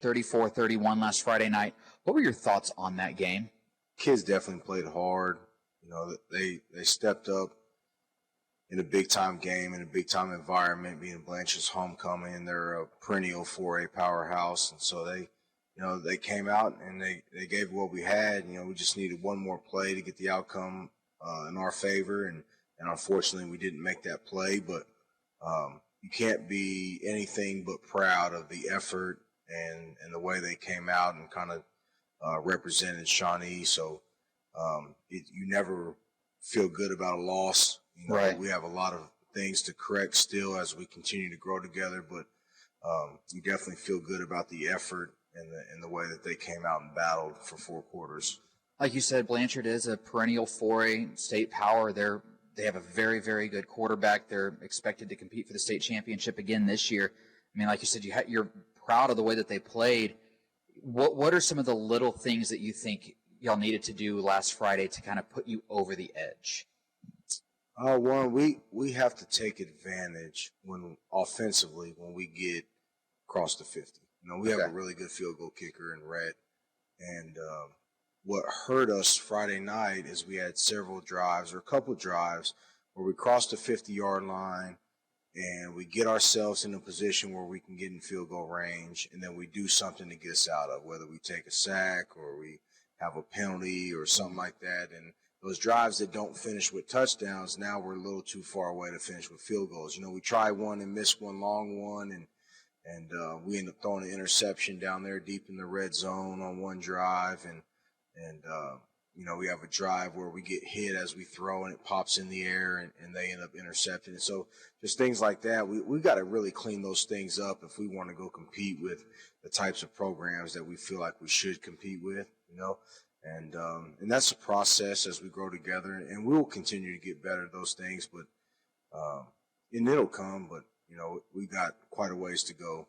34-31 last Friday night. What were your thoughts on that game? Kids definitely played hard. They stepped up in a big-time game, in a big-time environment, being Blanchard's homecoming. They're a perennial 4A powerhouse, and so they came out and they gave what we had. We just needed one more play to get the outcome in our favor, and unfortunately we didn't make that play. But you can't be anything but proud of the effort and the way they came out and kind of represented Shawnee. So you never feel good about a loss. Right. We have a lot of things to correct still as we continue to grow together, but you definitely feel good about the effort and the way that they came out and battled for 4 quarters. Like you said, Blanchard is a perennial 4A state power. They have a very, very good quarterback. They're expected to compete for the state championship again this year. I mean, like you said, you're proud of the way that they played. What are some of the little things that you think y'all needed to do last Friday to kind of put you over the edge? One, we have to take advantage offensively when we get across the 50. We have a really good field goal kicker in Rhett, and what hurt us Friday night is we had a couple drives where we crossed the 50-yard line and we get ourselves in a position where we can get in field goal range, and then we do something to get us out of, whether we take a sack or we have a penalty or something like that. And those drives that don't finish with touchdowns, now we're a little too far away to finish with field goals. We try one and miss one long one, and we end up throwing an interception down there deep in the red zone on one drive, and we have a drive where we get hit as we throw and it pops in the air and they end up intercepting it. So just things like that, we got to really clean those things up if we want to go compete with the types of programs that we feel like we should compete with, and that's a process as we grow together, and we'll continue to get better at those things, but and it'll come, but we got quite a ways to go.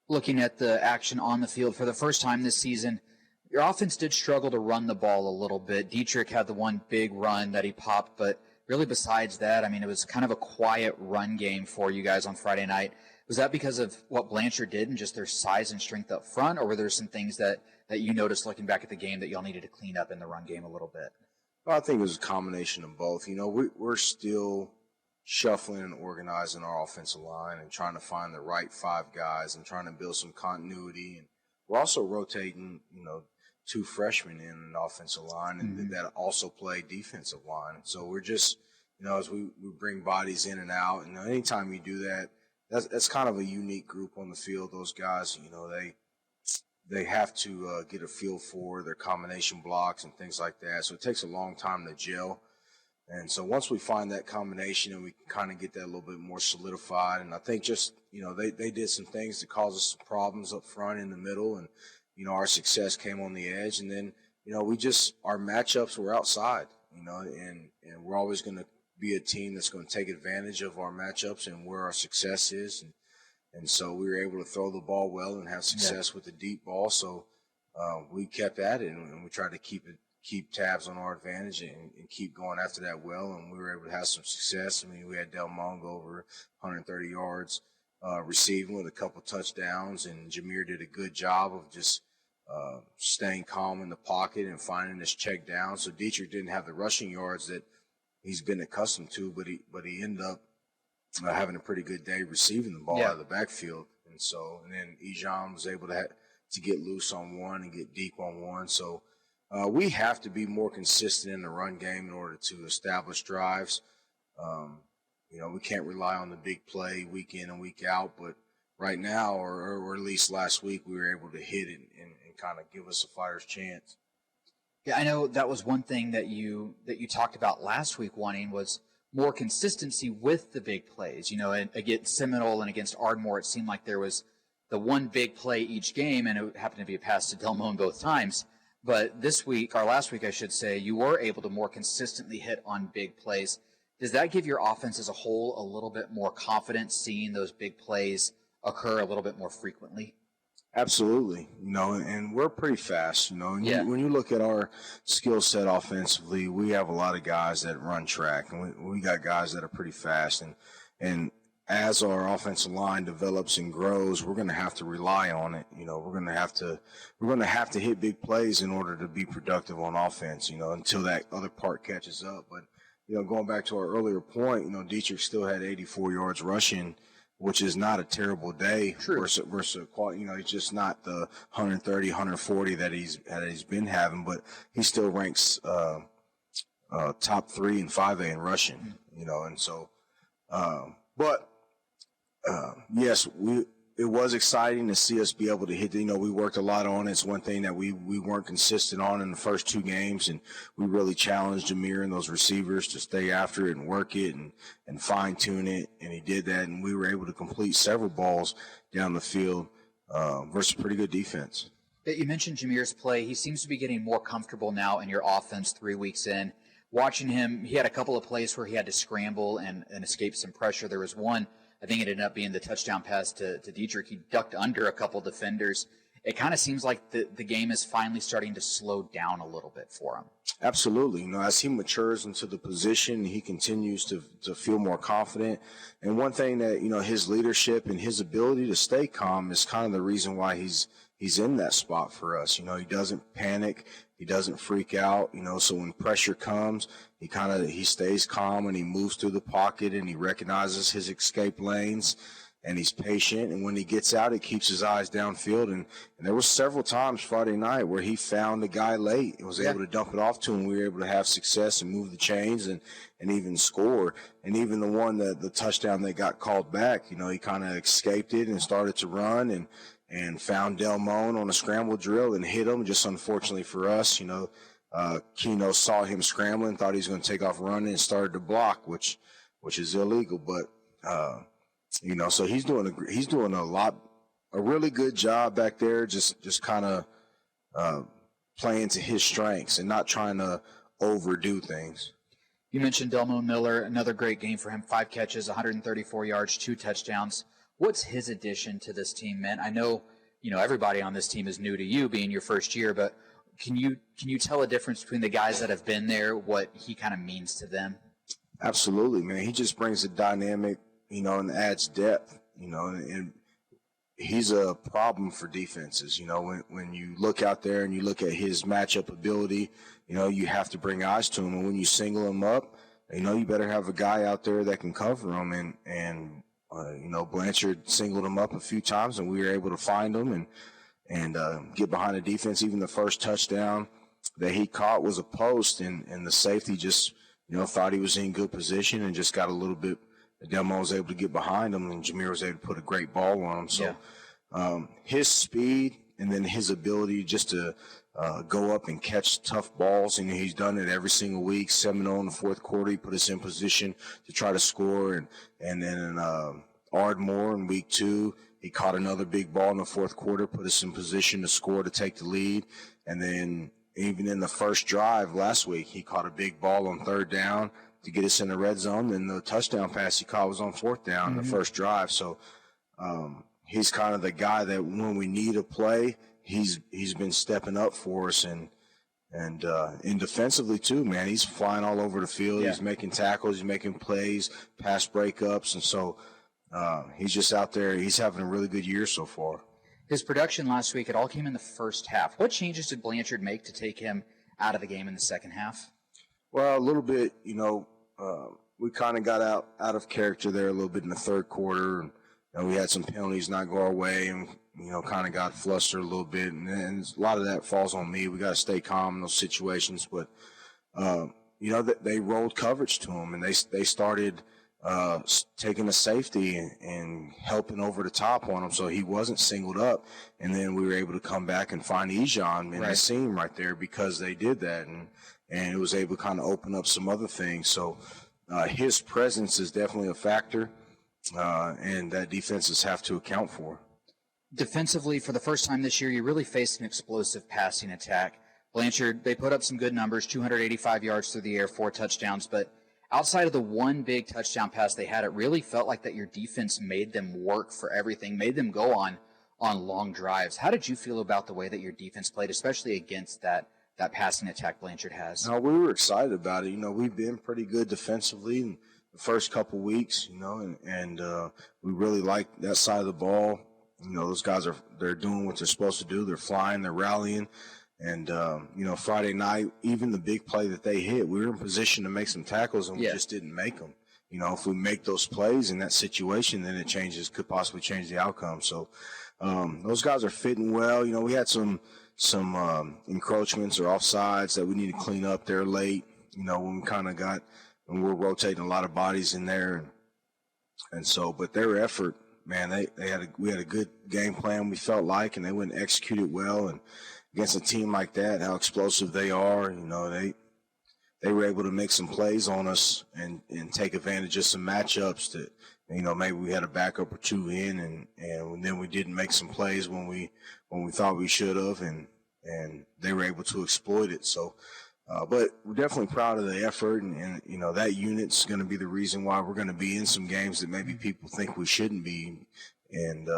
Looking at the action on the field for the first time this season, your offense did struggle to run the ball a little bit. Dietrich had the one big run that he popped, but really besides that, I mean, it was kind of a quiet run game for you guys on Friday night. Was that because of what Blanchard did and just their size and strength up front, or were there some things that you noticed looking back at the game that y'all needed to clean up in the run game a little bit? Well, I think it was a combination of both. We're still shuffling and organizing our offensive line and trying to find the right 5 guys and trying to build some continuity. And we're also rotating, 2 freshmen in the offensive line and that also play defensive line. So we're just, as we bring bodies in and out, and anytime you do that, that's kind of a unique group on the field. Those guys, they have to get a feel for their combination blocks and things like that. So it takes a long time to gel. And so once we find that combination and we can kind of get that a little bit more solidified, and I think just, they did some things to cause us some problems up front in the middle, and, our success came on the edge. And then, our matchups were outside, and we're always going to be a team that's going to take advantage of our matchups and where our success is. And so we were able to throw the ball well and have success with the deep ball. So we kept at it, and we tried to keep tabs on our advantage and keep going after that well, and we were able to have some success. I mean, we had Del Mongo over 130 yards receiving with a couple touchdowns, and Jameer did a good job of just staying calm in the pocket and finding his check down. So Dietrich didn't have the rushing yards that he's been accustomed to, but he ended up having a pretty good day receiving the ball out of the backfield. And then Ejon was able to get loose on one and get deep on one. So we have to be more consistent in the run game in order to establish drives. We can't rely on the big play week in and week out, but right now, or at least last week, we were able to hit it and kind of give us a fighter's chance. Yeah, I know that was one thing that you talked about last week, wanting was more consistency with the big plays. And against Seminole and against Ardmore, it seemed like there was the one big play each game, and it happened to be a pass to Delmone both times. But this week, or last week, I should say, you were able to more consistently hit on big plays. Does that give your offense as a whole a little bit more confidence seeing those big plays occur a little bit more frequently? Absolutely. And we're pretty fast, When you look at our skill set offensively, we have a lot of guys that run track, and we got guys that are pretty fast. And as our offensive line develops and grows, we're going to have to rely on it. We're going to have to hit big plays in order to be productive on offense, until that other part catches up. But, going back to our earlier point, Dietrich still had 84 yards rushing, which is not a terrible day. True. versus he's just not the 130, 140 that he's been having, but he still ranks top 3 in 5A in rushing, and so, yes, it was exciting to see us be able to hit. We worked a lot on it. It's one thing that we weren't consistent on in the first 2 games, and we really challenged Jameer and those receivers to stay after it and work it and fine tune it. And he did that, and we were able to complete several balls down the field versus pretty good defense. You mentioned Jameer's play. He seems to be getting more comfortable now in your offense 3 weeks in. Watching him, he had a couple of plays where he had to scramble and escape some pressure. There was one, I think it ended up being the touchdown pass to Dietrich. He ducked under a couple defenders. It kind of seems like the game is finally starting to slow down a little bit for him. Absolutely. As he matures into the position, he continues to feel more confident. And one thing that, his leadership and his ability to stay calm is kind of the reason why he's in that spot for us. He doesn't panic. He doesn't freak out, so when pressure comes, he stays calm and he moves through the pocket and he recognizes his escape lanes and he's patient. And when he gets out, he keeps his eyes downfield. And there was several times Friday night where he found the guy late and was able to dump it off to him. We were able to have success and move the chains and even score. And even the touchdown that got called back, he kind of escaped it and started to run and found Delmone on a scramble drill and hit him. Just unfortunately for us, Keno saw him scrambling, thought he was going to take off running and started to block, which is illegal. But so he's doing a really good job back there, just kind of playing to his strengths and not trying to overdo things. You mentioned Delmone Miller, another great game for him. 5 catches, 134 yards, 2 touchdowns. What's his addition to this team, man? I know, everybody on this team is new to you being your first year, but can you tell a difference between the guys that have been there, what he kind of means to them? Absolutely, man. He just brings a dynamic, and adds depth, and he's a problem for defenses. When you look out there and you look at his matchup ability, you have to bring eyes to him. And when you single him up, you better have a guy out there that can cover him. And Blanchard singled him up a few times, and we were able to find him and get behind the defense. Even the first touchdown that he caught was a post, and the safety just, thought he was in good position and just got a little bit. Delmone was able to get behind him, and Jameer was able to put a great ball on him. So his speed and then his ability just to go up and catch tough balls, and he's done it every single week. 7-0 in the fourth quarter, he put us in position to try to score. And then Ardmore in week 2, he caught another big ball in the fourth quarter, put us in position to score to take the lead. And then even in the first drive last week, he caught a big ball on 3rd down to get us in the red zone. And the touchdown pass he caught was on 4th down in the first drive. So he's kind of the guy that when we need a play, he's been stepping up for us. And defensively too, man, he's flying all over the field. He's making tackles, he's making plays, pass breakups. And so he's just out there. He's having a really good year so far. His production last week, it all came in the first half. What changes did Blanchard make to take him out of the game in the second half? Well, a little bit, we kind of got out of character there a little bit in the third quarter. And we had some penalties not go our way and, kind of got flustered a little bit. And a lot of that falls on me. We got to stay calm in those situations. But, they rolled coverage to him, and they started taking a safety and helping over the top on him so he wasn't singled up. And then we were able to come back and find Ejon in the seam right there because they did that. And it was able to kind of open up some other things. So his presence is definitely a factor, and that defenses have to account for. Defensively, for the first time this year, you really faced an explosive passing attack. Blanchard, they put up some good numbers, 285 yards through the air, 4 touchdowns, but outside of the one big touchdown pass they had, it really felt like that your defense made them work for everything, made them go on long drives. How did you feel about the way that your defense played, especially against that passing attack Blanchard has? No, we were excited about it. We've been pretty good defensively, the first couple weeks, and we really like that side of the ball. Those guys they're doing what they're supposed to do. They're flying, they're rallying. And, Friday night, even the big play that they hit, we were in position to make some tackles, and we just didn't make them. If we make those plays in that situation, then it could possibly change the outcome. So those guys are fitting well. We had some encroachments or offsides that we need to clean up there late, when we were rotating a lot of bodies in there. And so, but their effort, man, we had a good game plan, we felt like, and they went and executed well. And against a team like that, how explosive they are, they were able to make some plays on us and take advantage of some matchups that, maybe we had a backup or two in, and then we didn't make some plays when we thought we should have, and they were able to exploit it. So, but we're definitely proud of the effort, and that unit's going to be the reason why we're going to be in some games that maybe people think we shouldn't be, and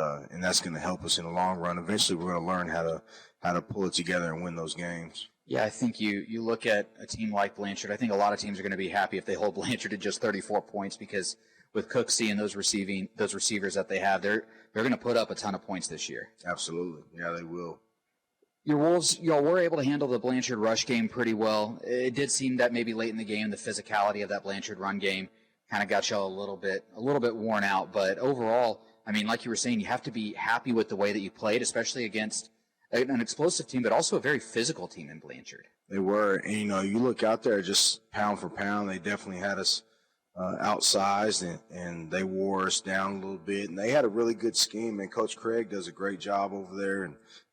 that's going to help us in the long run. Eventually, we're going to learn how to pull it together and win those games. Yeah, I think you look at a team like Blanchard. I think a lot of teams are going to be happy if they hold Blanchard to just 34 points, because with Cooksey and those receivers that they have, they're going to put up a ton of points this year. Absolutely. Yeah, they will. Your Wolves, y'all were able to handle the Blanchard rush game pretty well. It did seem that maybe late in the game, the physicality of that Blanchard run game kind of got y'all a little bit worn out. But overall, I mean, like you were saying, you have to be happy with the way that you played, especially against an explosive team, but also a very physical team in Blanchard. They were. And, you look out there just pound for pound, they definitely had us outsized, and they wore us down a little bit. And they had a really good scheme, and Coach Craig does a great job over there,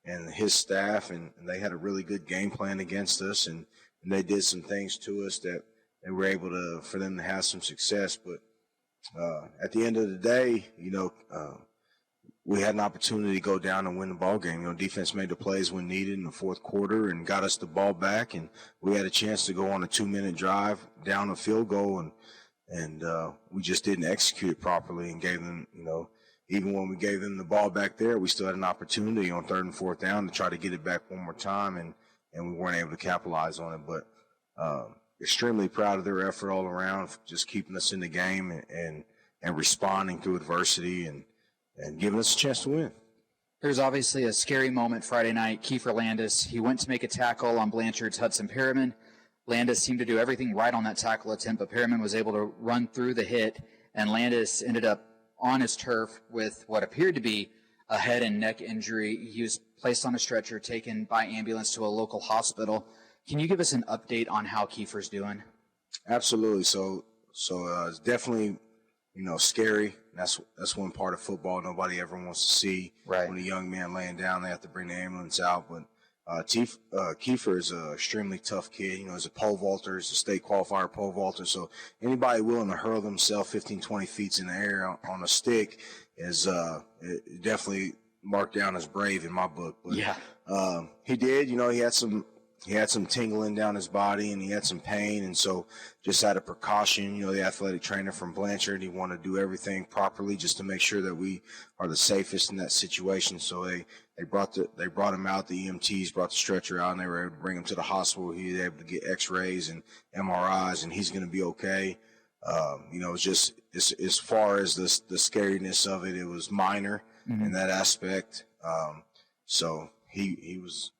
and his staff, and they had a really good game plan against us, and they did some things to us that they were able for them to have some success. But at the end of the day, we had an opportunity to go down and win the ball game. Defense made the plays when needed in the fourth quarter and got us the ball back, and we had a chance to go on a 2-minute drive down a field goal, and we just didn't execute it properly and gave them, even when we gave them the ball back there, we still had an opportunity on 3rd and 4th down to try to get it back one more time, and we weren't able to capitalize on it. But extremely proud of their effort all around, just keeping us in the game and responding to adversity and giving us a chance to win. There's obviously a scary moment Friday night. Kiefer Landis, he went to make a tackle on Blanchard's Hudson Perriman. Landis seemed to do everything right on that tackle attempt, but Perriman was able to run through the hit, and Landis ended up on his turf with what appeared to be a head and neck injury. He was placed on a stretcher, taken by ambulance to a local hospital. Can you give us an update on how Kiefer's doing? Absolutely. So it's definitely, scary. That's one part of football nobody ever wants to see. Right. When a young man laying down, they have to bring the ambulance out. But Kiefer is an extremely tough kid. He's a pole vaulter. He's a state qualifier pole vaulter. So anybody willing to hurl themselves 15, 20 feet in the air on a stick is definitely marked down as brave in my book. But yeah, he did. He had some tingling down his body, and he had some pain, and so just out of precaution, the athletic trainer from Blanchard, he wanted to do everything properly just to make sure that we are the safest in that situation. So they brought him out. The EMTs brought the stretcher out, and they were able to bring him to the hospital. He was able to get X-rays and MRIs, and he's going to be okay. It's just as far as the scariness of it, it was minor in that aspect. So he was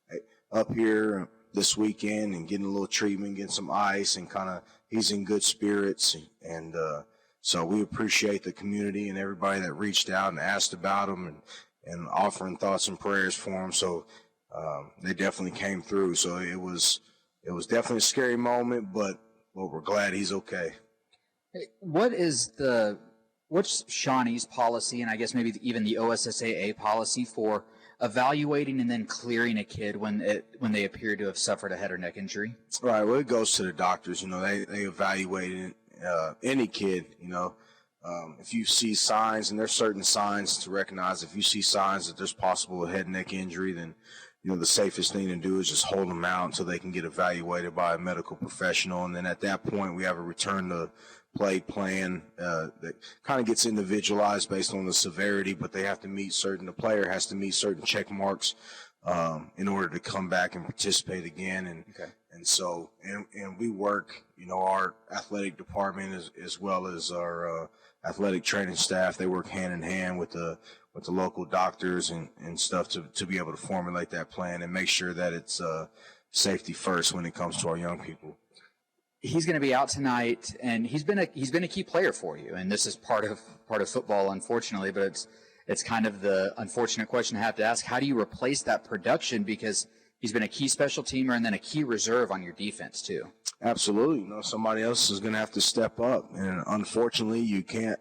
up here this weekend and getting a little treatment, getting some ice, and he's in good spirits. And so we appreciate the community and everybody that reached out and asked about him and offering thoughts and prayers for him. So they definitely came through. So it was definitely a scary moment, but we're glad he's okay. What's Shawnee's policy, and I guess maybe even the OSSAA policy, for evaluating and then clearing a kid when they appear to have suffered a head or neck injury? Right. Well, it goes to the doctors. They evaluate any kid. If you see signs, and there's certain signs to recognize. If you see signs that there's possible a head and neck injury, then the safest thing to do is just hold them out until they can get evaluated by a medical professional, and then at that point we have a return to play plan that kind of gets individualized based on the severity, but the player has to meet certain check marks in order to come back and participate again. And so, and we work, our athletic department as well as our athletic training staff, they work hand in hand with the local doctors and stuff to be able to formulate that plan and make sure that it's safety first when it comes to our young people. He's going to be out tonight, and he's been a key player for you. And this is part of football, unfortunately, but it's kind of the unfortunate question I have to ask. How do you replace that production? Because he's been a key special teamer and then a key reserve on your defense too. Absolutely. Somebody else is going to have to step up. And unfortunately, you can't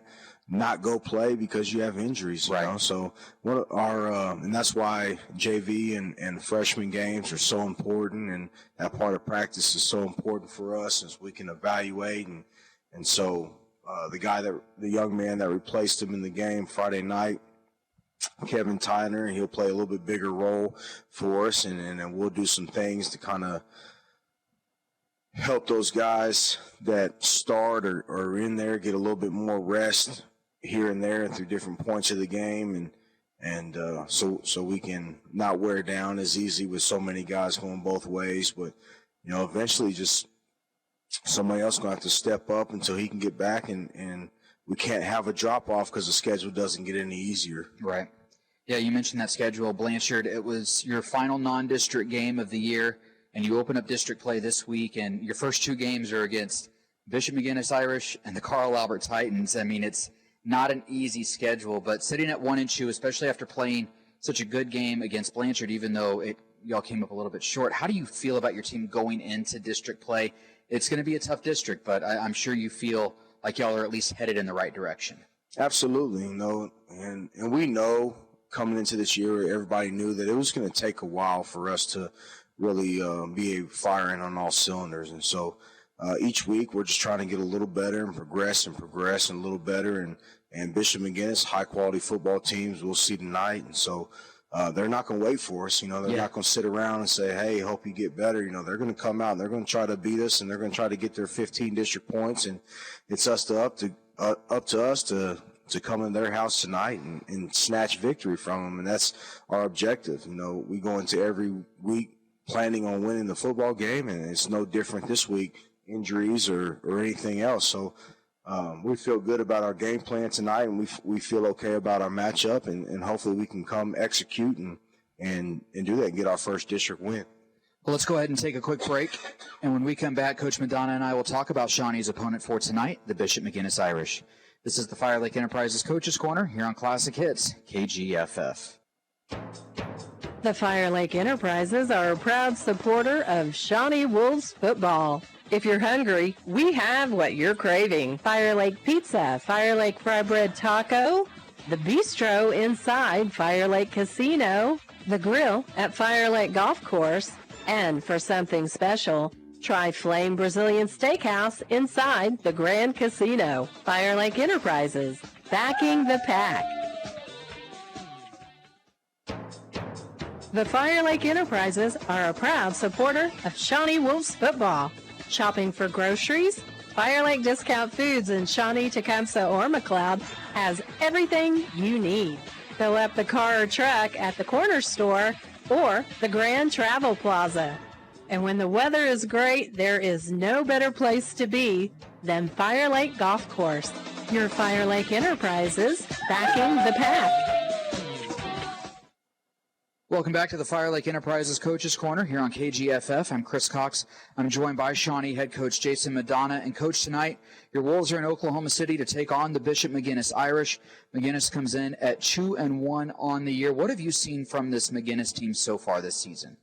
not go play because you have injuries. Right. So and that's why JV and freshman games are so important. And that part of practice is so important for us as we can evaluate. And so the young man that replaced him in the game Friday night, Kevin Tyner, he'll play a little bit bigger role for us, and we'll do some things to kind of help those guys that start or are in there get a little bit more rest here and there through different points of the game, and so we can not wear down as easy with so many guys going both ways. But eventually, just somebody else going to have to step up until he can get back, and we can't have a drop-off because the schedule doesn't get any easier. Right. Yeah, you mentioned that schedule. Blanchard, it was your final non-district game of the year, and you open up district play this week, and your first two games are against Bishop McGuinness Irish and the Carl Albert Titans. I mean, it's not an easy schedule, but sitting at 1-2, especially after playing such a good game against Blanchard, even though y'all came up a little bit short, how do you feel about your team going into district play? It's going to be a tough district, but I'm sure you feel like y'all are at least headed in the right direction. Absolutely, and we know coming into this year, everybody knew that it was going to take a while for us to really be firing on all cylinders. And so each week we're just trying to get a little better and progress and a little better. And Bishop McGuinness, high-quality football teams, we'll see tonight. And so they're not going to wait for us. They're not going to sit around and say, hey, hope you get better. They're going to come out and they're going to try to beat us, and they're going to try to get their 15 district points. And it's up to us to come in their house tonight and snatch victory from them. And that's our objective. We go into every week planning on winning the football game, and it's no different this week, injuries or anything else. So we feel good about our game plan tonight, and we feel okay about our matchup, and hopefully we can come execute and do that and get our first district win. Well, let's go ahead and take a quick break. And when we come back, Coach Madonna and I will talk about Shawnee's opponent for tonight, the Bishop McGuinness Irish. This is the Fire Lake Enterprises Coaches Corner here on Classic Hits, KGFF. The Fire Lake Enterprises are a proud supporter of Shawnee Wolves football. If you're hungry, we have what you're craving. Fire Lake Pizza, Fire Lake Fry Bread Taco, the Bistro inside Fire Lake Casino, the Grill at Fire Lake Golf Course, and for something special, try Flame Brazilian Steakhouse inside the Grand Casino. Fire Lake Enterprises, backing the pack. The Fire Lake Enterprises are a proud supporter of Shawnee Wolves football. Shopping for groceries? Fire Lake Discount Foods in Shawnee, Tecumseh, or McLeod has everything you need. Fill up the car or truck at the corner store or the Grand Travel Plaza. And when the weather is great, there is no better place to be than Fire Lake Golf Course. Your Fire Lake Enterprises, backing the pack. Welcome back to the Fire Lake Enterprises Coaches Corner here on KGFF. I'm Chris Cox. I'm joined by Shawnee head coach Jason Madonna. And coach, tonight, your Wolves are in Oklahoma City to take on the Bishop McGuinness Irish. McGuinness comes in at 2-1 on the year. What have you seen from this McGuinness team so far this season?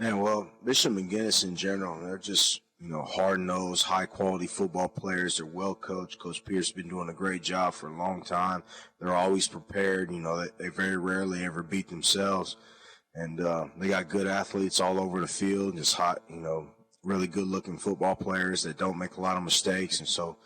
Man, well, Bishop McGuinness in general, they're just, hard-nosed, high-quality football players. They're well-coached. Coach Pierce has been doing a great job for a long time. They're always prepared. They very rarely ever beat themselves. And they got good athletes all over the field, just hot, really good-looking football players that don't make a lot of mistakes. And so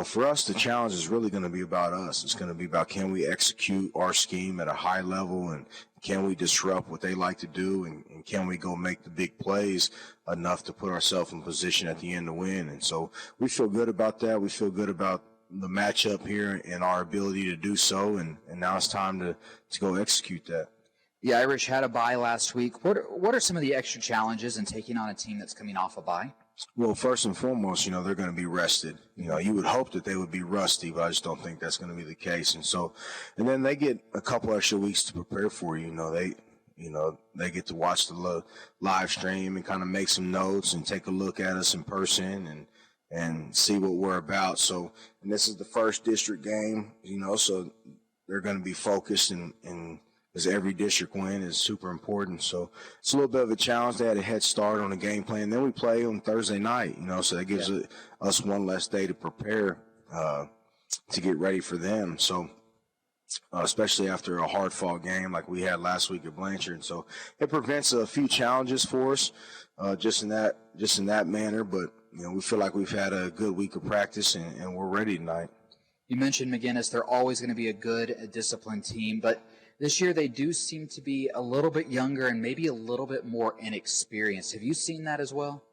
for us, the challenge is really going to be about us. It's going to be about, can we execute our scheme at a high level, and can we disrupt what they like to do, and can we go make the big plays enough to put ourselves in position at the end to win. And so we feel good about that. We feel good about the matchup here and our ability to do so, and now it's time to go execute that. The Irish had a bye last week. What are some of the extra challenges in taking on a team that's coming off a bye? Well, first and foremost, they're going to be rested. You would hope that they would be rusty, but I just don't think that's going to be the case. And then they get a couple extra weeks to prepare for you. They get to watch the live stream and kind of make some notes and take a look at us in person and see what we're about. So, and this is the first district game, so they're going to be focused and because every district win is super important. So it's a little bit of a challenge. They had a head start on the game plan. Then we play on Thursday night, so that gives us one less day to prepare to get ready for them. So especially after a hard-fought game like we had last week at Blanchard. So it prevents a few challenges for us just in that manner. But, we feel like we've had a good week of practice and we're ready tonight. You mentioned McGuinness. They're always going to be a good, disciplined team, but this year they do seem to be a little bit younger and maybe a little bit more inexperienced. Have you seen that as well?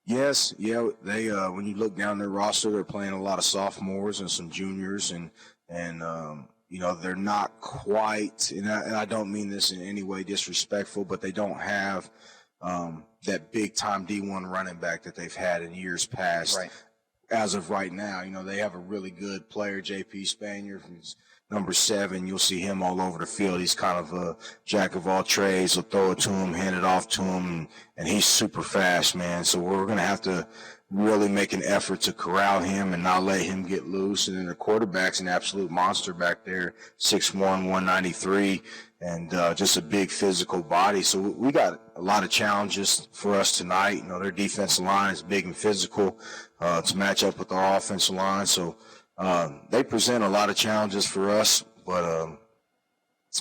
Yes, yeah. They when you look down their roster, they're playing a lot of sophomores and some juniors, and they're not quite. And I don't mean this in any way disrespectful, but they don't have that big time D1 running back that they've had in years past. Right. As of right now, they have a really good player, J.P. Spanier, who's number 7. You'll see him all over the field. He's kind of a jack of all trades. They'll throw it to him, hand it off to him, and he's super fast, man. So we're going to have to really make an effort to corral him and not let him get loose. And then the quarterback's an absolute monster back there, 6'1", 193, and just a big physical body. So we got a lot of challenges for us tonight. Their defensive line is big and physical to match up with our offensive line. So they present a lot of challenges for us, but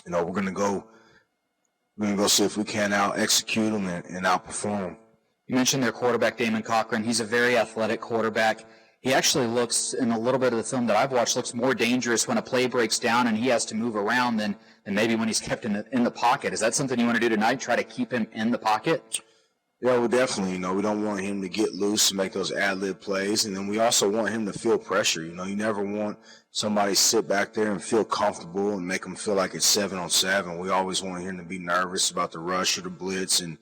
we're going to go see if we can out-execute them and outperform them. You mentioned their quarterback, Damon Cochran. He's a very athletic quarterback. He actually looks, in a little bit of the film that I've watched, looks more dangerous when a play breaks down and he has to move around than maybe when he's kept in the pocket. Is that something you want to do tonight, try to keep him in the pocket? Yeah, well, definitely. We don't want him to get loose and make those ad-lib plays. And then we also want him to feel pressure. You never want somebody to sit back there and feel comfortable and make them feel like it's 7-on-7. We always want him to be nervous about the rush or the blitz. And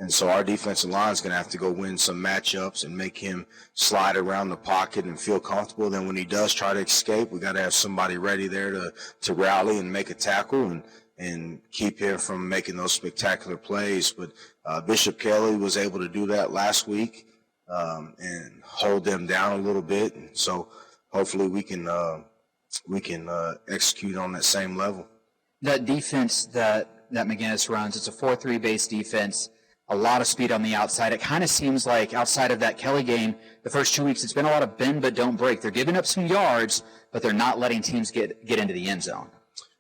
so our defensive line is going to have to go win some matchups and make him slide around the pocket and feel comfortable. Then when he does try to escape, we got to have somebody ready there to rally and make a tackle and keep him from making those spectacular plays. But Bishop Kelly was able to do that last week and hold them down a little bit. And so hopefully we can execute on that same level. That defense that McGuinness runs, it's a 4-3 base defense, a lot of speed on the outside. It kind of seems like outside of that Kelly game, the first 2 weeks, it's been a lot of bend but don't break. They're giving up some yards, but they're not letting teams get into the end zone.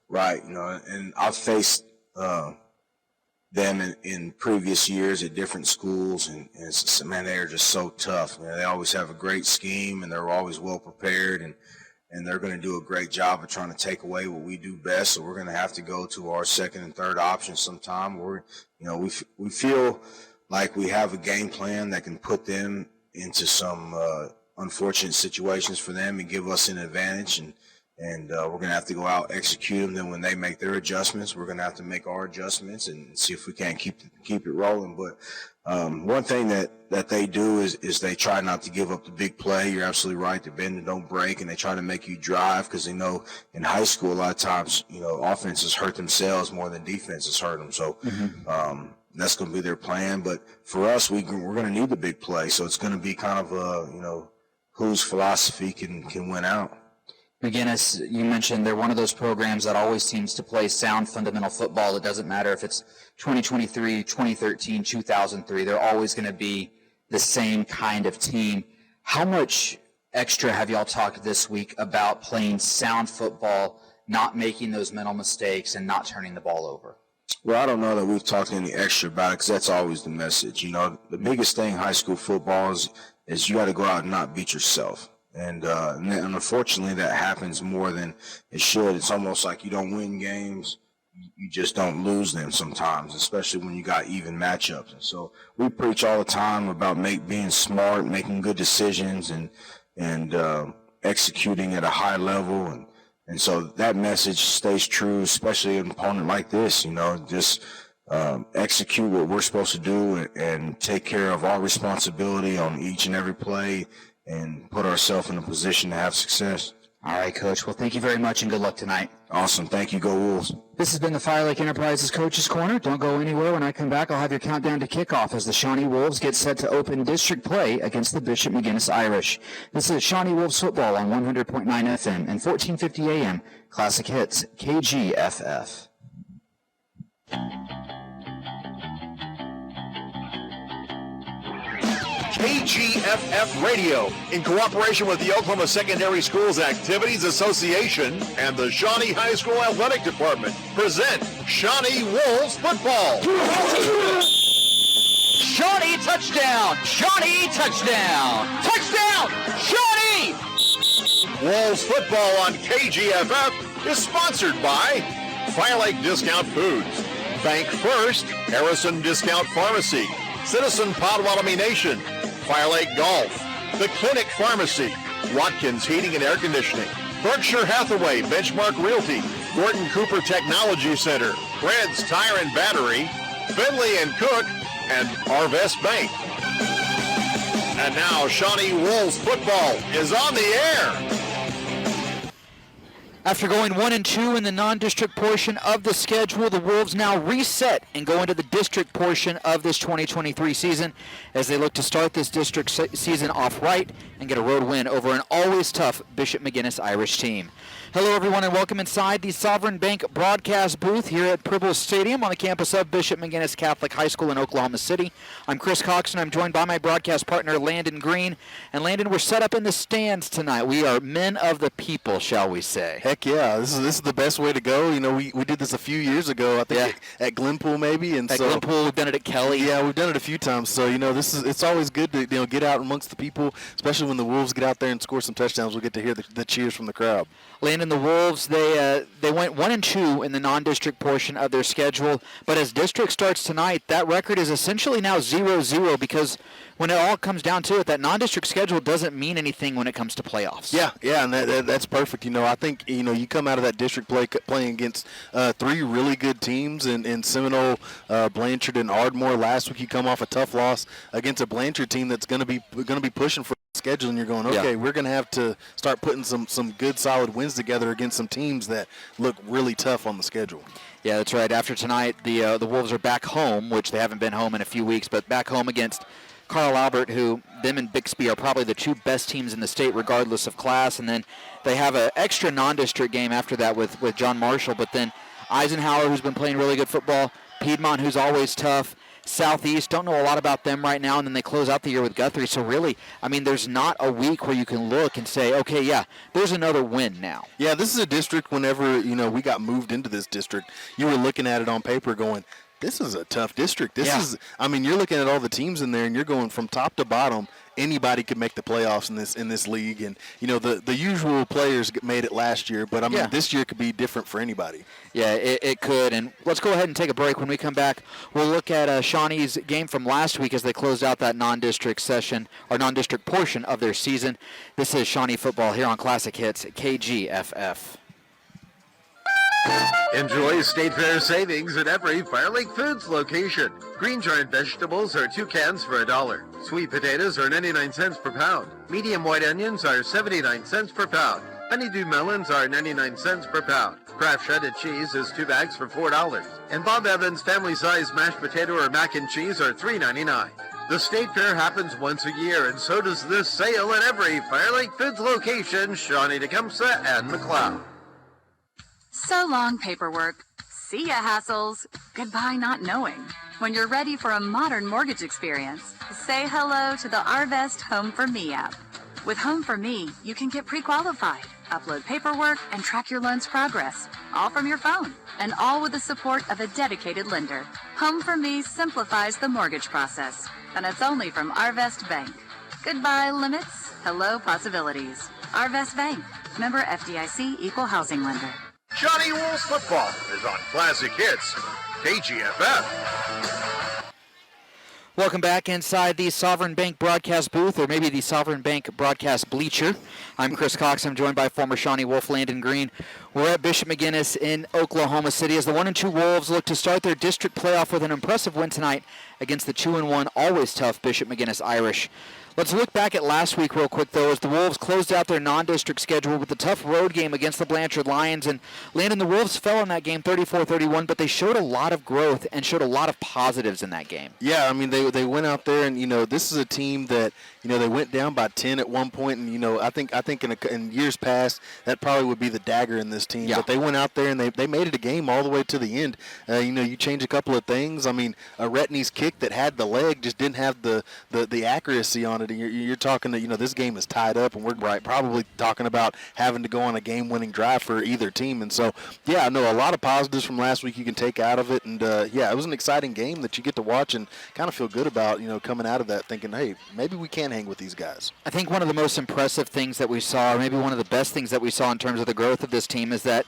Right, and I've faced them in previous years at different schools, and it's just, man, they are just so tough. Man, they always have a great scheme, and they're always well prepared, and they're going to do a great job of trying to take away what we do best. So we're going to have to go to our second and third option sometime. We feel like we have a game plan that can put them into some unfortunate situations for them and give us an advantage, and we're going to have to go out, execute them. Then when they make their adjustments, we're going to have to make our adjustments and see if we can't keep it rolling. But one thing that they do is they try not to give up the big play. You're absolutely right. They bend and don't break, and they try to make you drive because they know in high school a lot of times, offenses hurt themselves more than defenses hurt them. So that's going to be their plan. But for us, we're going to need the big play. So it's going to be kind of whose philosophy can win out. McGuinness, you mentioned they're one of those programs that always seems to play sound fundamental football. It doesn't matter if it's 2023, 2013, 2003. They're always going to be the same kind of team. How much extra have y'all talked this week about playing sound football, not making those mental mistakes, and not turning the ball over? Well, I don't know that we've talked any extra about it because that's always the message. The biggest thing in high school football is you got to go out and not beat yourself. And unfortunately, that happens more than it should. It's almost like you don't win games, you just don't lose them sometimes, especially when you got even matchups. And so we preach all the time about being smart, making good decisions, and executing at a high level. And so that message stays true, especially an opponent like this, just execute what we're supposed to do and take care of our responsibility on each and every play and put ourselves in a position to have success. All right, Coach. Well, thank you very much and good luck tonight. Awesome. Thank you. Go Wolves. This has been the Fire Lake Enterprises Coach's Corner. Don't go anywhere. When I come back, I'll have your countdown to kickoff as the Shawnee Wolves get set to open district play against the Bishop McGuinness Irish. This is Shawnee Wolves football on 100.9 FM and 1450 AM. Classic Hits, KGFF. KGFF Radio, in cooperation with the Oklahoma Secondary Schools Activities Association and the Shawnee High School Athletic Department, present Shawnee Wolves football. Shawnee touchdown! Shawnee touchdown! Touchdown! Shawnee! Wolves football on KGFF is sponsored by Fire Lake Discount Foods, Bank First, Harrison Discount Pharmacy, Citizen Potawatomi Nation, Fire Lake Golf, The Clinic Pharmacy, Watkins Heating and Air Conditioning, Berkshire Hathaway Benchmark Realty, Gordon Cooper Technology Center, Red's Tire and Battery, Finley and Cook, and Arvest Bank. And now Shawnee Wolves football is on the air. After going 1-2 in the non-district portion of the schedule, the Wolves now reset and go into the district portion of this 2023 season as they look to start this district season off right and get a road win over an always tough Bishop McGuinness Irish team. Hello, everyone, and welcome inside the Sovereign Bank broadcast booth here at Pribble Stadium on the campus of Bishop McGuinness Catholic High School in Oklahoma City. I'm Chris Cox, and I'm joined by my broadcast partner, Landon Green. And, Landon, we're set up in the stands tonight. We are men of the people, shall we say. Heck yeah, this is the best way to go. We did this a few years ago, I think, at Glenpool maybe. And at Glenpool, we've done it at Kelly. Yeah, we've done it a few times. So, it's always good to get out amongst the people, especially when the Wolves get out there and score some touchdowns. We'll get to hear the cheers from the crowd. Landon, the Wolves, they went 1-2 in the non-district portion of their schedule, but as district starts tonight, that record is essentially now 0-0 because when it all comes down to it, that non-district schedule doesn't mean anything when it comes to playoffs. Yeah, and that's perfect. I think you come out of that district playing against three really good teams in Seminole, Blanchard, and Ardmore. Last week you come off a tough loss against a Blanchard team that's going to be pushing for schedule, and you're going, okay, we're going to have to start putting some good solid wins together against some teams that look really tough on the schedule. Yeah, that's right. After tonight, the Wolves are back home, which they haven't been home in a few weeks, but back home against Carl Albert, who them and Bixby are probably the two best teams in the state regardless of class, and then they have an extra non-district game after that with John Marshall, but then Eisenhower, who's been playing really good football, Piedmont, who's always tough, Southeast, don't know a lot about them right now, and then they close out the year with Guthrie. So really, there's not a week where you can look and say, okay, yeah, there's another win now. Yeah, this is a district whenever, we got moved into this district, you were looking at it on paper going, this is a tough district. You're looking at all the teams in there, and you're going from top to bottom. Anybody could make the playoffs in this league, and the usual players made it last year, but this year could be different for anybody. Yeah, it could. And let's go ahead and take a break. When we come back, we'll look at Shawnee's game from last week as they closed out that non-district session or non-district portion of their season. This is Shawnee football here on Classic Hits KGFF. Enjoy State Fair savings at every Fire Lake Foods location. Green giant vegetables are 2 cans for $1. Sweet potatoes are 99 cents per pound. Medium white onions are 79 cents per pound. Honeydew melons are 99 cents per pound. Kraft shredded cheese is 2 bags for $4. And Bob Evans family-sized mashed potato or mac and cheese are $3.99. The State Fair happens once a year, and so does this sale at every Fire Lake Foods location, Shawnee, Tecumseh, and McLeod. So long, paperwork. See ya, hassles. Goodbye, not knowing. When you're ready for a modern mortgage experience, say hello to the Arvest Home for Me app. With Home for Me, you can get pre-qualified, upload paperwork, and track your loan's progress, all from your phone, and all with the support of a dedicated lender. Home for Me simplifies the mortgage process, and it's only from Arvest Bank. Goodbye, limits. Hello, possibilities. Arvest Bank. Member FDIC Equal Housing Lender. Shawnee Wolves football is on Classic Hits KGFF. Welcome back inside the Sovereign Bank broadcast booth, or maybe the Sovereign Bank broadcast bleacher. I'm Chris Cox. I'm joined by former Shawnee Wolf Landon Green. We're at Bishop McGuinness in Oklahoma City as the 1-2 Wolves look to start their district playoff with an impressive win tonight against the 2-1, always tough Bishop McGuinness Irish. Let's look back at last week real quick, though, as the Wolves closed out their non-district schedule with a tough road game against the Blanchard Lions. And Landon, the Wolves fell in that game 34-31, but they showed a lot of growth and showed a lot of positives in that game. Yeah, I mean, they went out there, and, this is a team that, they went down by 10 at one point, and, I think in years past, that probably would be the dagger in this team. Yeah. But they went out there, and they made it a game all the way to the end. You change a couple of things. I mean, Retney's kick that had the leg just didn't have the accuracy on it. And you're talking that, this game is tied up, and we're probably talking about having to go on a game-winning drive for either team. And so, yeah, no, a lot of positives from last week you can take out of it. And, yeah, it was an exciting game that you get to watch and kind of feel good about, coming out of that thinking, hey, maybe we can hang with these guys. I think one of the most impressive things that we saw, or maybe one of the best things that we saw in terms of the growth of this team, is that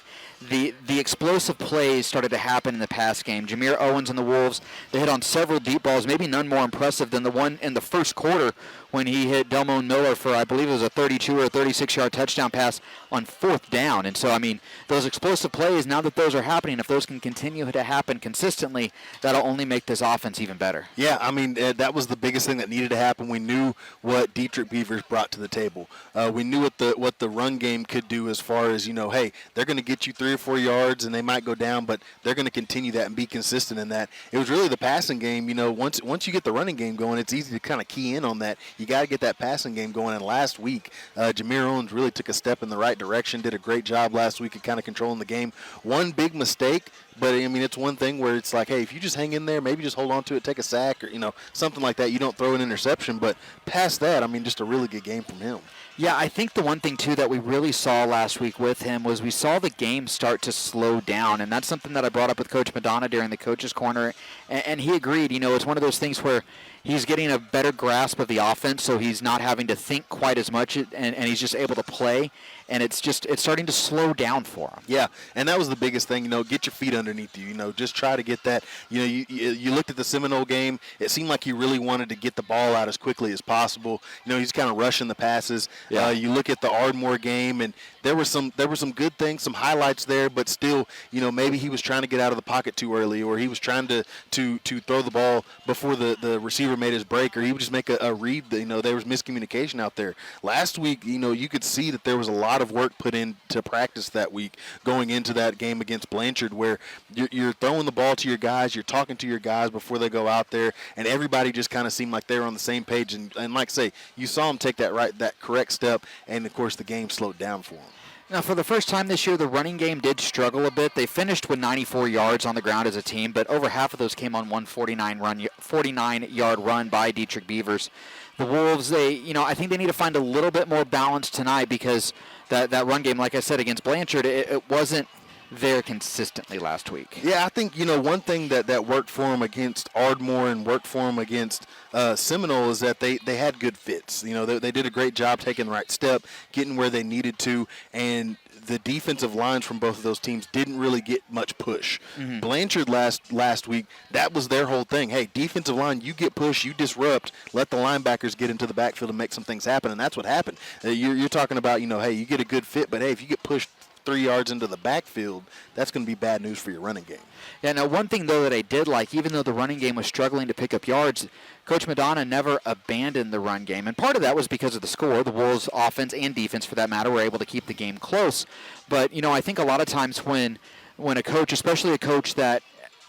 the explosive plays started to happen in the pass game. Jameer Owens and the Wolves, they hit on several deep balls, maybe none more impressive than the one in the first quarter when he hit Delmone Miller for, I believe it was a 32 or a 36-yard touchdown pass on 4th down. And so, I mean, those explosive plays, now that those are happening, if those can continue to happen consistently, that'll only make this offense even better. Yeah, I mean, that was the biggest thing that needed to happen. We knew what Dietrich Beavers brought to the table. We knew what the run game could do as far as, hey, they're going to get you 3 or 4 yards and they might go down, but they're going to continue that and be consistent in that. It was really the passing game. Once you get the running game going, it's easy to kind of key in on that. You got to get that passing game going. And last week, Jameer Owens really took a step in the right direction, did a great job last week at kind of controlling the game. One big mistake, but, I mean, it's one thing where it's like, hey, if you just hang in there, maybe just hold on to it, take a sack or, something like that. You don't throw an interception. But past that, I mean, just a really good game from him. Yeah, I think the one thing, too, that we really saw last week with him was we saw the game start to slow down, and that's something that I brought up with Coach Madonna during the Coach's Corner, and he agreed. It's one of those things where he's getting a better grasp of the offense, so he's not having to think quite as much, and he's just able to play, and it's starting to slow down for him. Yeah, and that was the biggest thing, get your feet underneath you, just try to get that. You looked at the Seminole game, it seemed like he really wanted to get the ball out as quickly as possible. He's kind of rushing the passes. Yeah. You look at the Ardmore game, and there were some good things, some highlights there, but still, maybe he was trying to get out of the pocket too early, or he was trying to throw the ball before the receiver made his break, or he would just make a read. There was miscommunication out there. Last week, you could see that there was a lot of work put into practice that week going into that game against Blanchard, where you're throwing the ball to your guys, you're talking to your guys before they go out there, and everybody just kind of seemed like they were on the same page. And like I say, you saw him take that correct step, and of course the game slowed down for him. Now, for the first time this year, the running game did struggle a bit. They finished with 94 yards on the ground as a team, but over half of those came on one 49-yard run by Dietrich Beavers. The Wolves, I think they need to find a little bit more balance tonight because that run game, like I said, against Blanchard, it wasn't there consistently last week. Yeah, I think, one thing that worked for them against Ardmore and worked for them against Seminole is that they had good fits. They did a great job taking the right step, getting where they needed to, and the defensive lines from both of those teams didn't really get much push. Mm-hmm. Blanchard last week, that was their whole thing. Hey, defensive line, you get push, you disrupt, let the linebackers get into the backfield and make some things happen, and that's what happened. You're talking about, hey, you get a good fit, but hey, if you get pushed 3 yards into the backfield, that's going to be bad news for your running game. Yeah, now one thing, though, that I did like, even though the running game was struggling to pick up yards, Coach Madonna never abandoned the run game. And part of that was because of the score. The Wolves' offense and defense, for that matter, were able to keep the game close. But, I think a lot of times when a coach, especially a coach that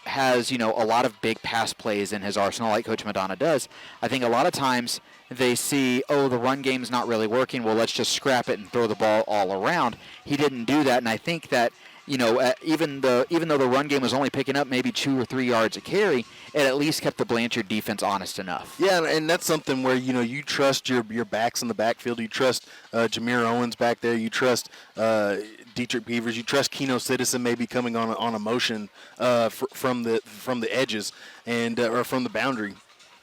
has, a lot of big pass plays in his arsenal like Coach Madonna does, I think a lot of times they see, the run game's not really working, well, let's just scrap it and throw the ball all around. He didn't do that, and I think that, even though the run game was only picking up maybe 2 or 3 yards a carry, it at least kept the Blanchard defense honest enough. Yeah, and that's something where, you trust your backs in the backfield. You trust Jameer Owens back there. You trust Dietrich Beavers. You trust Keno Citizen maybe coming on a motion from the edges and or from the boundary.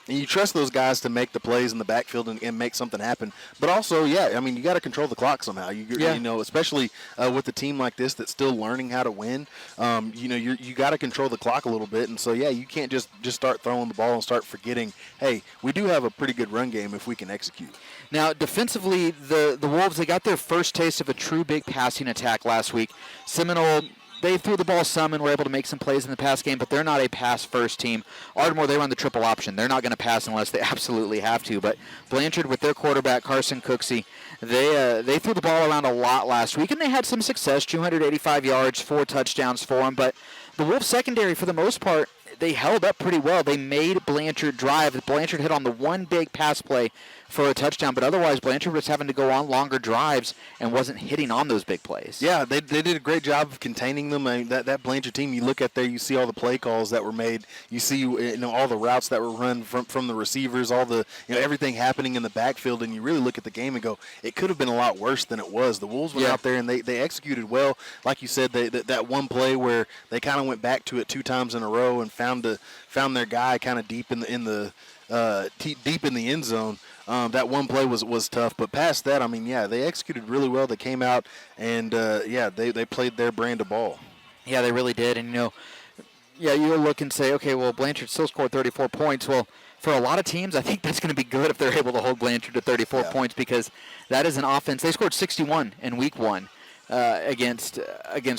And you trust those guys to make the plays in the backfield and make something happen. But also, yeah, I mean, you got to control the clock somehow. You know, especially with a team like this that's still learning how to win. You know, you got to control the clock a little bit. And so, yeah, you can't just start throwing the ball and start forgetting, hey, we do have a pretty good run game if we can execute. Now, defensively, the Wolves, they got their first taste of a true big passing attack last week. Seminole, they threw the ball some and were able to make some plays in the pass game, but they're not a pass-first team. Ardmore, they run the triple option. They're not going to pass unless they absolutely have to. But Blanchard, with their quarterback, Carson Cooksey, they threw the ball around a lot last week, and they had some success, 285 yards, 4 touchdowns for them. But the Wolves secondary, for the most part, they held up pretty well. They made Blanchard drive. Blanchard hit on the one big pass play for a touchdown, but otherwise Blanchard was having to go on longer drives and wasn't hitting on those big plays. Yeah, they did a great job of containing them. I mean, that Blanchard team, you look at there, you see all the play calls that were made. You see all the routes that were run from the receivers, all the everything happening in the backfield, and you really look at the game and go, it could have been a lot worse than it was. The Wolves went out there and they executed well. Like you said, that one play where they kind of went back to it 2 times in a row and found their guy kind of deep in the end zone. That one play was tough, but past that, I mean, yeah, they executed really well. They came out and they played their brand of ball. Yeah, they really did. And you'll look and say, okay, well, Blanchard still scored 34 points. Well, for a lot of teams, I think that's going to be good if they're able to hold Blanchard to 34 points, because that is an offense. They scored 61 in week 1. Against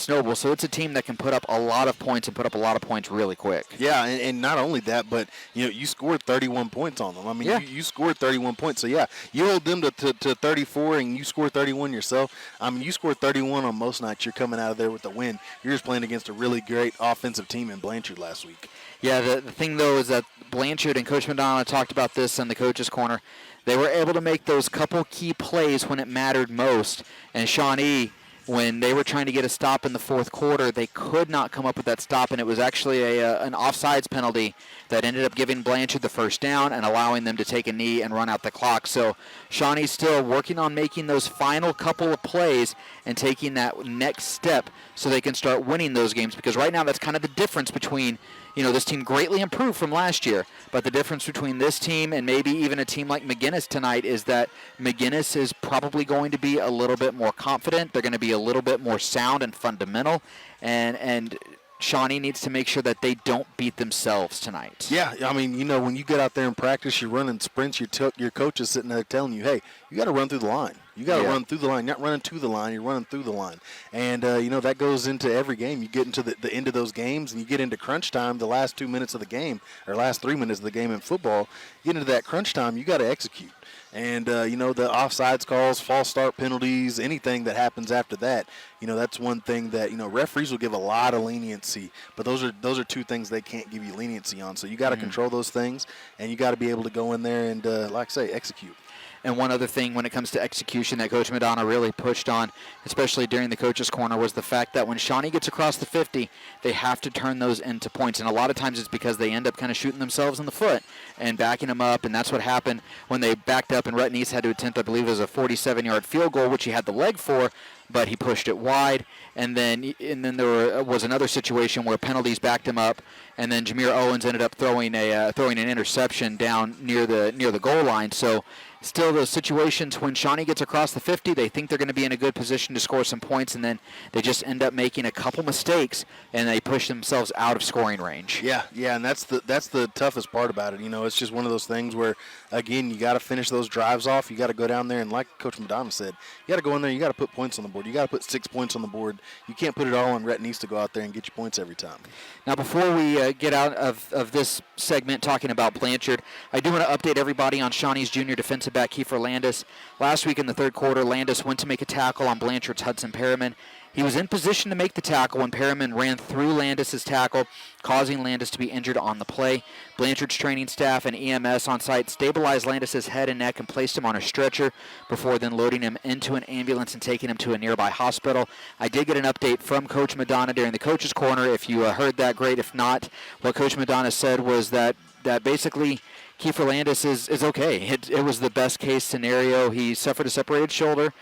Noble, so it's a team that can put up a lot of points and put up a lot of points really quick. Yeah, and not only that, but you scored 31 points on them. I mean, you scored 31 points, so yeah, you hold them to 34, and you score 31 yourself. I mean, you scored 31 on most nights. You're coming out of there with the win. You're just playing against a really great offensive team in Blanchard last week. Yeah, the thing though is that Blanchard and Coach Madonna talked about this in the coaches' corner. They were able to make those couple key plays when it mattered most, and Shawnee, when they were trying to get a stop in the fourth quarter, they could not come up with that stop, and it was actually an offsides penalty that ended up giving Blanchard the first down and allowing them to take a knee and run out the clock. So Shawnee's still working on making those final couple of plays and taking that next step so they can start winning those games, because right now that's kind of the difference between this team greatly improved from last year, but the difference between this team and maybe even a team like McGuinness tonight is that McGuinness is probably going to be a little bit more confident. They're going to be a little bit more sound and fundamental, and Shawnee needs to make sure that they don't beat themselves tonight. Yeah, I mean, when you get out there and practice, you're running sprints, your coach is sitting there telling you, hey, you got to run through the line. You got to run through the line. You're not running to the line. You're running through the line. And, that goes into every game. You get into the end of those games, and you get into crunch time, the last 2 minutes of the game, or last 3 minutes of the game in football. You get into that crunch time, you got to execute. And, the offsides calls, false start penalties, anything that happens after that, that's one thing that, referees will give a lot of leniency. But those are 2 things they can't give you leniency on. So you got to control those things, and you got to be able to go in there and, like I say, execute. And one other thing when it comes to execution that Coach Madonna really pushed on, especially during the coach's corner, was the fact that when Shawnee gets across the 50, they have to turn those into points. And a lot of times it's because they end up kind of shooting themselves in the foot and backing them up. And that's what happened when they backed up and Rhett East had to attempt, I believe it was a 47-yard field goal, which he had the leg for, but he pushed it wide. And then there was another situation where penalties backed him up, and then Jameer Owens ended up throwing an interception down near the goal line. So still those situations when Shawnee gets across the 50, they think they're going to be in a good position to score some points, and then they just end up making a couple mistakes, and they push themselves out of scoring range. Yeah, and that's the toughest part about it. It's just one of those things where, again, you got to finish those drives off. You got to go down there, and like Coach Madonna said, you got to go in there, you got to put points on the board. You got to put 6 points on the board. You can't put it all on Rhett East to go out there and get you points every time. Now, before we get out of this segment talking about Blanchard, I do want to update everybody on Shawnee's junior defensive back Kiefer Landis. Last week in the third quarter, Landis went to make a tackle on Blanchard's Hudson Perriman. He was in position to make the tackle when Perriman ran through Landis' tackle, causing Landis to be injured on the play. Blanchard's training staff and EMS on site stabilized Landis' head and neck and placed him on a stretcher before then loading him into an ambulance and taking him to a nearby hospital. I did get an update from Coach Madonna during the coach's corner. If you heard that, great. If not, what Coach Madonna said was that that basically Kiefer Landis is okay. It was the best case scenario. He suffered a separated shoulder,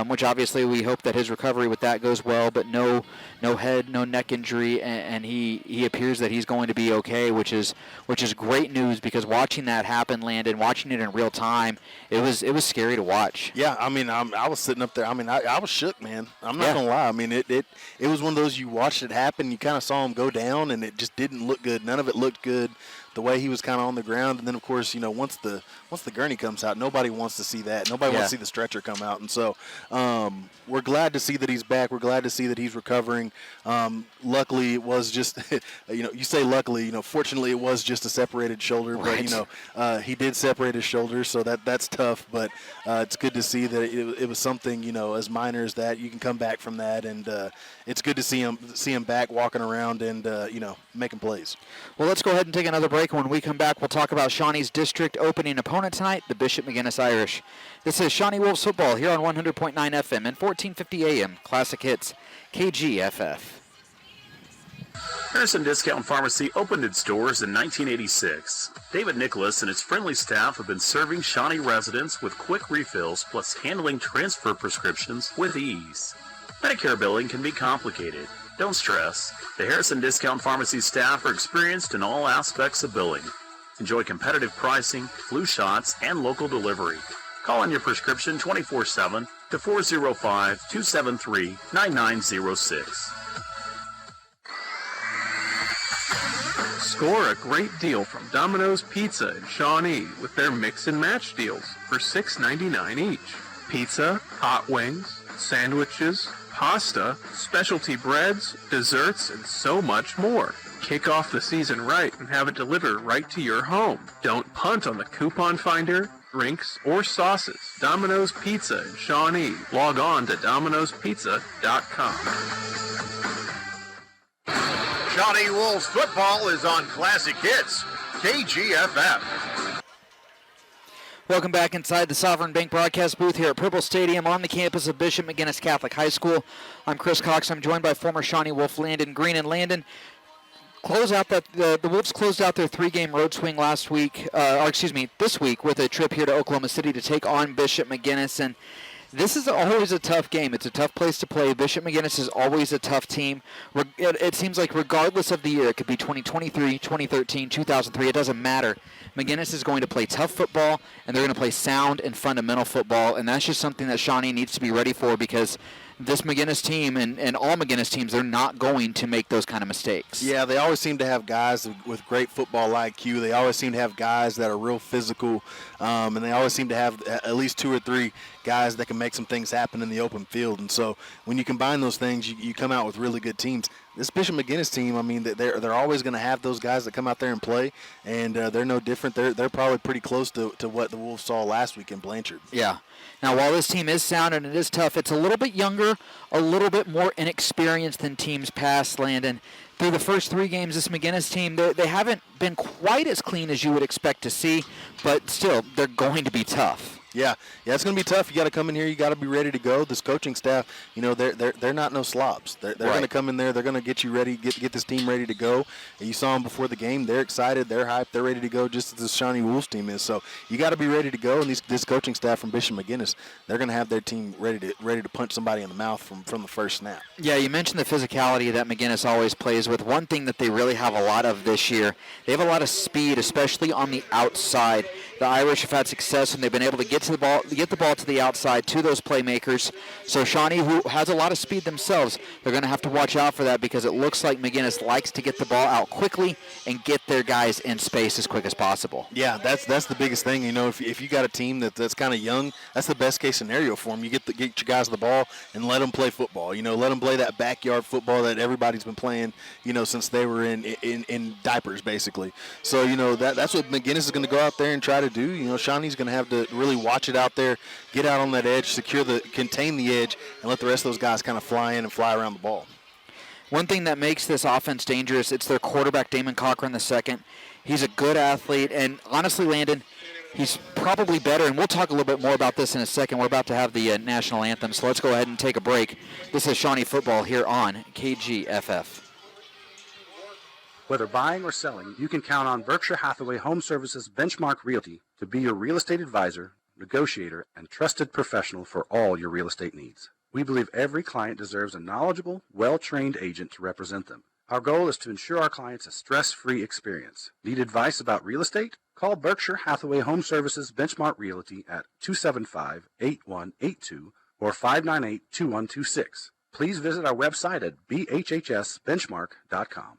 which obviously we hope that his recovery with that goes well, but no head, no neck injury, and he appears that he's going to be okay, which is great news, because watching that happen, Landon, watching it in real time, it was scary to watch. Yeah, I mean, I was sitting up there. I mean, I was shook, man. I'm not gonna lie. I mean, it was one of those, you watched it happen, you kind of saw him go down, and it just didn't look good. None of it looked good. The way he was kind of on the ground, and then of course, once the gurney comes out, nobody wants to see that. Nobody wants to see the stretcher come out, and so we're glad to see that he's back. We're glad to see that he's recovering. Luckily, it was just you say luckily, fortunately, it was just a separated shoulder, right. But he did separate his shoulder, so that's tough. But it's good to see that it was something as minor as that. You can come back from that, and it's good to see him back walking around and making plays. Well, let's go ahead and take another break. When we come back, we'll talk about Shawnee's district opening opponent tonight, the Bishop McGuinness Irish. This is Shawnee Wolves football here on 100.9 FM and 1450 AM. Classic Hits, KGFF. Harrison Discount Pharmacy opened its doors in 1986. David Nicholas and his friendly staff have been serving Shawnee residents with quick refills plus handling transfer prescriptions with ease. Medicare billing can be complicated. Don't stress. The Harrison Discount Pharmacy staff are experienced in all aspects of billing. Enjoy competitive pricing, flu shots, and local delivery. Call in your prescription 24/7 to 405-273-9906. Score a great deal from Domino's Pizza in Shawnee with their mix and match deals for $6.99 each. Pizza, hot wings, sandwiches, pasta, specialty breads, desserts, and so much more. Kick off the season right and have it delivered right to your home. Don't punt on the coupon finder, drinks, or sauces. Domino's Pizza in Shawnee. Log on to dominospizza.com. Shawnee Wolves football is on Classic Hits, KGFF. Welcome back inside the Sovereign Bank broadcast booth here at Purple Stadium on the campus of Bishop McGuinness Catholic High School. I'm Chris Cox. I'm joined by former Shawnee Wolf Landon Green. And Landon, the Wolves closed out their 3-game road swing this week with a trip here to Oklahoma City to take on Bishop McGuinness. And this is always a tough game. It's a tough place to play. Bishop McGuinness is always a tough team. It seems like regardless of the year, it could be 2023, 2013, 2003, it doesn't matter. McGuinness is going to play tough football, and they're going to play sound and fundamental football, and that's just something that Shawnee needs to be ready for, because this McGuinness team and all McGuinness teams, they're not going to make those kind of mistakes. Yeah, they always seem to have guys with great football IQ. They always seem to have guys that are real physical, and they always seem to have at least 2 or 3 guys that can make some things happen in the open field. And so when you combine those things, you come out with really good teams. This Bishop McGuinness team, I mean, they're always going to have those guys that come out there and play, and they're no different. They're probably pretty close to what the Wolves saw last week in Blanchard. Yeah. Now, while this team is sound and it is tough, it's a little bit younger, a little bit more inexperienced than teams past, Landon. Through the first 3 games, this McGuinness team, they haven't been quite as clean as you would expect to see, but still, they're going to be tough. Yeah, it's going to be tough. You got to come in here. You got to be ready to go. This coaching staff, they're not no slobs. They're going to come in there. They're going to get you ready, get this team ready to go. And you saw them before the game. They're excited. They're hyped. They're ready to go, just as the Shawnee Wolves team is. So you got to be ready to go. And this coaching staff from Bishop McGuinness, they're going to have their team ready to punch somebody in the mouth from the first snap. Yeah, you mentioned the physicality that McGuinness always plays with. One thing that they really have a lot of this year, they have a lot of speed, especially on the outside. The Irish have had success, and they've been able to get the ball to the outside to those playmakers. So Shawnee, who has a lot of speed themselves, they're going to have to watch out for that, because it looks like McGuinness likes to get the ball out quickly and get their guys in space as quick as possible. Yeah, that's the biggest thing. If you got a team that's kind of young, that's the best case scenario for them. You get your guys the ball and let them play football. Let them play that backyard football that everybody's been playing, since they were in diapers, basically. So that's what McGuinness is going to go out there and try to do. Shawnee's going to have to really watch it out there, get out on that edge, contain the edge, and let the rest of those guys kind of fly in and fly around the ball. One thing that makes this offense dangerous, it's their quarterback, Damon Cochran II. He's a good athlete, and honestly, Landon, he's probably better, and we'll talk a little bit more about this in a second. We're about to have the national anthem, so let's go ahead and take a break. This is Shawnee football here on KGFF. Whether buying or selling, you can count on Berkshire Hathaway Home Services Benchmark Realty to be your real estate advisor, negotiator, and trusted professional for all your real estate needs. We believe every client deserves a knowledgeable, well-trained agent to represent them. Our goal is to ensure our clients a stress-free experience. Need advice about real estate? Call Berkshire Hathaway Home Services Benchmark Realty at 275-8182 or 598-2126. Please visit our website at bhhsbenchmark.com.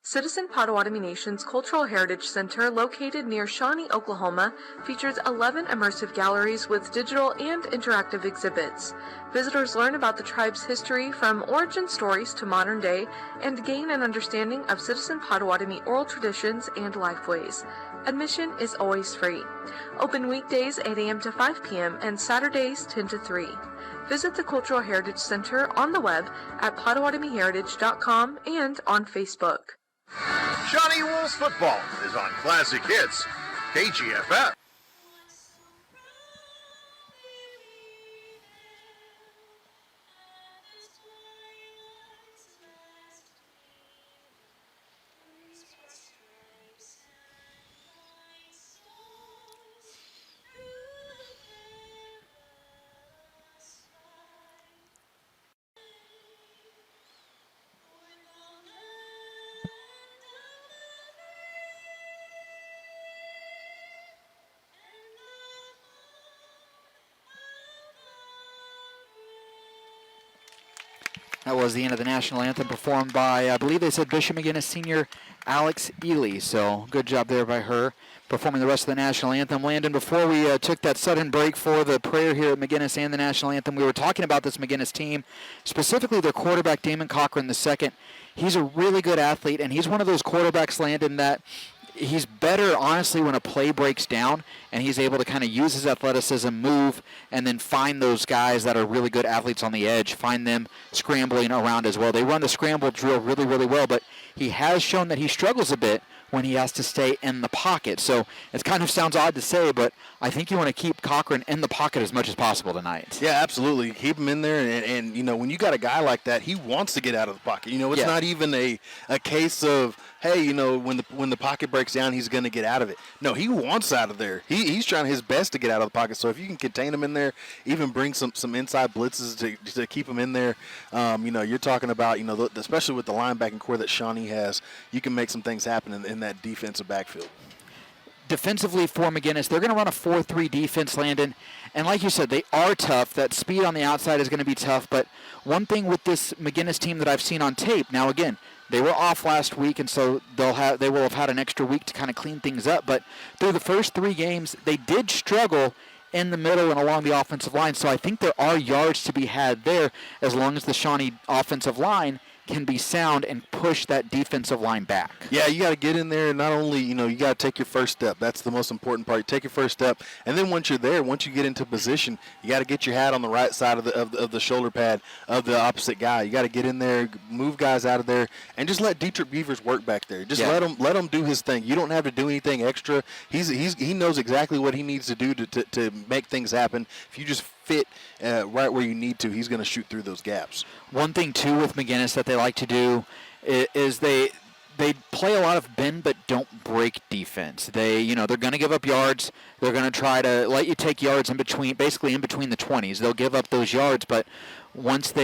Citizen Potawatomi Nation's Cultural Heritage Center, located near Shawnee, Oklahoma, features 11 immersive galleries with digital and interactive exhibits. Visitors learn about the tribe's history from origin stories to modern day and gain an understanding of Citizen Potawatomi oral traditions and lifeways. Admission is always free. Open weekdays 8 a.m. to 5 p.m. and Saturdays 10 to 3. Visit the Cultural Heritage Center on the web at PotawatomiHeritage.com and on Facebook. Shawnee Wolves football is on Classic Hits, KGFF. That was the end of the national anthem performed by, I believe they said Bishop McGuinness senior Alex Ely. So good job there by her performing the rest of the national anthem. Landon, before we took that sudden break for the prayer here at McGuinness and the national anthem, we were talking about this McGuinness team, specifically their quarterback, Damon Cochran II. He's a really good athlete, and he's one of those quarterbacks, Landon, that he's better, honestly, when a play breaks down and he's able to kind of use his athleticism, move, and then find those guys that are really good athletes on the edge, find them scrambling around as well. They run the scramble drill really, really well, but he has shown that he struggles a bit when he has to stay in the pocket. So it kind of sounds odd to say, but I think you want to keep Cochran in the pocket as much as possible tonight. Yeah, absolutely. Keep him in there, and you know, when you got a guy like that, he wants to get out of the pocket. You know, it's not even a case of, hey, you know, when the pocket breaks down, he's going to get out of it. No, he wants out of there. He's trying his best to get out of the pocket. So if you can contain him in there, even bring some inside blitzes to keep him in there, you know, you're talking about, you know, especially with the linebacking core that Shawnee has, you can make some things happen in that defensive backfield. Defensively for McGuinness, they're going to run a 4-3 defense, Landon. And like you said, they are tough. That speed on the outside is going to be tough. But one thing with this McGuinness team that I've seen on tape, now again, they were off last week, and so they will have had an extra week to kind of clean things up. But through the first 3 games, they did struggle in the middle and along the offensive line. So I think there are yards to be had there as long as the Shawnee offensive line can be sound and push that defensive line back. Yeah, you got to get in there. Not only, you know, you got to take your first step. That's the most important part. You take your first step, and then once you're there, once you get into position, you got to get your hat on the right side of the shoulder pad of the opposite guy. You got to get in there, move guys out of there, and just let Dietrich Beavers work back there. Just let him do his thing. You don't have to do anything extra. He knows exactly what he needs to do to make things happen. If you just fit right where you need to, he's going to shoot through those gaps. One thing too with McGuinness that they like to do is they play a lot of bend but don't break defense. They're going to give up yards. They're going to try to let you take yards basically in between the 20s. They'll give up those yards, but once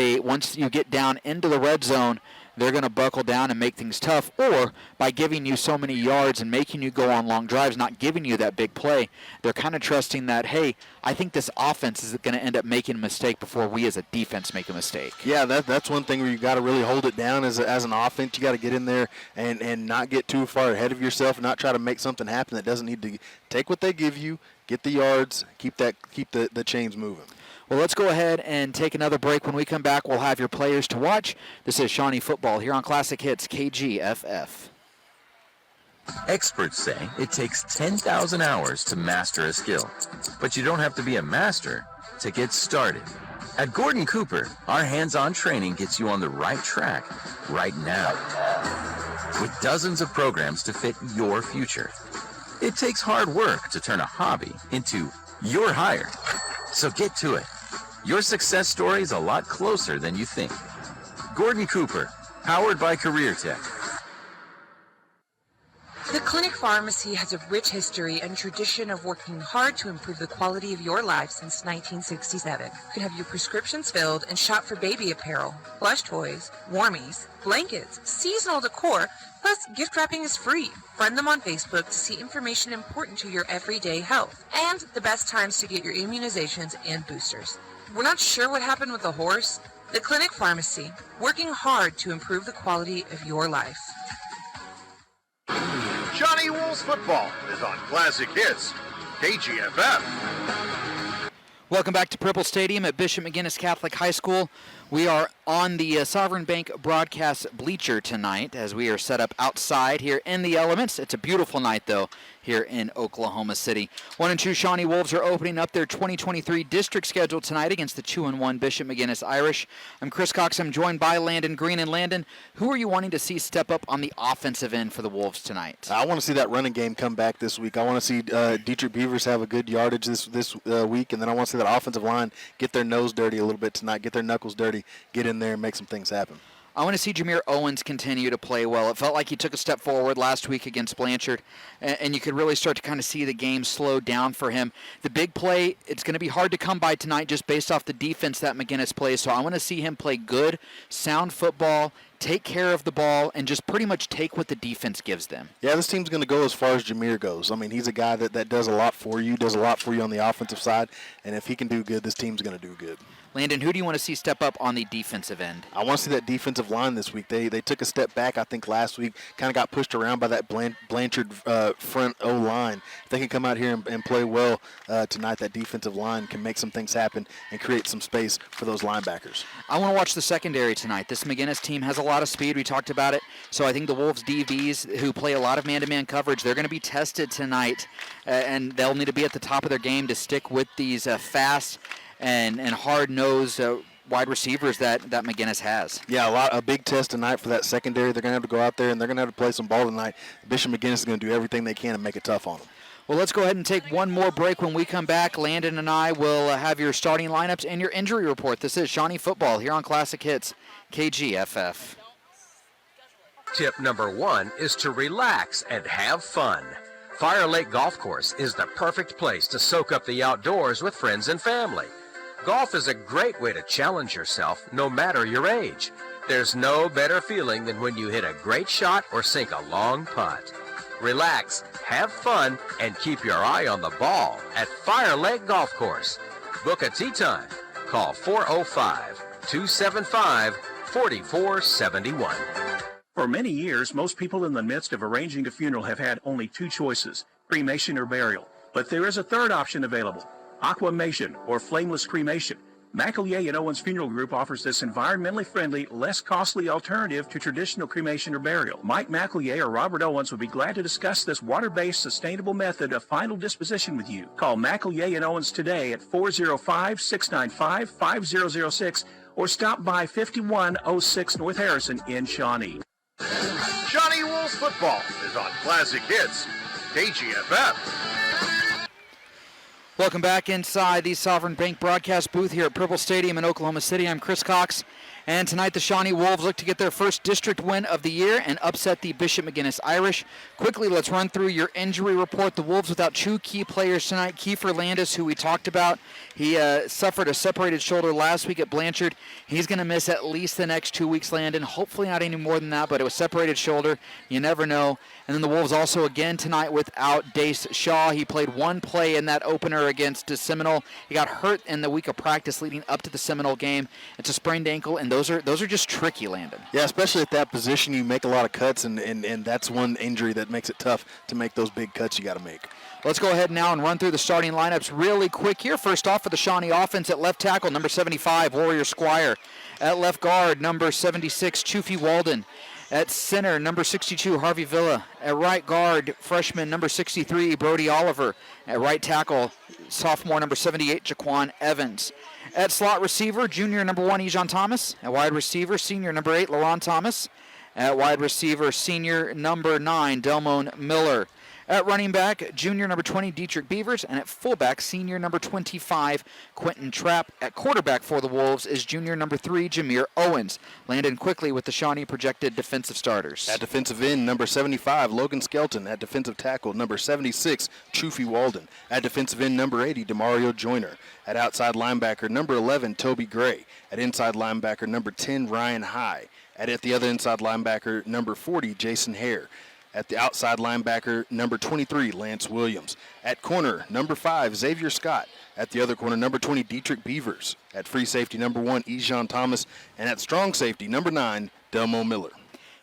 you get down into the red zone, they're going to buckle down and make things tough, or by giving you so many yards and making you go on long drives, not giving you that big play, they're kind of trusting that, hey, I think this offense is going to end up making a mistake before we as a defense make a mistake. Yeah, that's one thing where you got to really hold it down as an offense. You got to get in there and not get too far ahead of yourself, and not try to make something happen that doesn't need to. Take what they give you, get the yards, keep the chains moving. Well, let's go ahead and take another break. When we come back, we'll have your players to watch. This is Shawnee Football here on Classic Hits KGFF. Experts say it takes 10,000 hours to master a skill, but you don't have to be a master to get started. At Gordon Cooper, our hands-on training gets you on the right track right now, with dozens of programs to fit your future. It takes hard work to turn a hobby into your hire, so get to it. Your success story is a lot closer than you think. Gordon Cooper, powered by Career Tech. The Clinic Pharmacy has a rich history and tradition of working hard to improve the quality of your life since 1967. You can have your prescriptions filled and shop for baby apparel, plush toys, warmies, blankets, seasonal decor, plus gift wrapping is free. Friend them on Facebook to see information important to your everyday health and the best times to get your immunizations and boosters. We're not sure what happened with the horse. The Clinic Pharmacy, working hard to improve the quality of your life. Shawnee Wolves football is on Classic Hits, KGFF. Welcome back to Purple Stadium at Bishop McGuinness Catholic High School. We are on the Sovereign Bank broadcast bleacher tonight as we are set up outside here in the elements. It's a beautiful night, though, here in Oklahoma City. 1-2 Shawnee Wolves are opening up their 2023 district schedule tonight against the 2-1 Bishop McGuinness Irish. I'm Chris Cox. I'm joined by Landon Green. And Landon, who are you wanting to see step up on the offensive end for the Wolves tonight? I want to see that running game come back this week. I want to see Dietrich Beavers have a good yardage this week, and then I want to see that offensive line get their nose dirty a little bit tonight, get their knuckles dirty, get in there and make some things happen. I want to see Jameer Owens continue to play well. It felt like he took a step forward last week against Blanchard, and you could really start to kind of see the game slow down for him. The big play, it's going to be hard to come by tonight just based off the defense that McGuinness plays, so I want to see him play good, sound football, take care of the ball, and just pretty much take what the defense gives them. Yeah, this team's going to go as far as Jameer goes. I mean, he's a guy that does a lot for you, does a lot for you on the offensive side, and if he can do good, this team's going to do good. Landon, who do you want to see step up on the defensive end? I want to see that defensive line this week. They took a step back, I think, last week, kind of got pushed around by that Blanchard front O-line. If they can come out here and play well tonight, that defensive line can make some things happen and create some space for those linebackers. I want to watch the secondary tonight. This McGuinness team has a lot of speed. We talked about it. So I think the Wolves DBs, who play a lot of man-to-man coverage, they're going to be tested tonight, and they'll need to be at the top of their game to stick with these fast and hard-nosed wide receivers that McGuinness has. Yeah, a big test tonight for that secondary. They're going to have to go out there, and they're going to have to play some ball tonight. Bishop McGuinness is going to do everything they can to make it tough on them. Well, let's go ahead and take one more break. When we come back, Landon and I will have your starting lineups and your injury report. This is Shawnee Football here on Classic Hits, KGFF. Tip number 1 is to relax and have fun. Fire Lake Golf Course is the perfect place to soak up the outdoors with friends and family. Golf is a great way to challenge yourself, no matter your age. There's no better feeling than when you hit a great shot or sink a long putt. Relax, have fun, and keep your eye on the ball at Fire Lake Golf Course. Book a tee time. Call 405-275-4471. For many years, most people in the midst of arranging a funeral have had only two choices, cremation or burial. But there is a third option available, aquamation or flameless cremation. McEllier and Owens Funeral Group offers this environmentally friendly, less costly alternative to traditional cremation or burial. Mike McEllier or Robert Owens would be glad to discuss this water-based, sustainable method of final disposition with you. Call McEllier and Owens today at 405-695-5006 or stop by 5106 North Harrison in Shawnee. Shawnee Wolves football is on Classic Hits, KGFF. Welcome back inside the Sovereign Bank broadcast booth here at Purple Stadium in Oklahoma City. I'm Chris Cox, and tonight the Shawnee Wolves look to get their first district win of the year and upset the Bishop McGuinness Irish. Quickly, let's run through your injury report. The Wolves without two key players tonight. Kiefer Landis, who we talked about, he suffered a separated shoulder last week at Blanchard. He's going to miss at least the next 2 weeks, Landon. Hopefully not any more than that, but it was separated shoulder. You never know. And then the Wolves also again tonight without Dace Shaw. He played one play in that opener against Seminole. He got hurt in the week of practice leading up to the Seminole game. It's a sprained ankle, and those are just tricky, Landon. Yeah, especially at that position, you make a lot of cuts, and that's one injury that makes it tough to make those big cuts you got to make. Let's go ahead now and run through the starting lineups really quick here. First off for the Shawnee offense at left tackle, number 75, Warrior Squire. At left guard, number 76, Chufy Walden. At center, number 62, Harvey Villa. At right guard, freshman number 63, Brody Oliver. At right tackle, sophomore number 78, Jaquan Evans. At slot receiver, junior number 1, Ejon Thomas. At wide receiver, senior number 8, LaRon Thomas. At wide receiver, senior number 9, Delmone Miller. At running back, junior number 20, Dietrich Beavers, and at fullback, senior number 25, Quentin Trapp. At quarterback for the Wolves is junior number 3, Jameer Owens. Landon quickly with the Shawnee projected defensive starters. At defensive end, number 75, Logan Skelton. At defensive tackle, number 76, Chufy Walden. At defensive end, number 80, Demario Joyner. At outside linebacker, number 11, Toby Gray. At inside linebacker, number 10, Ryan High. At the other inside linebacker, number 40, Jason Hare. At the outside linebacker, number 23, Lance Williams. At corner, number 5, Xavier Scott. At the other corner, number 20, Dietrich Beavers. At free safety, number 1, Ejon Thomas. And at strong safety, number 9, Delmo Miller.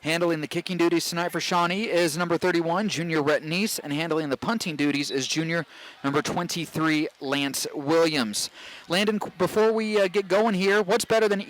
Handling the kicking duties tonight for Shawnee is number 31, junior Rhett Neese, and handling the punting duties is junior number 23, Lance Williams. Landon, before we get going here, what's better than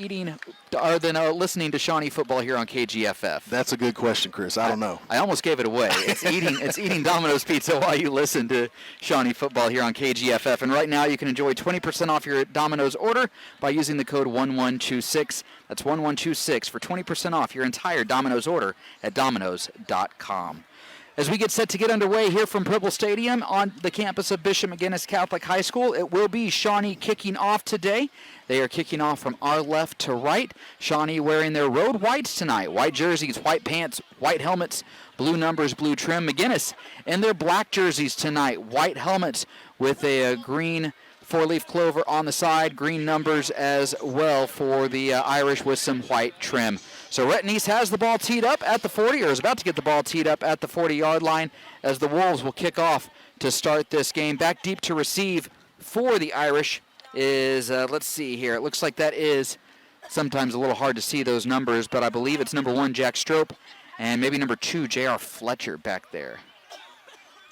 listening to Shawnee football here on KGFF? That's a good question, Chris. I don't know. I almost gave it away. It's eating Domino's Pizza while you listen to Shawnee football here on KGFF. And right now you can enjoy 20% off your Domino's order by using the code 1126. That's 1126 for 20% off your entire Domino's order at Domino's.com. As we get set to get underway here from Purple Stadium on the campus of Bishop McGuinness Catholic High School, it will be Shawnee kicking off today. They are kicking off from our left to right. Shawnee wearing their road whites tonight. White jerseys, white pants, white helmets, blue numbers, blue trim. McGuinness in their black jerseys tonight. White helmets with a green four-leaf clover on the side, green numbers as well for the Irish with some white trim. So Rhett Neese has the ball teed up at the 40, or is about to get the ball teed up at the 40-yard line as the Wolves will kick off to start this game. Back deep to receive for the Irish is, let's see here, it looks like that is sometimes a little hard to see those numbers, but I believe it's number 1, Jack Strope, and maybe number 2, J.R. Fletcher back there.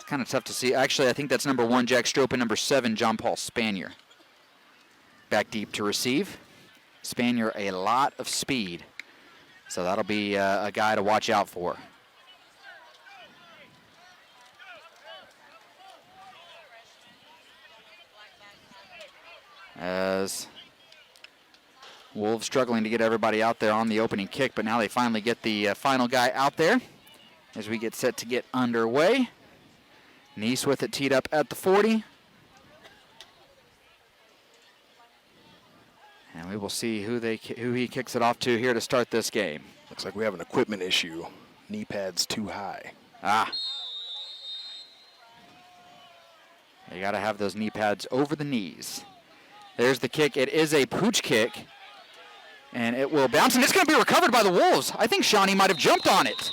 Kind of tough to see. Actually, I think that's number 1, Jack Strope, and number 7, John Paul Spanier. Back deep to receive. Spanier, a lot of speed. So that'll be a guy to watch out for. As Wolves struggling to get everybody out there on the opening kick, but now they finally get the final guy out there as we get set to get underway. Neese with it teed up at the 40. And we will see who he kicks it off to here to start this game. Looks like we have an equipment issue. Knee pads too high. You got to have those knee pads over the knees. There's the kick. It is a pooch kick. And it will bounce, and it's going to be recovered by the Wolves. I think Shawnee might have jumped on it.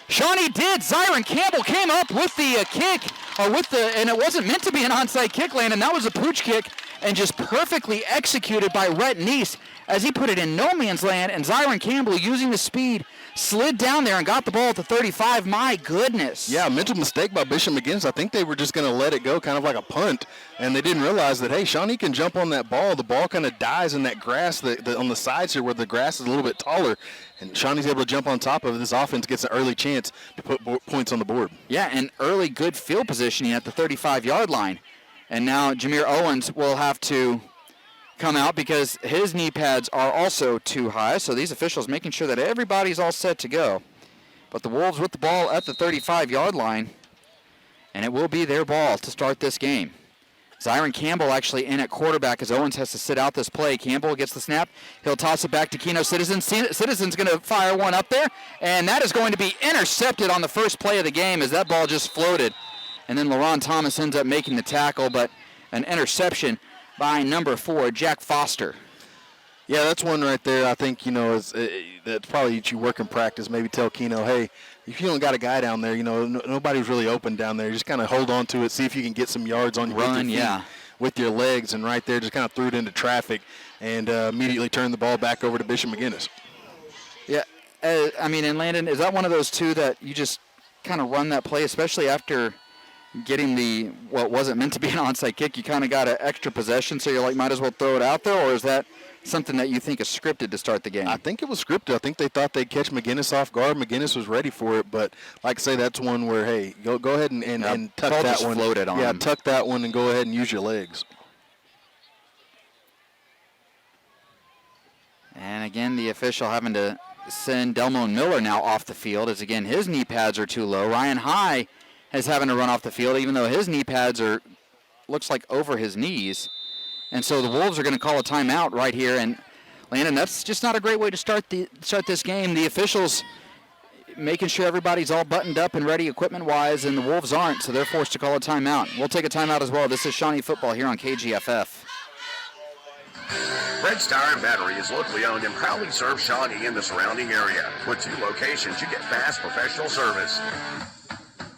Shawnee did. Zyron Campbell came up with the kick, and it wasn't meant to be an onside kick, Landon. That was a pooch kick, and just perfectly executed by Rhett Neese as he put it in no man's land, and Zyron Campbell, using the speed, slid down there and got the ball at the 35. My goodness. Yeah, mental mistake by Bishop McGuinness. I think they were just going to let it go kind of like a punt, and they didn't realize that, hey, Shawnee can jump on that ball. The ball kind of dies in that grass on the sides here where the grass is a little bit taller, and Shawnee's able to jump on top of it. This offense gets an early chance to put points on the board. Yeah, and early good field positioning at the 35-yard line. And now Jameer Owens will have to come out because his knee pads are also too high. So these officials making sure that everybody's all set to go. But the Wolves with the ball at the 35-yard line. And it will be their ball to start this game. Zyron Campbell actually in at quarterback as Owens has to sit out this play. Campbell gets the snap. He'll toss it back to Keno Citizen. Citizen's going to fire one up there. And that is going to be intercepted on the first play of the game as that ball just floated. And then LaRon Thomas ends up making the tackle, but an interception by number 4, Jack Foster. Yeah, that's one right there. I think, that's probably what you work in practice. Maybe tell Keno, hey, if you don't got a guy down there, nobody's really open down there. Just kind of hold on to it, see if you can get some yards on with your legs. And right there, just kind of threw it into traffic and immediately turned the ball back over to Bishop McGuinness. Yeah, and Landon, is that one of those two that you just kind of run that play, especially after getting what wasn't meant to be an onside kick? You kind of got an extra possession, so you're like, might as well throw it out there, or is that something that you think is scripted to start the game? I think it was scripted. I think they thought they'd catch McGuinness off guard. McGuinness was ready for it, but like I say, that's one where, hey, go ahead and tuck that one. Floated on him. Tuck that one and go ahead and use your legs. And again, the official having to send Delmo Miller now off the field as, again, his knee pads are too low. Ryan High is having to run off the field, even though his knee pads are, looks like over his knees. And so the Wolves are going to call a timeout right here. And Landon, that's just not a great way to start this game. The officials making sure everybody's all buttoned up and ready equipment-wise, and the Wolves aren't, so they're forced to call a timeout. We'll take a timeout as well. This is Shawnee football here on KGFF. Fred's Tire and Battery is locally owned and proudly serves Shawnee and the surrounding area. With 2 locations, you get fast professional service.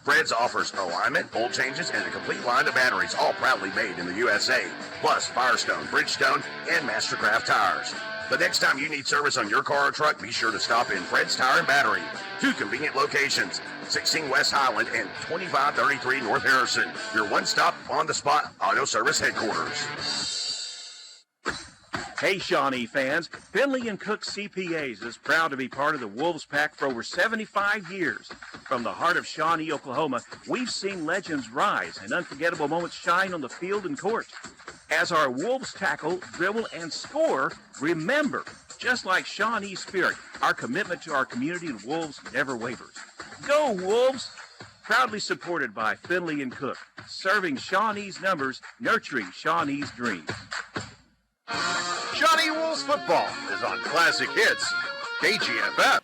Fred's offers alignment, oil changes, and a complete line of batteries, all proudly made in the USA. Plus Firestone, Bridgestone, and Mastercraft tires. The next time you need service on your car or truck, be sure to stop in Fred's Tire and Battery. 2 convenient locations, 16 West Highland and 2533 North Harrison. Your one-stop, on-the-spot auto service headquarters. Hey Shawnee fans, Finley & Cook CPAs is proud to be part of the Wolves Pack for over 75 years. From the heart of Shawnee, Oklahoma, we've seen legends rise and unforgettable moments shine on the field and court. As our Wolves tackle, dribble, and score, remember, just like Shawnee's spirit, our commitment to our community and Wolves never wavers. Go Wolves! Proudly supported by Finley & Cook, serving Shawnee's numbers, nurturing Shawnee's dreams. Shawnee Wolves football is on Classic Hits, KGFF.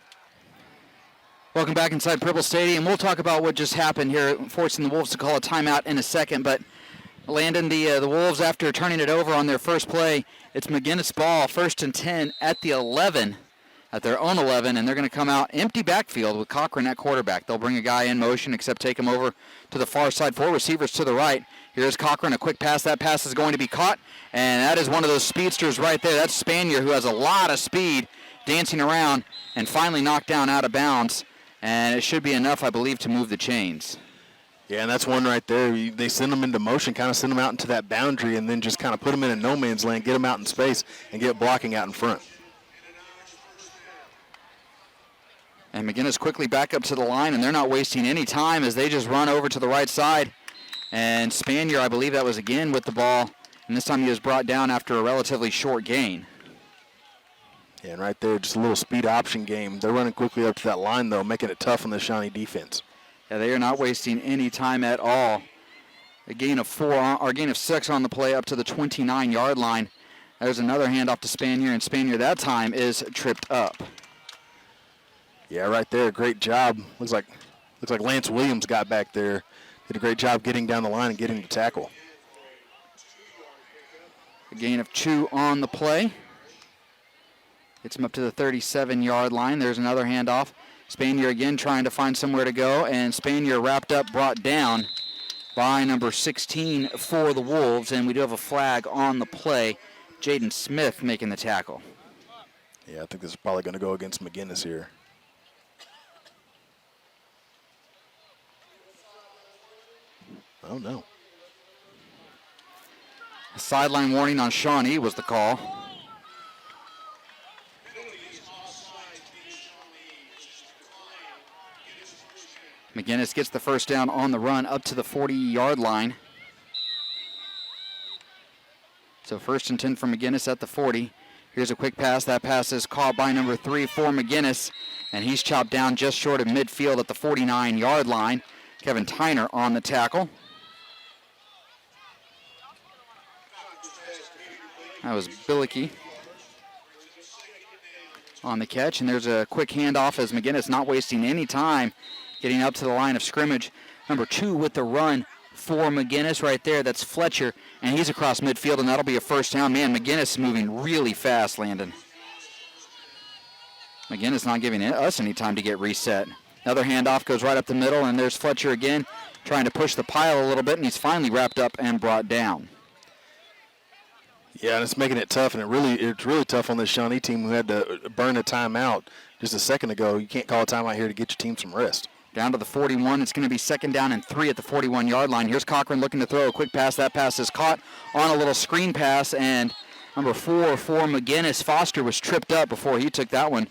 Welcome back inside Purple Stadium. We'll talk about what just happened here, forcing the Wolves to call a timeout in a second. But Landon, the Wolves, after turning it over on their first play, it's McGuinness ball, 1st and 10 at the 11, at their own 11, and they're going to come out empty backfield with Cochran at quarterback. They'll bring a guy in motion, except take him over to the far side. 4 receivers to the right. Here's Cochran, a quick pass. That pass is going to be caught, and that is one of those speedsters right there. That's Spanier, who has a lot of speed, dancing around, and finally knocked down out of bounds. And it should be enough, I believe, to move the chains. Yeah, and that's one right there. They send them into motion, kind of send them out into that boundary, and then just kind of put them in a no man's land, get them out in space, and get blocking out in front. And McGuinness quickly back up to the line, and they're not wasting any time as they just run over to the right side. And Spanier, I believe that was again with the ball, and this time he was brought down after a relatively short gain. Yeah, and right there, just a little speed option game. They're running quickly up to that line, though, making it tough on the Shawnee defense. Yeah, they are not wasting any time at all. A gain of 6 on the play up to the 29-yard line. There's another handoff to Spanier, and Spanier that time is tripped up. Yeah, right there, great job. Looks like Lance Williams got back there. Did a great job getting down the line and getting the tackle. A gain of 2 on the play. Gets him up to the 37-yard line. There's another handoff. Spanier again trying to find somewhere to go, and Spanier wrapped up, brought down by number 16 for the Wolves, and we do have a flag on the play. Jaden Smith making the tackle. Yeah, I think this is probably going to go against McGuinness here. Oh, no. A sideline warning on Shawnee was the call. McGuinness gets the first down on the run up to the 40-yard line. So 1st and 10 for McGuinness at the 40. Here's a quick pass. That pass is caught by number 3 for McGuinness, and he's chopped down just short of midfield at the 49-yard line. Kevin Tyner on the tackle. That was Billicky on the catch, and there's a quick handoff as McGuinness not wasting any time getting up to the line of scrimmage. Number 2 with the run for McGuinness right there. That's Fletcher, and he's across midfield, and that'll be a first down. Man, McGuinness moving really fast, Landon. McGuinness not giving us any time to get reset. Another handoff goes right up the middle, and there's Fletcher again trying to push the pile a little bit, and he's finally wrapped up and brought down. Yeah, and it's making it tough, and it's really tough on this Shawnee team who had to burn a timeout just a second ago. You can't call a timeout here to get your team some rest. Down to the 41. It's going to be 2nd down and 3 at the 41-yard line. Here's Cochran looking to throw a quick pass. That pass is caught on a little screen pass, and number 4 for McGuinness, Foster, was tripped up before he took that one,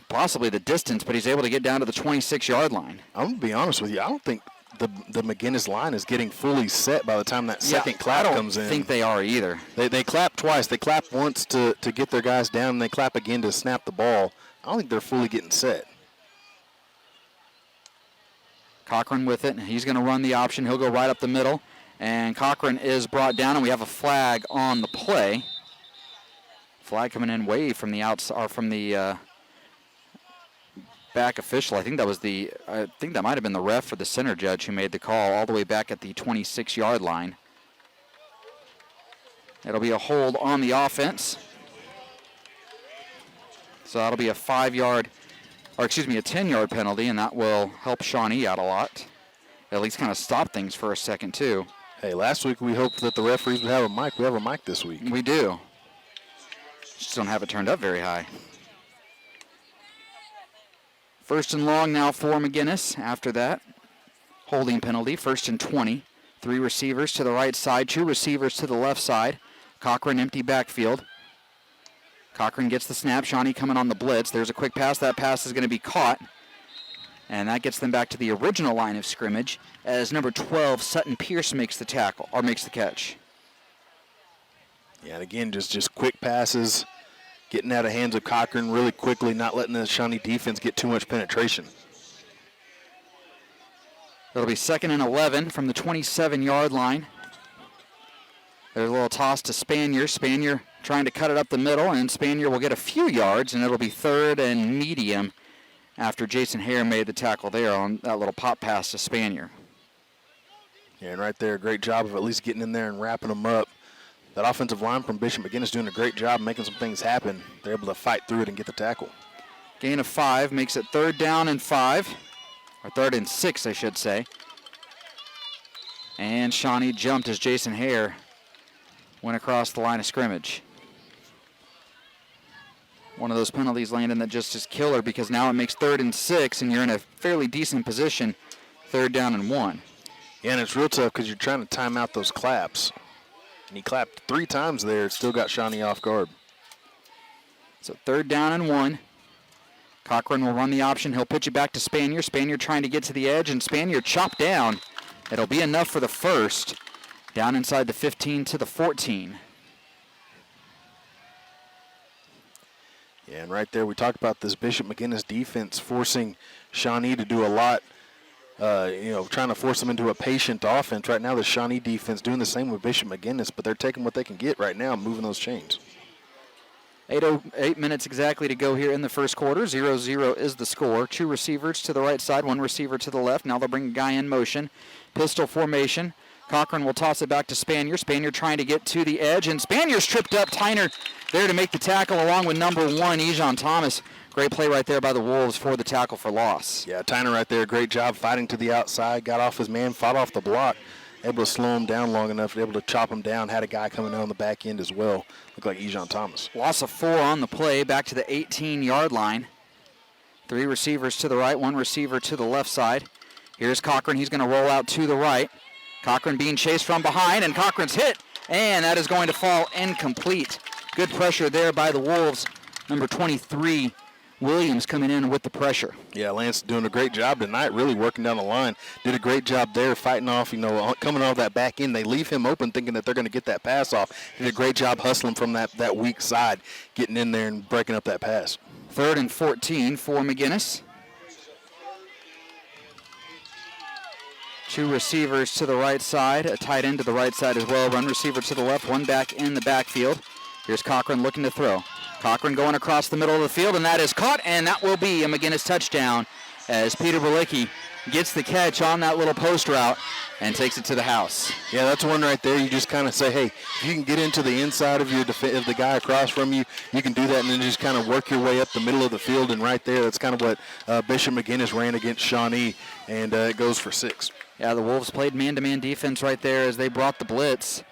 possibly the distance, but he's able to get down to the 26-yard line. I'm going to be honest with you. I don't think the McGuinness line is getting fully set by the time that second clap comes in. I don't think they are either. They clap twice. They clap once to get their guys down, and they clap again to snap the ball. I don't think they're fully getting set. Cochran with it. He's going to run the option. He'll go right up the middle. And Cochran is brought down, and we have a flag on the play. Flag coming in way from the outside, or from the back official. I think that might have been the ref or the center judge who made the call all the way back at the 26-yard line. It'll be a hold on the offense. So that'll be a 10-yard penalty, and that will help Shawnee out a lot. At least kind of stop things for a second, too. Hey, last week we hoped that the referees would have a mic. We have a mic this week. We do. Just don't have it turned up very high. First and long now for McGuinness. After that, holding penalty, 1st and 20. 3 receivers to the right side, 2 receivers to the left side. Cochran empty backfield. Cochran gets the snap. Shawnee coming on the blitz. There's a quick pass. That pass is going to be caught. And that gets them back to the original line of scrimmage as number 12, Sutton Pierce, makes the tackle, or makes the catch. Yeah, and again, just quick passes, getting out of hands of Cochran really quickly, not letting the Shawnee defense get too much penetration. It'll be 2nd and 11 from the 27-yard line. There's a little toss to Spanier. Spanier trying to cut it up the middle, and Spanier will get a few yards, and it'll be 3rd and medium after Jason Hare made the tackle there on that little pop pass to Spanier. Yeah, and right there, great job of at least getting in there and wrapping them up. That offensive line from Bishop McGuinness doing a great job making some things happen. They're able to fight through it and get the tackle. Gain of 5 makes it 3rd down and 5, or 3rd and 6, I should say. And Shawnee jumped as Jason Hare went across the line of scrimmage. One of those penalties, Landon, that just is killer because now it makes 3rd and 6, and you're in a fairly decent position, 3rd down and 1. Yeah, and it's real tough because you're trying to time out those claps. And he clapped 3 times there. It still got Shawnee off guard. So 3rd down and 1. Cochran will run the option. He'll pitch it back to Spanier. Spanier trying to get to the edge, and Spanier chopped down. It'll be enough for the first. Down inside the 15 to the 14. Yeah, and right there we talked about this Bishop McGuinness defense forcing Shawnee to do a lot, trying to force them into a patient offense. Right now the Shawnee defense doing the same with Bishop McGuinness, but they're taking what they can get right now, moving those chains. 8 minutes exactly to go here in the first quarter. 0-0 is the score. 2 receivers to the right side, 1 receiver to the left. Now they'll bring a guy in motion. Pistol formation. Cochran will toss it back to Spanier. Spanier trying to get to the edge, and Spanier's tripped up. Tyner there to make the tackle along with number 1, Ejon Thomas. Great play right there by the Wolves for the tackle for loss. Yeah, Tyner right there, great job fighting to the outside, got off his man, fought off the block, able to slow him down long enough, able to chop him down, had a guy coming down the back end as well. Looked like Ejon Thomas. Loss of 4 on the play, back to the 18-yard line. 3 receivers to the right, 1 receiver to the left side. Here's Cochran. He's going to roll out to the right. Cochran being chased from behind, and Cochran's hit, and that is going to fall incomplete. Good pressure there by the Wolves. Number 23, Williams, coming in with the pressure. Yeah, Lance doing a great job tonight, really working down the line. Did a great job there fighting off, coming off that back end. They leave him open thinking that they're going to get that pass off. Did a great job hustling from that weak side, getting in there and breaking up that pass. 3rd and 14 for McGuinness. 2 receivers to the right side, a tight end to the right side as well. 1 receiver to the left, 1 back in the backfield. Here's Cochran looking to throw. Cochran going across the middle of the field, and that is caught, and that will be a McGuinness touchdown as Peter Berlicki gets the catch on that little post route and takes it to the house. Yeah, that's one right there. You just kind of say, hey, if you can get into the inside of of the guy across from you, you can do that, and then just kind of work your way up the middle of the field, and right there, that's kind of what Bishop McGuinness ran against Shawnee, and it goes for 6. Yeah, the Wolves played man-to-man defense right there as they brought the blitz.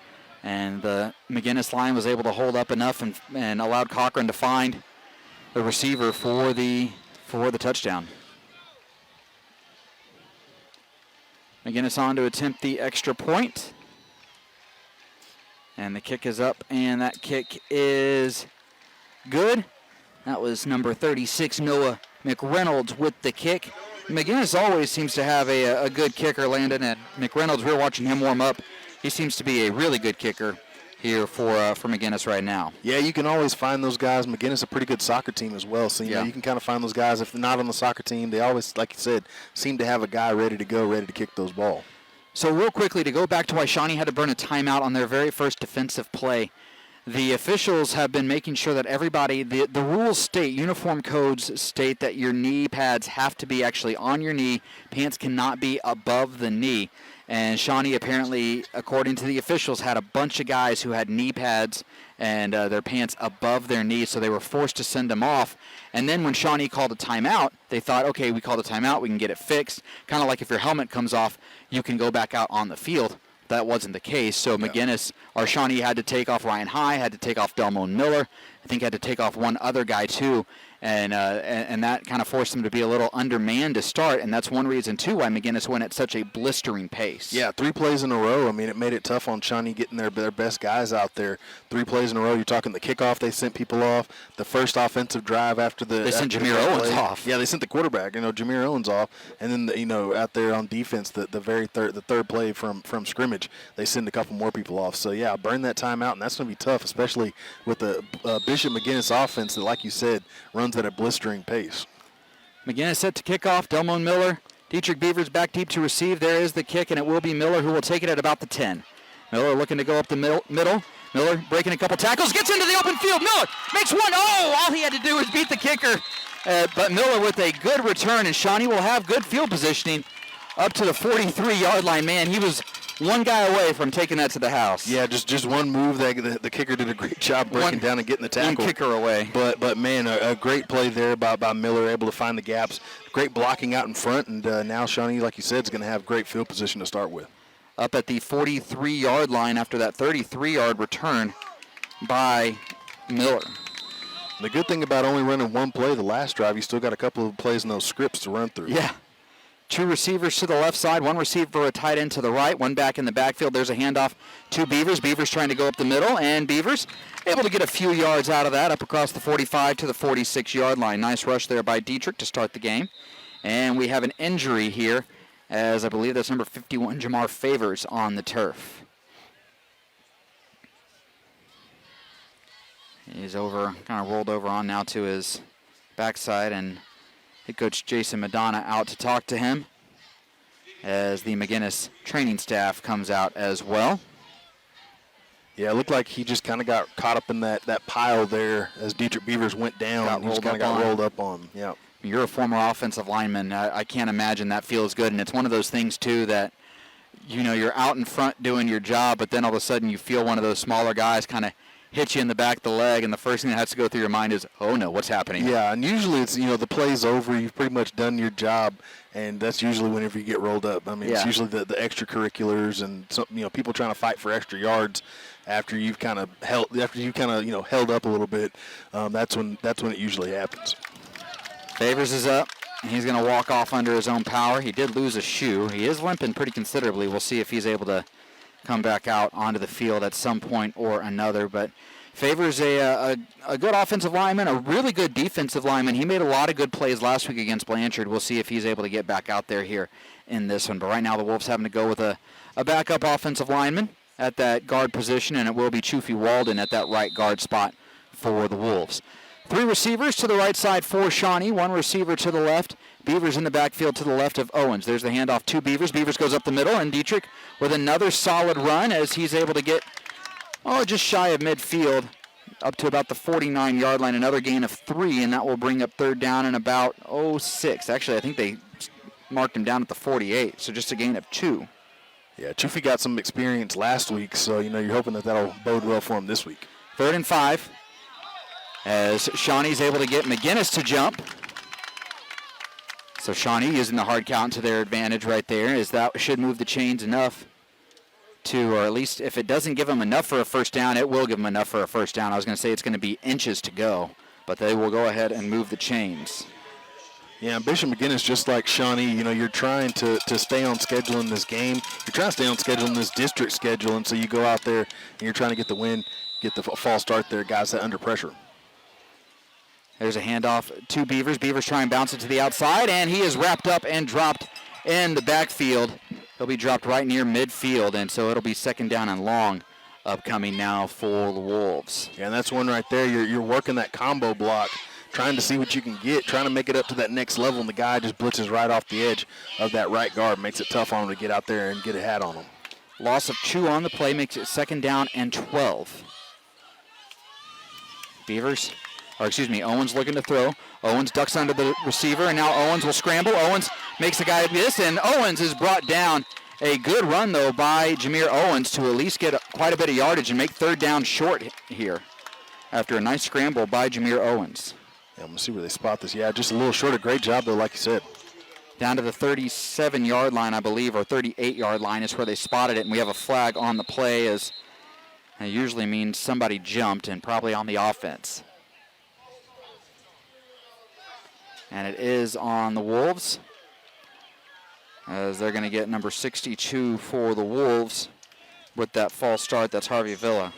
And the McGuinness line was able to hold up enough and allowed Cochran to find the receiver for the touchdown. McGuinness on to attempt the extra point. And the kick is up, and that kick is good. That was number 36, Noah McReynolds, with the kick. McGuinness always seems to have a good kicker, Landon, and McReynolds, we're watching him warm up. He seems to be a really good kicker. here for McGuinness right now. Yeah, you can always find those guys. McGuinness a pretty good soccer team as well. So, you know, you can kind of find those guys. If they're not on the soccer team, they always, like you said, seem to have a guy ready to go, ready to kick those balls. So real quickly, to go back to why Shawnee had to burn a timeout on their very first defensive play, the officials have been making sure that everybody, the rules state, uniform codes state that your knee pads have to be actually on your knee. Pants cannot be above the knee. And Shawnee apparently, according to the officials, had a bunch of guys who had knee pads and their pants above their knees, so they were forced to send them off. And then when Shawnee called a timeout, they thought, okay, we called a timeout, we can get it fixed. Kind of like if your helmet comes off, you can go back out on the field. That wasn't the case. So McGuinness, or Shawnee, had to take off Ryan High, had to take off Delmone Miller. I think had to take off one other guy too. And that kind of forced them to be a little undermanned to start, and that's one reason, too, why McGuinness went at such a blistering pace. Yeah, 3 plays in a row. I mean, it made it tough on Shawnee getting their best guys out there. 3 plays in a row. You're talking the kickoff, they sent people off. The first offensive drive after the... They sent Jameer Owens off. Yeah, they sent the quarterback, Jameer Owens off. And then, out there on defense, the third play from scrimmage, they send a couple more people off. So, yeah, burn that time out, and that's going to be tough, especially with the Bishop McGuinness offense that, like you said, runs at a blistering pace. McGuinness set to kick off. Delmone Miller. Dietrich Beavers back deep to receive. There is the kick, and it will be Miller who will take it at about the 10. Miller looking to go up the middle. Miller breaking a couple tackles. Gets into the open field. Miller makes one. Oh, all he had to do was beat the kicker. But Miller with a good return, and Shawnee will have good field positioning up to the 43-yard line. Man, he was one guy away from taking that to the house. Yeah, just one move. The kicker did a great job breaking down and getting the tackle. One kicker away. But man, a great play there by Miller, able to find the gaps. Great blocking out in front, and now Shawnee, like you said, is going to have great field position to start with. Up at the 43-yard line after that 33-yard return by Miller. The good thing about only running one play the last drive, you still got a couple of plays in those scripts to run through. Yeah. 2 receivers to the left side, 1 receiver, a tight end to the right, 1 back in the backfield. There's a handoff to Beavers. Beavers trying to go up the middle, and Beavers able to get a few yards out of that, up across the 45 to the 46-yard line. Nice rush there by Dietrich to start the game. And we have an injury here, as I believe that's number 51, Jamar Favors, on the turf. He's kind of rolled over on now to his backside, and head coach Jason Madonna out to talk to him as the McGuinness training staff comes out as well. Yeah, it looked like he just kind of got caught up in that pile there as Dietrich Beavers went down. He just kind of got rolled up on. Yeah. You're a former offensive lineman. I can't imagine that feels good, and it's one of those things, too, that, you're out in front doing your job, but then all of a sudden you feel one of those smaller guys kind of hit you in the back of the leg, and the first thing that has to go through your mind is, oh no, what's happening? Yeah, and usually it's, the play's over, you've pretty much done your job, and that's usually whenever you get rolled up. I mean, It's usually the extracurriculars and some, people trying to fight for extra yards after you've kind of held up a little bit. That's when it usually happens. Favors is up. He's going to walk off under his own power. He did lose a shoe. He is limping pretty considerably. We'll see if he's able to come back out onto the field at some point or another. But Favors a good offensive lineman, a really good defensive lineman. He made a lot of good plays last week against Blanchard. We'll see if he's able to get back out there here in this one. But right now the Wolves having to go with a backup offensive lineman at that guard position, and it will be Chufy Walden at that right guard spot for the Wolves. 3 receivers to the right side for Shawnee, 1 receiver to the left. Beavers in the backfield to the left of Owens. There's the handoff to Beavers. Beavers goes up the middle, and Dietrich with another solid run as he's able to get, just shy of midfield up to about the 49-yard line. Another gain of 3, and that will bring up third down and about 6. Actually, I think they marked him down at the 48, so just a gain of 2. Yeah, Chufy got some experience last week, so, you're hoping that'll bode well for him this week. 3rd and 5. As Shawnee's able to get McGuinness to jump. So Shawnee using the hard count to their advantage right there, as that should move the chains enough to, or at least if it doesn't give them enough for a first down, it will give them enough for a first down. I was going to say it's going to be inches to go, but they will go ahead and move the chains. Yeah, Bishop McGuinness, just like Shawnee, you're trying to stay on schedule in this game. You're trying to stay on schedule in this district schedule, and so you go out there and you're trying to get the win, get the false start there, guys, that under pressure. There's a handoff to Beavers. Beavers try and bounce it to the outside, and he is wrapped up and dropped in the backfield. He'll be dropped right near midfield, and so it'll be 2nd down and long upcoming now for the Wolves. Yeah, and that's one right there. You're working that combo block, trying to see what you can get, trying to make it up to that next level, and the guy just blitzes right off the edge of that right guard. Makes it tough on him to get out there and get a hat on him. Loss of 2 on the play makes it 2nd down and 12. Owens looking to throw. Owens ducks under the receiver, and now Owens will scramble. Owens makes the guy miss, and Owens is brought down. A good run, though, by Jameer Owens to at least get quite a bit of yardage and make 3rd down short here after a nice scramble by Jameer Owens. Yeah, I'm going to see where they spot this. Yeah, just a little short. A great job, though, like you said. Down to the 37-yard line, I believe, or 38-yard line is where they spotted it, and we have a flag on the play, as it usually means somebody jumped and probably on the offense. And it is on the Wolves, as they're going to get number 62 for the Wolves with that false start. That's Harvey Villa.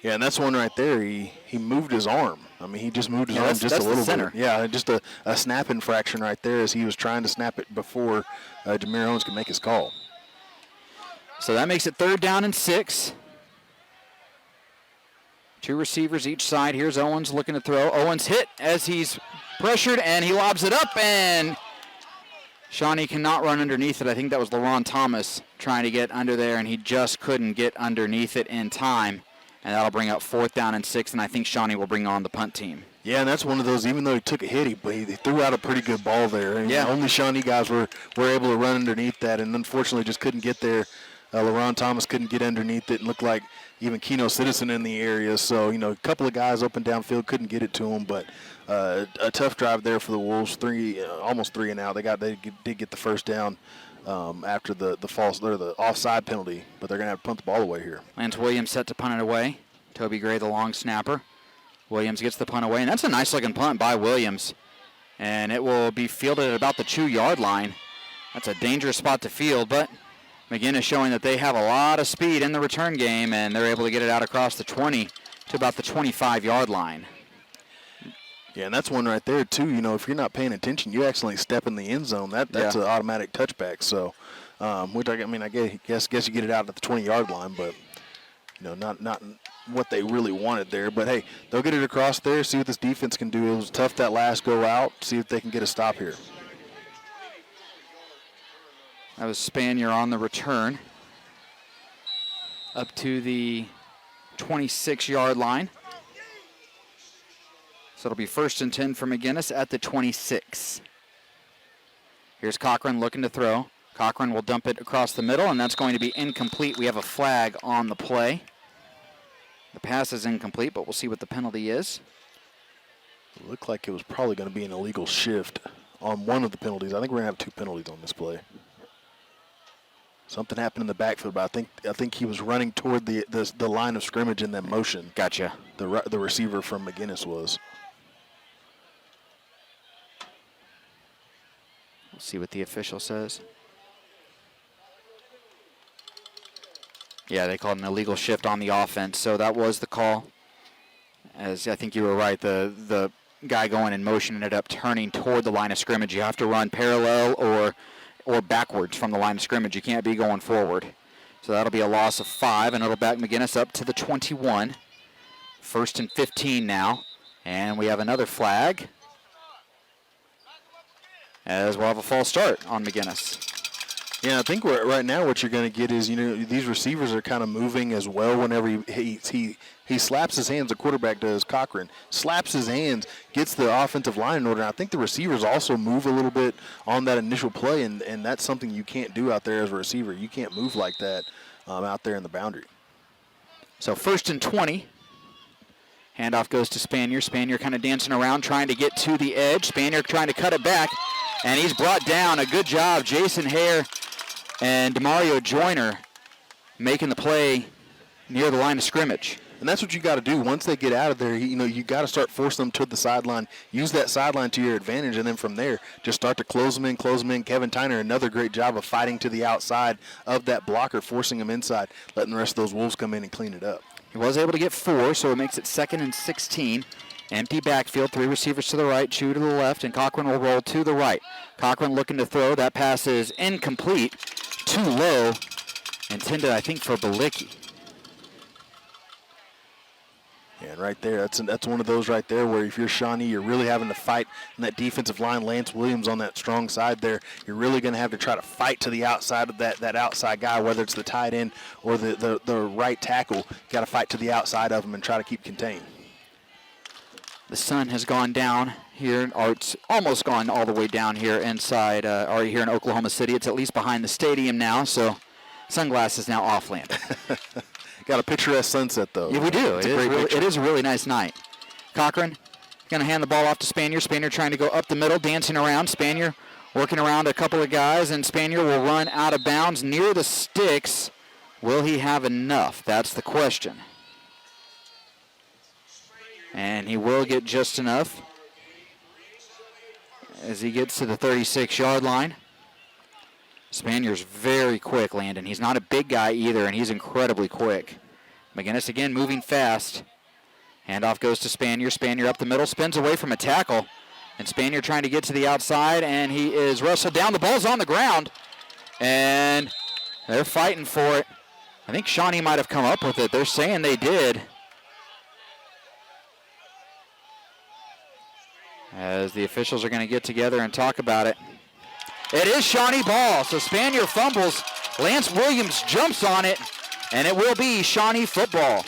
Yeah, and that's one right there. He moved his arm. I mean, he just moved his arm just a little bit. Yeah, just a snap infraction right there as he was trying to snap it before Jameer Owens could make his call. So that makes it 3rd down and 6. 2 receivers each side. Here's Owens looking to throw. Owens hit as he's pressured, and he lobs it up, and Shawnee cannot run underneath it. I think that was LaRon Thomas trying to get under there, and he just couldn't get underneath it in time. And that'll bring up 4th down and 6, and I think Shawnee will bring on the punt team. Yeah, and that's one of those, even though he took a hit, he threw out a pretty good ball there. And yeah. Only Shawnee guys were able to run underneath that, and unfortunately just couldn't get there. LaRon Thomas couldn't get underneath it. It looked like even Keno Citizen in the area. So, a couple of guys open downfield couldn't get it to him, but a tough drive there for the Wolves. Almost 3 and out. They did get the 1st down after the offside penalty, but they're going to have to punt the ball away here. Lance Williams set to punt it away. Toby Gray, the long snapper. Williams gets the punt away, and that's a nice-looking punt by Williams. And it will be fielded at about the 2-yard line. That's a dangerous spot to field, but McGuinness showing that they have a lot of speed in the return game, and they're able to get it out across the 20 to about the 25-yard line. Yeah, and that's one right there, too. If you're not paying attention, you accidentally step in the end zone. That's an automatic touchback. So, which I guess you get it out at the 20-yard line, but not what they really wanted there. But hey, they'll get it across there. See what this defense can do. It was tough that last go out. See if they can get a stop here. That was Spanier on the return up to the 26-yard line. So it'll be 1st and 10 for McGuinness at the 26. Here's Cochran looking to throw. Cochran will dump it across the middle, and that's going to be incomplete. We have a flag on the play. The pass is incomplete, but we'll see what the penalty is. It looked like it was probably going to be an illegal shift on one of the penalties. I think we're going to have 2 penalties on this play. Something happened in the backfield, but I think he was running toward the line of scrimmage in that motion. Gotcha. The receiver from McGuinness was. We'll see what the official says. Yeah, they called an illegal shift on the offense, so that was the call. As I think you were right, the guy going in motion ended up turning toward the line of scrimmage. You have to run parallel or backwards from the line of scrimmage. You can't be going forward. So that'll be a loss of 5, and it'll back McGuinness up to the 21. 1st and 15 now, and we have another flag, as we'll have a false start on McGuinness. Yeah, I think right now what you're going to get is, these receivers are kind of moving as well whenever he slaps his hands, the quarterback does, Cochran, slaps his hands, gets the offensive line in order. And I think the receivers also move a little bit on that initial play, and that's something you can't do out there as a receiver. You can't move like that out there in the boundary. So 1st and 20. Handoff goes to Spanier. Spanier kind of dancing around, trying to get to the edge. Spanier trying to cut it back, and he's brought down. A good job, Jason Hare and DeMario Joyner making the play near the line of scrimmage. And that's what you got to do. Once they get out of there, you got to start forcing them to the sideline. Use that sideline to your advantage, and then from there, just start to close them in. Kevin Tyner, another great job of fighting to the outside of that blocker, forcing them inside, letting the rest of those Wolves come in and clean it up. He was able to get 4, so it makes it 2nd and 16. Empty backfield, 3 receivers to the right, 2 to the left, and Cochran will roll to the right. Cochran looking to throw. That pass is incomplete, too low, intended, I think, for Balicki. right there. That's one of those right there where if you're Shawnee, you're really having to fight in that defensive line. Lance Williams on that strong side there. You're really going to have to try to fight to the outside of that outside guy, whether it's the tight end or the right tackle. Got to fight to the outside of him and try to keep contained. The sun has gone down here, or it's almost gone all the way down here inside, or here in Oklahoma City. It's at least behind the stadium now, so sunglasses now off, Landon. Got a picturesque sunset, though. Yeah, we do. It is a really nice night. Cochran going to hand the ball off to Spanier. Spanier trying to go up the middle, dancing around. Spanier working around a couple of guys, and Spanier will run out of bounds near the sticks. Will he have enough? That's the question. And he will get just enough as he gets to the 36-yard line. Spanier's very quick, Landon. He's not a big guy either, and he's incredibly quick. McGuinness again moving fast. Handoff goes to Spanier. Spanier up the middle, spins away from a tackle. And Spanier trying to get to the outside, and he is wrestled down. The ball's on the ground, and they're fighting for it. I think Shawnee might have come up with it. They're saying they did. As the officials are going to get together and talk about it. It is Shawnee ball, so Spanier fumbles. Lance Williams jumps on it, and it will be Shawnee football.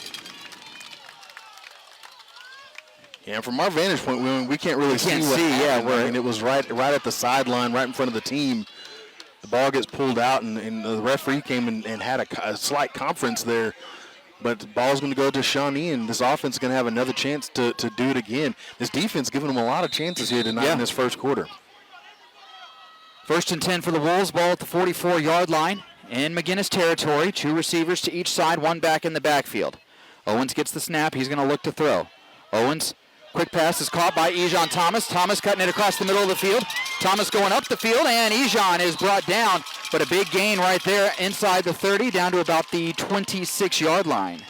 Yeah, from our vantage point, we can't really see what happened. I mean, it was right at the sideline, right in front of the team. The ball gets pulled out, and the referee came and had a slight conference there. But the ball's going to go to Shawnee, and this offense is going to have another chance to do it again. This defense giving them a lot of chances here tonight in this first quarter. 1st and 10 for the Wolves. Ball at the 44-yard line in McGuinness territory. 2 receivers to each side, 1 back in the backfield. Owens gets the snap. He's going to look to throw. Owens, quick pass is caught by Ejon Thomas. Thomas cutting it across the middle of the field. Thomas going up the field, and Ejon is brought down. But a big gain right there inside the 30, down to about the 26-yard line.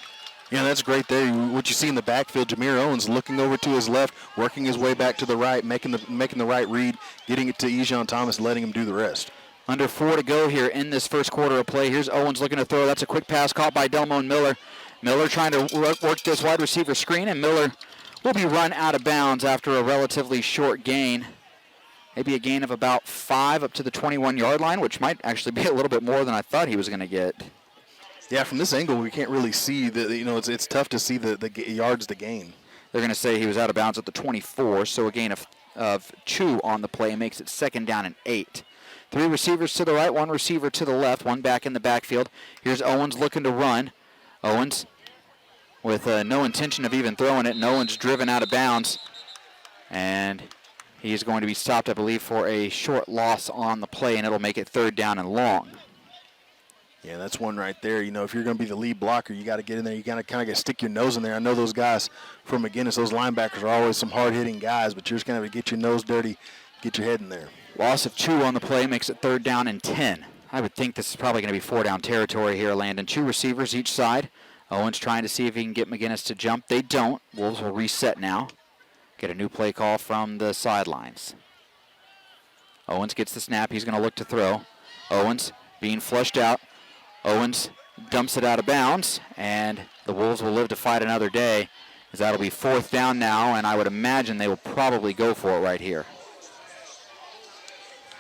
Yeah, that's great there. What you see in the backfield, Jameer Owens looking over to his left, working his way back to the right, making the right read, getting it to Ejon Thomas, letting him do the rest. Under 4 to go here in this first quarter of play. Here's Owens looking to throw. That's a quick pass caught by Delmone Miller. Miller trying to work this wide receiver screen, and Miller will be run out of bounds after a relatively short gain. Maybe a gain of about 5 up to the 21-yard line, which might actually be a little bit more than I thought he was going to get. Yeah, from this angle, we can't really see it's tough to see the yards to gain. They're going to say he was out of bounds at the 24, so a gain of 2 on the play makes it 2nd down and 8. 3 receivers to the right, 1 receiver to the left, 1 back in the backfield. Here's Owens looking to run. Owens with no intention of even throwing it, and Owens driven out of bounds. And he is going to be stopped, I believe, for a short loss on the play, and it'll make it 3rd down and long. Yeah, that's one right there. You know, if you're going to be the lead blocker, you got to get in there. You got to kind of stick your nose in there. I know those guys from McGuinness, those linebackers are always some hard-hitting guys, but you're just going to have to get your nose dirty, get your head in there. Loss of 2 on the play makes it 3rd down and 10. I would think this is probably going to be 4-down territory here, Landon. 2 receivers each side. Owens trying to see if he can get McGuinness to jump. They don't. Wolves will reset now. Get a new play call from the sidelines. Owens gets the snap. He's going to look to throw. Owens being flushed out. Owens dumps it out of bounds, and the Wolves will live to fight another day, as that'll be 4th down now, and I would imagine they will probably go for it right here.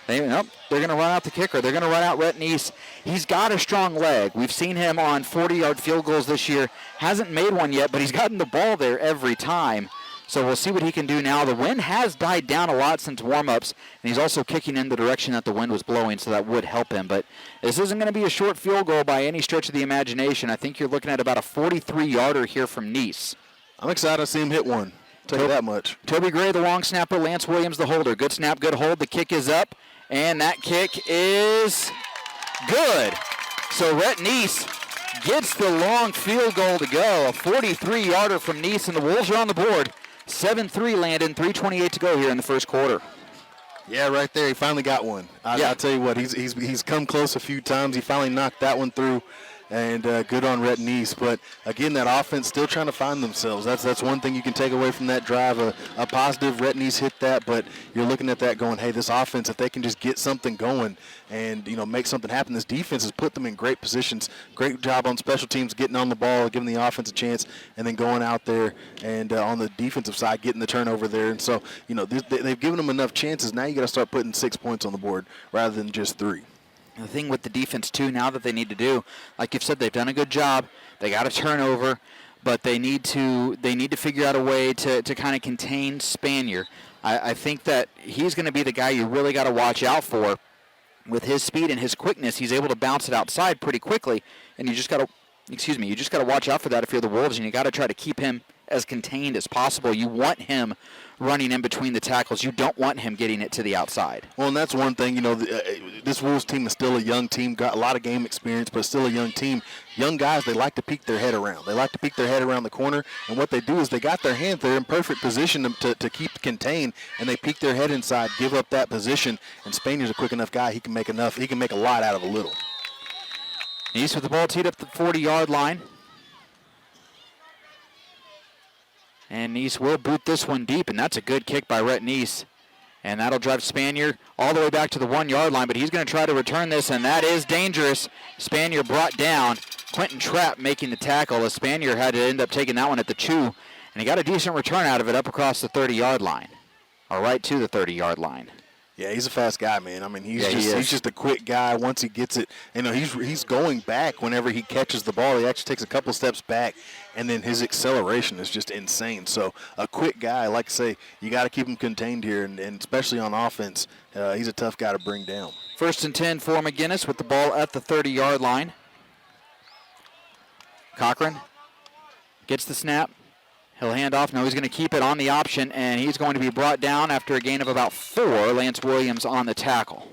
They're going to run out the kicker. They're going to run out Rhett Neese. He's got a strong leg. We've seen him on 40-yard field goals this year. Hasn't made one yet, but he's gotten the ball there every time. So we'll see what he can do now. The wind has died down a lot since warm-ups, and he's also kicking in the direction that the wind was blowing, so that would help him. But this isn't going to be a short field goal by any stretch of the imagination. I think you're looking at about a 43-yarder here from Neese. I'm excited to see him hit one. Tell you that much. Toby Gray, the long snapper. Lance Williams, the holder. Good snap, good hold. The kick is up, and that kick is good. So Rhett Neese gets the long field goal to go. A 43-yarder from Neese, and the Wolves are on the board. 7-3, Landon, 3:28 to go here in the first quarter. Yeah, right there. He finally got one. I'll tell you what, he's come close a few times. He finally knocked that one through. and good on Rhett Neese. But, again, that offense still trying to find themselves. That's one thing you can take away from that drive, a positive. Rhett Neese hit that, but you're looking at that going, hey, this offense, if they can just get something going and, make something happen, this defense has put them in great positions. Great job on special teams, getting on the ball, giving the offense a chance, and then going out there and on the defensive side, getting the turnover there. And so, they've given them enough chances. Now you got to start putting 6 points on the board rather than just 3. The thing with the defense, too, now that they need to do, like you've said, they've done a good job. They got a turnover, but they need to figure out a way to kind of contain Spanier. I think that he's going to be the guy you really got to watch out for. With his speed and his quickness, he's able to bounce it outside pretty quickly, and you just got to watch out for that if you're the Wolves, and you got to try to keep him as contained as possible. You want him running in between the tackles. You don't want him getting it to the outside. Well, and that's one thing, this Wolves team is still a young team, got a lot of game experience, but still a young team. Young guys, they like to peek their head around. They like to peek their head around the corner, and what they do is they got their hands, they're in perfect position to keep contained, and they peek their head inside, give up that position, and Spanier's a quick enough guy. He can make a lot out of a little. Neese with the ball teed up the 40-yard line. And Neese will boot this one deep, and that's a good kick by Rhett Neese. And that'll drive Spanier all the way back to the 1-yard line, but he's going to try to return this, and that is dangerous. Spanier brought down. Quentin Trapp making the tackle as Spanier had to end up taking that one at the 2, and he got a decent return out of it up across the 30-yard line, or right to the 30-yard line. Yeah, he's a fast guy, man. I mean, he's just a quick guy. Once he gets it, he's going back whenever he catches the ball. He actually takes a couple steps back, and then his acceleration is just insane. So a quick guy, like I say, you got to keep him contained here, and especially on offense, he's a tough guy to bring down. 1st and 10 for McGuinness with the ball at the 30-yard line. Cochran gets the snap. He'll hand off. No, he's going to keep it on the option, and he's going to be brought down after a gain of about 4. Lance Williams on the tackle.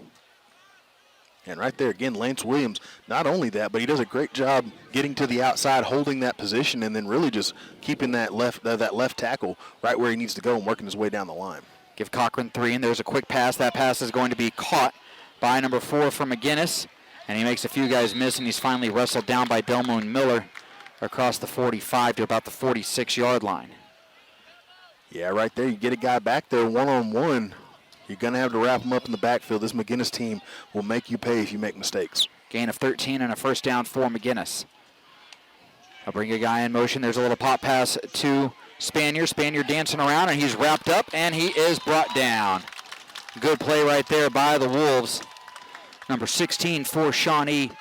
And right there, again, Lance Williams, not only that, but he does a great job getting to the outside, holding that position, and then really just keeping that left tackle right where he needs to go and working his way down the line. Give Cochran 3, and there's a quick pass. That pass is going to be caught by number 4 for McGuinness, and he makes a few guys miss, and he's finally wrestled down by Delmoon Miller across the 45 to about the 46-yard line. Yeah, right there. You get a guy back there one-on-one, you're going to have to wrap him up in the backfield. This McGuinness team will make you pay if you make mistakes. Gain of 13 and a first down for McGuinness. I'll bring a guy in motion. There's a little pop pass to Spanier. Spanier dancing around, and he's wrapped up, and he is brought down. Good play right there by the Wolves. Number 16 for Shawnee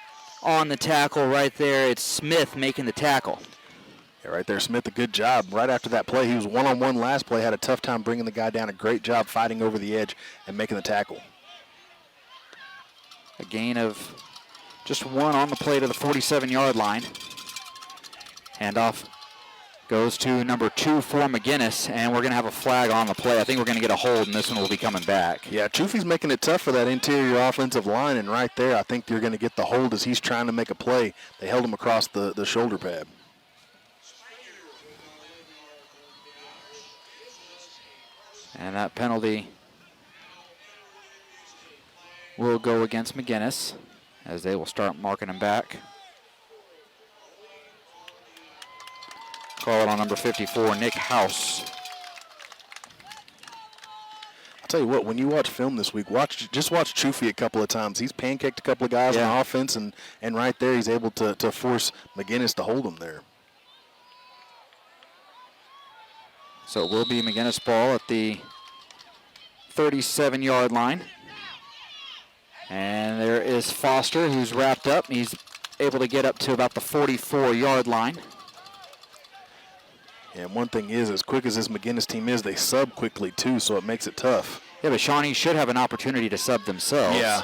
on the tackle right there. It's Smith making the tackle. Yeah, right there, Smith, a good job. Right after that play, he was one-on-one last play, had a tough time bringing the guy down. A great job fighting over the edge and making the tackle. A gain of just 1 on the play to the 47-yard line. Handoff goes to number 2 for McGuinness, and we're going to have a flag on the play. I think we're going to get a hold, and this one will be coming back. Yeah, Chufi's making it tough for that interior offensive line, and right there, I think you're going to get the hold as he's trying to make a play. They held him across the shoulder pad. And that penalty will go against McGuinness as they will start marking him back. Call it on number 54, Nick House. I'll tell you what, when you watch film this week, just watch Chufi a couple of times. He's pancaked a couple of guys on offense, and right there he's able to force McGuinness to hold him there. So it will be McGuinness ball at the 37-yard line. And there is Foster, who's wrapped up. He's able to get up to about the 44-yard line. And one thing is, as quick as this McGuinness team is, they sub quickly too, so it makes it tough. Yeah, but Shawnee should have an opportunity to sub themselves. Yeah.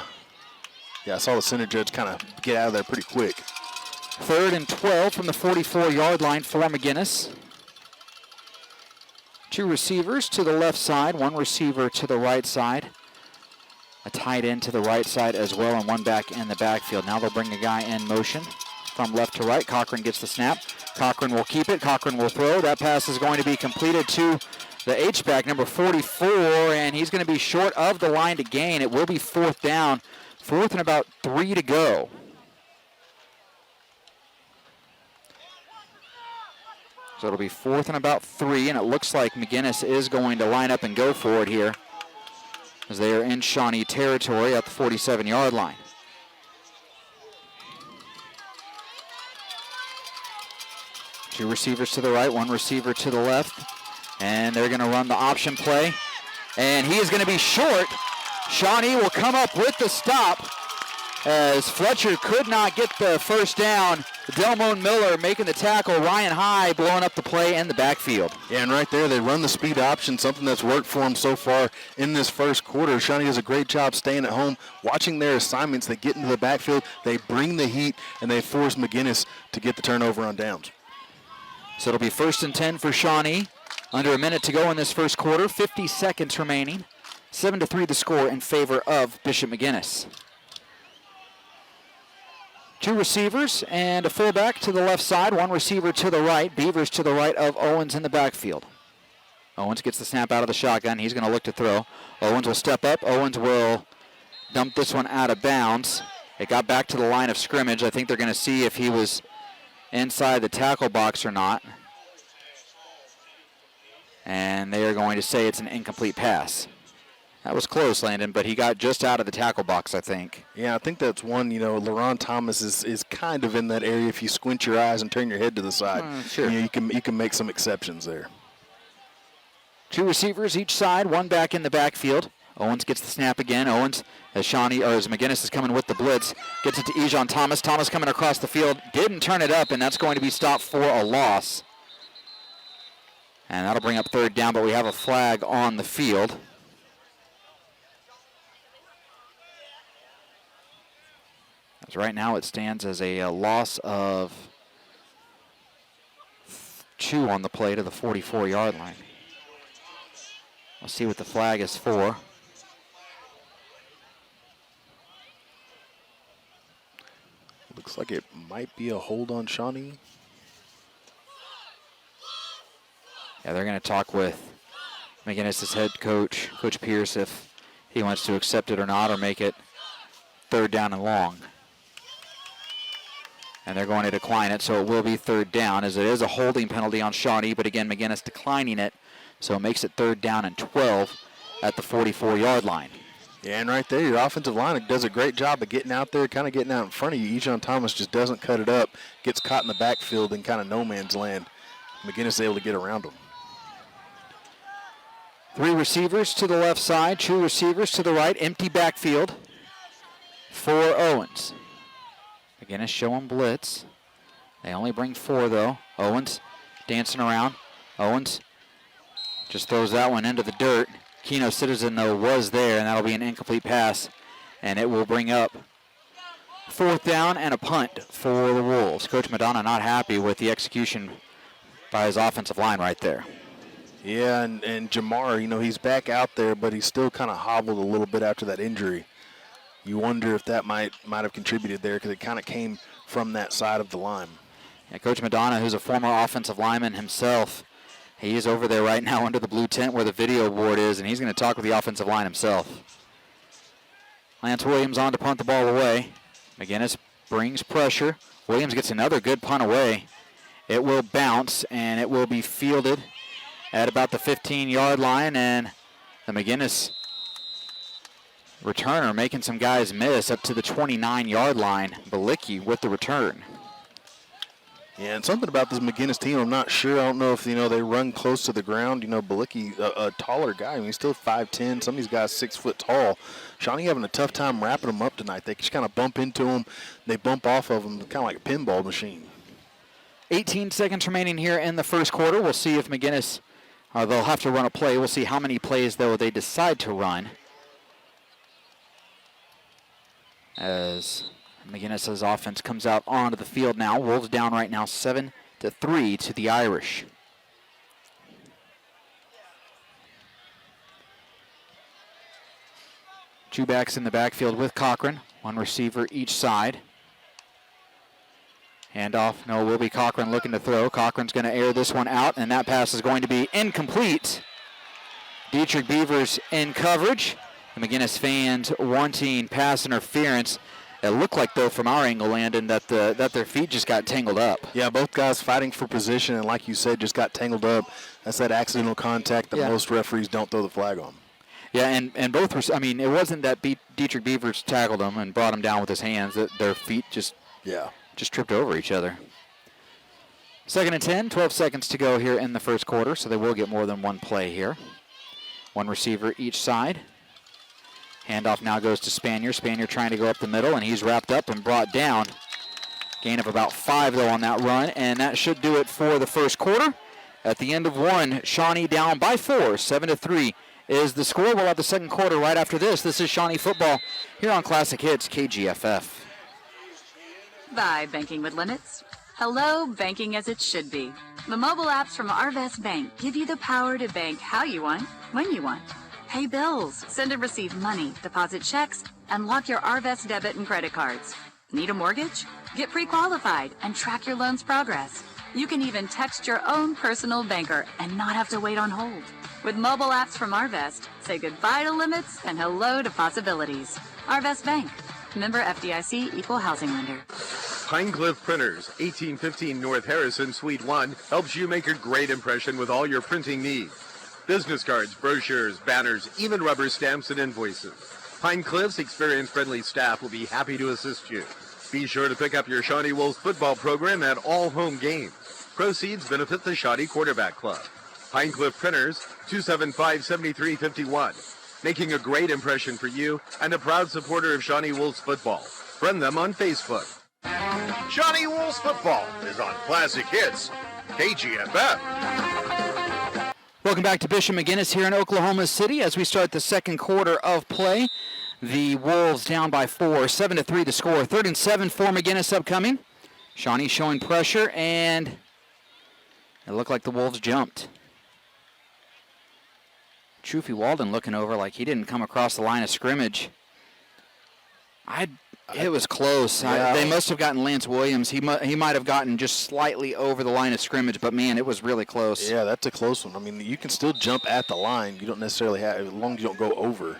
Yeah, I saw the center judge kind of get out of there pretty quick. 3rd and 12 from the 44-yard line for McGuinness. 2 receivers to the left side, 1 receiver to the right side. A tight end to the right side as well, and 1 back in the backfield. Now they'll bring a guy in motion from left to right. Cochran gets the snap. Cochran will keep it. Cochran will throw. That pass is going to be completed to the H-back, number 44, and he's going to be short of the line to gain. It will be 4th down. 4th and about 3 to go. So it'll be 4th and about 3, and it looks like McGuinness is going to line up and go for it here as they are in Shawnee territory at the 47-yard line. Two receivers to the right, one receiver to the left, and they're going to run the option play, and he is going to be short. Shawnee will come up with the stop as Fletcher could not get the first down. Delmone Miller making the tackle. Ryan High blowing up the play in the backfield. Yeah, and right there they run the speed option, something that's worked for them so far in this first quarter. Shawnee does a great job staying at home, watching their assignments. They get into the backfield, they bring the heat, and they force McGuinness to get the turnover on downs. So it'll be 1st and 10 for Shawnee. Under a minute to go in this first quarter, 50 seconds remaining. 7-3 the score in favor of Bishop McGuinness. Two receivers and a fullback to the left side, one receiver to the right. Beavers to the right of Owens in the backfield. Owens gets the snap out of the shotgun. He's going to look to throw. Owens will step up. Owens will dump this one out of bounds. It got back to the line of scrimmage. I think they're going to see if he was inside the tackle box or not. And they are going to say it's an incomplete pass. That was close, Landon, but he got just out of the tackle box, I think. Yeah, I think that's one, LaRon Thomas is kind of in that area if you squint your eyes and turn your head to the side. Sure. You can make some exceptions there. Two receivers each side, one back in the backfield. Owens gets the snap again. Owens, as McGuinness is coming with the blitz, gets it to Ejon Thomas. Thomas coming across the field, didn't turn it up, and that's going to be stopped for a loss. And that'll bring up 3rd down, but we have a flag on the field. As right now it stands as a loss of 2 on the play to the 44-yard line. We'll see what the flag is for. Looks like it might be a hold on Shawnee. Yeah, they're going to talk with McGuinness' head coach, Coach Pierce, if he wants to accept it or not, or make it 3rd down and long. And they're going to decline it, so it will be 3rd down, as it is a holding penalty on Shawnee, but again, McGuinness declining it, so it makes it 3rd down and 12 at the 44-yard line. Yeah, and right there, your offensive line does a great job of getting out there, kind of getting out in front of you. Ejon Thomas just doesn't cut it up, gets caught in the backfield in kind of no man's land. McGuinness is able to get around him. 3 receivers to the left side, 2 receivers to the right, empty backfield for Owens. McGuinness showing blitz. They only bring 4, though. Owens dancing around. Owens just throws that one into the dirt. Keno Citizen, though, was there, and that'll be an incomplete pass. And it will bring up 4th down and a punt for the Wolves. Coach Madonna not happy with the execution by his offensive line right there. Yeah, and Jamar, he's back out there, but he's still kind of hobbled a little bit after that injury. You wonder if that might have contributed there because it kind of came from that side of the line. Yeah, Coach Madonna, who's a former offensive lineman himself, he is over there right now under the blue tent where the video board is, and he's going to talk with the offensive line himself. Lance Williams on to punt the ball away. McGuinness brings pressure. Williams gets another good punt away. It will bounce, and it will be fielded at about the 15-yard line, and the McGuinness returner making some guys miss up to the 29-yard line. Balicki with the return. Yeah, and something about this McGuinness team, I'm not sure. I don't know if, they run close to the ground. Balicki, a taller guy. I mean, he's still 5'10". Some of these guys 6 foot tall. Shawnee having a tough time wrapping them up tonight. They just kind of bump into them. They bump off of them, kind of like a pinball machine. 18 seconds remaining here in the first quarter. We'll see if McGuinness, they'll have to run a play. We'll see how many plays, though, they decide to run. As McGuinness's offense comes out onto the field now. Wolves down right now 7-3 to the Irish. Two backs in the backfield with Cochran. One receiver each side. Handoff, no, will be Cochran looking to throw. Cochran's going to air this one out, and that pass is going to be incomplete. Dietrich Beavers in coverage. The McGuinness fans wanting pass interference It looked like, though, from our angle, Landon, that their feet just got tangled up. Yeah, both guys fighting for position, and like you said, just got tangled up. That's that accidental contact that most referees don't throw the flag on. Yeah, and both were, I mean, it wasn't that Dietrich Beavers tackled him and brought him down with his hands. Their feet just tripped over each other. 2nd and 10, 12 seconds to go here in the first quarter, so they will get more than one play here. One receiver each side. Handoff now goes to Spanier. Spanier trying to go up the middle, and he's wrapped up and brought down. Gain of about 5, though, on that run, and that should do it for the first quarter. At the end of one, Shawnee down by 4, 7-3 is the score. We'll have the second quarter right after this. This is Shawnee football here on Classic Hits KGFF. By Banking with Limits. Hello, banking as it should be. The mobile apps from Arvest Bank give you the power to bank how you want, when you want. Pay bills, send and receive money, deposit checks, and lock your Arvest debit and credit cards. Need a mortgage? Get pre-qualified and track your loan's progress. You can even text your own personal banker and not have to wait on hold. With mobile apps from Arvest, say goodbye to limits and hello to possibilities. Arvest Bank. Member FDIC, Equal Housing Lender. Pinecliff Printers, 1815 North Harrison, Suite 1, helps you make a great impression with all your printing needs. Business cards, brochures, banners, even rubber stamps and invoices. Pinecliff's experience-friendly staff will be happy to assist you. Be sure to pick up your Shawnee Wolves football program at all home games. Proceeds benefit the Shawnee Quarterback Club. Pinecliff Printers, 275-7351. Making a great impression for you and a proud supporter of Shawnee Wolves football. Friend them on Facebook. Shawnee Wolves football is on Classic Hits KGFF. Welcome back to Bishop McGuinness here in Oklahoma City as we start the second quarter of play. The Wolves down by 4, 7-3 the score. 3rd and 7 for McGuinness upcoming. Shawnee showing pressure, and it looked like the Wolves jumped. Trufi Walden looking over like he didn't come across the line of scrimmage. It was close. Yeah. They must have gotten Lance Williams. He might have gotten just slightly over the line of scrimmage, but, man, it was really close. Yeah, that's a close one. I mean, you can still jump at the line. You don't necessarily have, as long as you don't go over.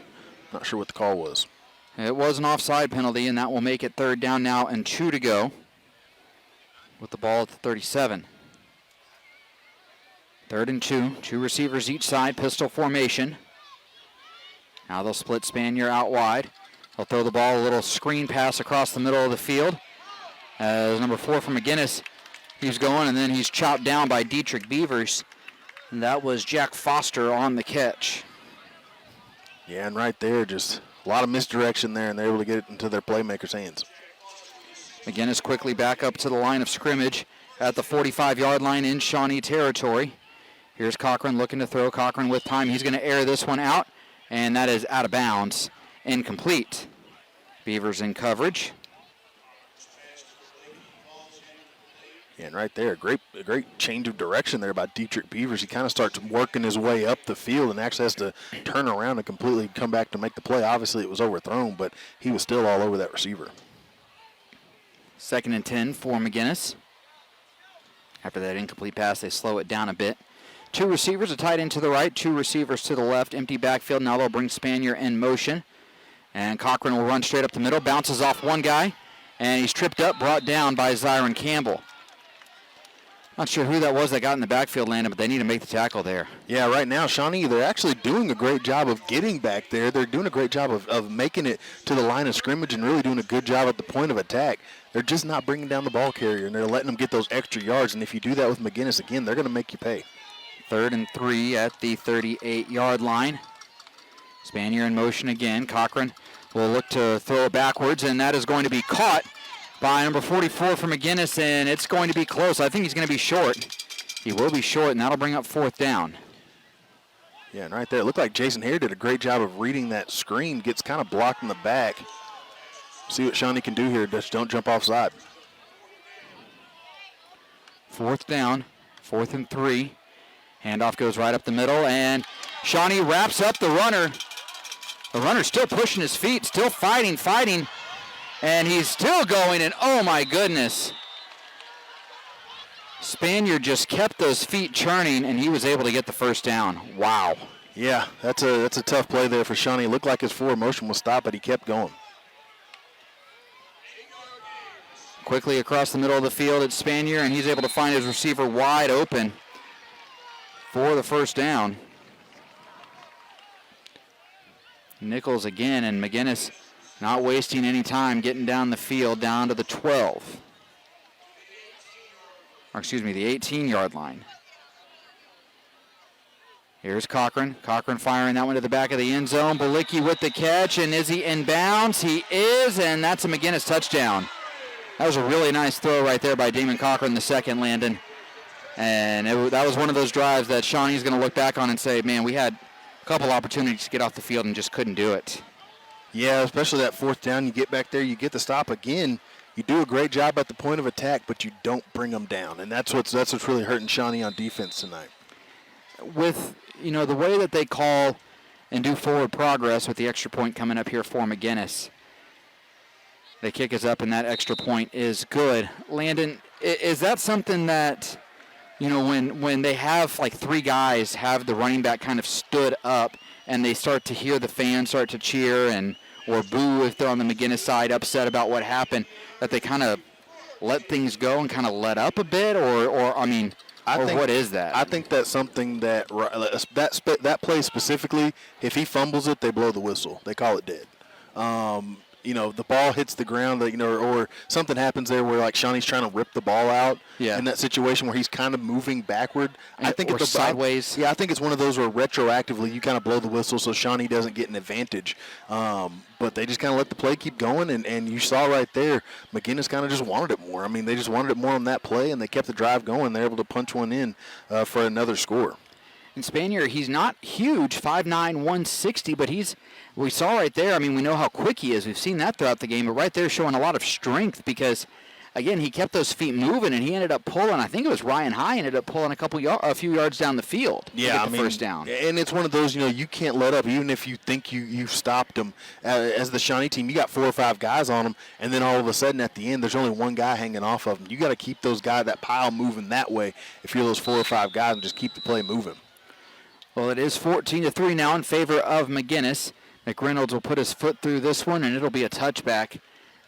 Not sure what the call was. It was an offside penalty, and that will make it 3rd down now and 2 to go with the ball at the 37. 3rd and 2. 2 receivers each side, pistol formation. Now they'll split Spanier out wide. They'll throw the ball, a little screen pass across the middle of the field. As number 4 from McGuinness, he's going, and then he's chopped down by Dietrich Beavers. And that was Jack Foster on the catch. Yeah, and right there, just a lot of misdirection there, and they're able to get it into their playmakers' hands. McGuinness quickly back up to the line of scrimmage at the 45-yard line in Shawnee territory. Here's Cochran looking to throw. Cochran with time. He's going to air this one out, and that is out of bounds. Incomplete. Beavers in coverage. Yeah, and right there, a great change of direction there by Dietrich Beavers. He kind of starts working his way up the field and actually has to turn around and completely come back to make the play. Obviously, it was overthrown, but he was still all over that receiver. 2nd and 10 for McGuinness. After that incomplete pass, they slow it down a bit. 2 receivers, a tight end to the right, 2 receivers to the left. Empty backfield. Now they'll bring Spanier in motion. And Cochran will run straight up the middle, bounces off one guy, and he's tripped up, brought down by Zyron Campbell. Not sure who that was that got in the backfield, Landon, but they need to make the tackle there. Yeah, right now, Shawnee, they're actually doing a great job of getting back there. They're doing a great job of making it to the line of scrimmage and really doing a good job at the point of attack. They're just not bringing down the ball carrier, and they're letting them get those extra yards. And if you do that with McGuinness again, they're going to make you pay. 3rd and 3 at the 38-yard line. Spanier in motion again. Cochran will look to throw it backwards, and that is going to be caught by number 44 for McGuinness, and it's going to be close. I think he's going to be short. He will be short, and that'll bring up 4th down. Yeah, and right there, it looked like Jason Hare did a great job of reading that screen. Gets kind of blocked in the back. See what Shawnee can do here. Just don't jump offside. 4th down, 4th and 3. Handoff goes right up the middle, and Shawnee wraps up the runner. The runner's still pushing his feet, still fighting, and he's still going, and oh my goodness. Spanier just kept those feet churning, and he was able to get the 1st down. Wow. Yeah, that's a tough play there for Shawnee. It looked like his forward motion was stopped, but he kept going. Quickly across the middle of the field, it's Spanier, and he's able to find his receiver wide open for the first down. Nichols again, and McGuinness not wasting any time getting down the field, down to the 12. Or excuse me, the 18-yard line. Here's Cochran. Cochran firing that one to the back of the end zone. Balicki with the catch, and is he in bounds? He is, and that's a McGuinness touchdown. That was a really nice throw right there by Damon Cochran, the second, Landon. And that was one of those drives that Shawnee's going to look back on and say, man, we had a couple opportunities to get off the field and just couldn't do it. Yeah, especially that fourth down. You get back there, you get the stop again. You do a great job at the point of attack, but you don't bring them down. And that's what's really hurting Shawnee on defense tonight. With, the way that they call and do forward progress with the extra point coming up here for McGuinness, they kick us up, and that extra point is good. Landon, is that something that, when they have like three guys have the running back kind of stood up and they start to hear the fans start to cheer or boo if they're on the McGuinness side, upset about what happened, that they kind of let things go and kind of let up a bit, or what is that? I think that's something that play specifically, if he fumbles it, they blow the whistle. They call it dead. The ball hits the ground, or something happens there where, like, Shawnee's trying to rip the ball out in that situation where he's kind of moving backward. I think it's sideways. I think it's one of those where retroactively you kind of blow the whistle so Shawnee doesn't get an advantage. But they just kind of let the play keep going, and you saw right there, McGuinness kind of just wanted it more. I mean, they just wanted it more on that play, and they kept the drive going. They're able to punch one in for another score. And Spanier, he's not huge, 5'9", 160, but we saw right there, we know how quick he is. We've seen that throughout the game, but right there showing a lot of strength because, again, he kept those feet moving, and he ended up pulling, I think it was Ryan High, ended up pulling a few yards down the field to get the first down. And it's one of those, you can't let up, even if you think you've stopped them. As the Shawnee team, you got 4 or 5 guys on them, and then all of a sudden at the end, there's only one guy hanging off of them. You got to keep those guys, that pile moving that way if you're those 4 or 5 guys, and just keep the play moving. Well, it is 14-3 now in favor of McGuinness. McReynolds will put his foot through this one, and it'll be a touchback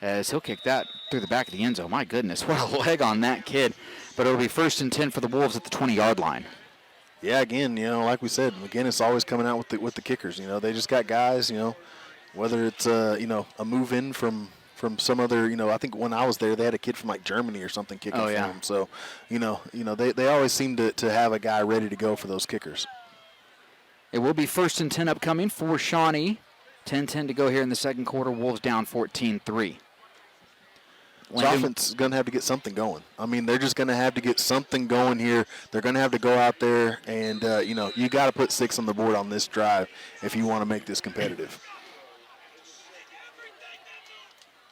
as he'll kick that through the back of the end zone. My goodness, what a leg on that kid. But it'll be 1st and 10 for the Wolves at the 20-yard line. Yeah, again, like we said, McGuinness always coming out with the kickers. They just got guys, whether it's, a move in from some other, I think when I was there, they had a kid from like Germany or something kicking for them. So, they always seem to have a guy ready to go for those kickers. It will be 1st and 10 upcoming for Shawnee. 10-10 to go here in the second quarter. Wolves down 14-3. This offense is going to have to get something going. They're just going to have to get something going here. They're going to have to go out there and, you got to put 6 on the board on this drive if you want to make this competitive.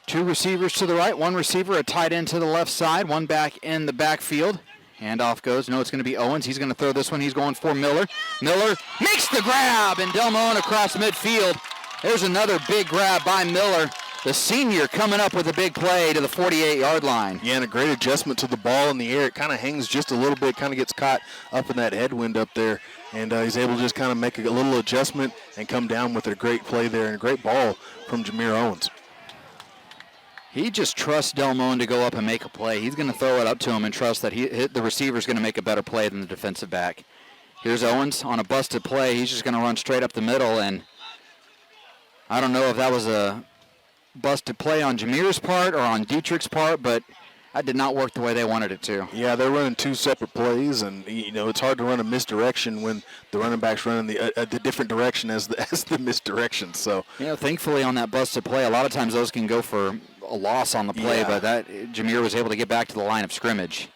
2 receivers to the right, 1 receiver, a tight end to the left side, 1 back in the backfield. Handoff goes. No, it's going to be Owens. He's going to throw this one. He's going for Miller. Miller makes the grab, and Delmon across midfield. There's another big grab by Miller. The senior coming up with a big play to the 48-yard line. Yeah, and a great adjustment to the ball in the air. It kind of hangs just a little bit, kind of gets caught up in that headwind up there, and he's able to just kind of make a little adjustment and come down with a great play there and a great ball from Jameer Owens. He just trusts Delmon to go up and make a play. He's going to throw it up to him and trust that the receiver's going to make a better play than the defensive back. Here's Owens on a busted play. He's just going to run straight up the middle, and I don't know if that was a busted play on Jameer's part or on Dietrich's part, but that did not work the way they wanted it to. Yeah, they're running 2 separate plays, and it's hard to run a misdirection when the running back's running the different direction as the misdirection. So thankfully on that busted play, a lot of times those can go for a loss on the play, but that Jameer was able to get back to the line of scrimmage.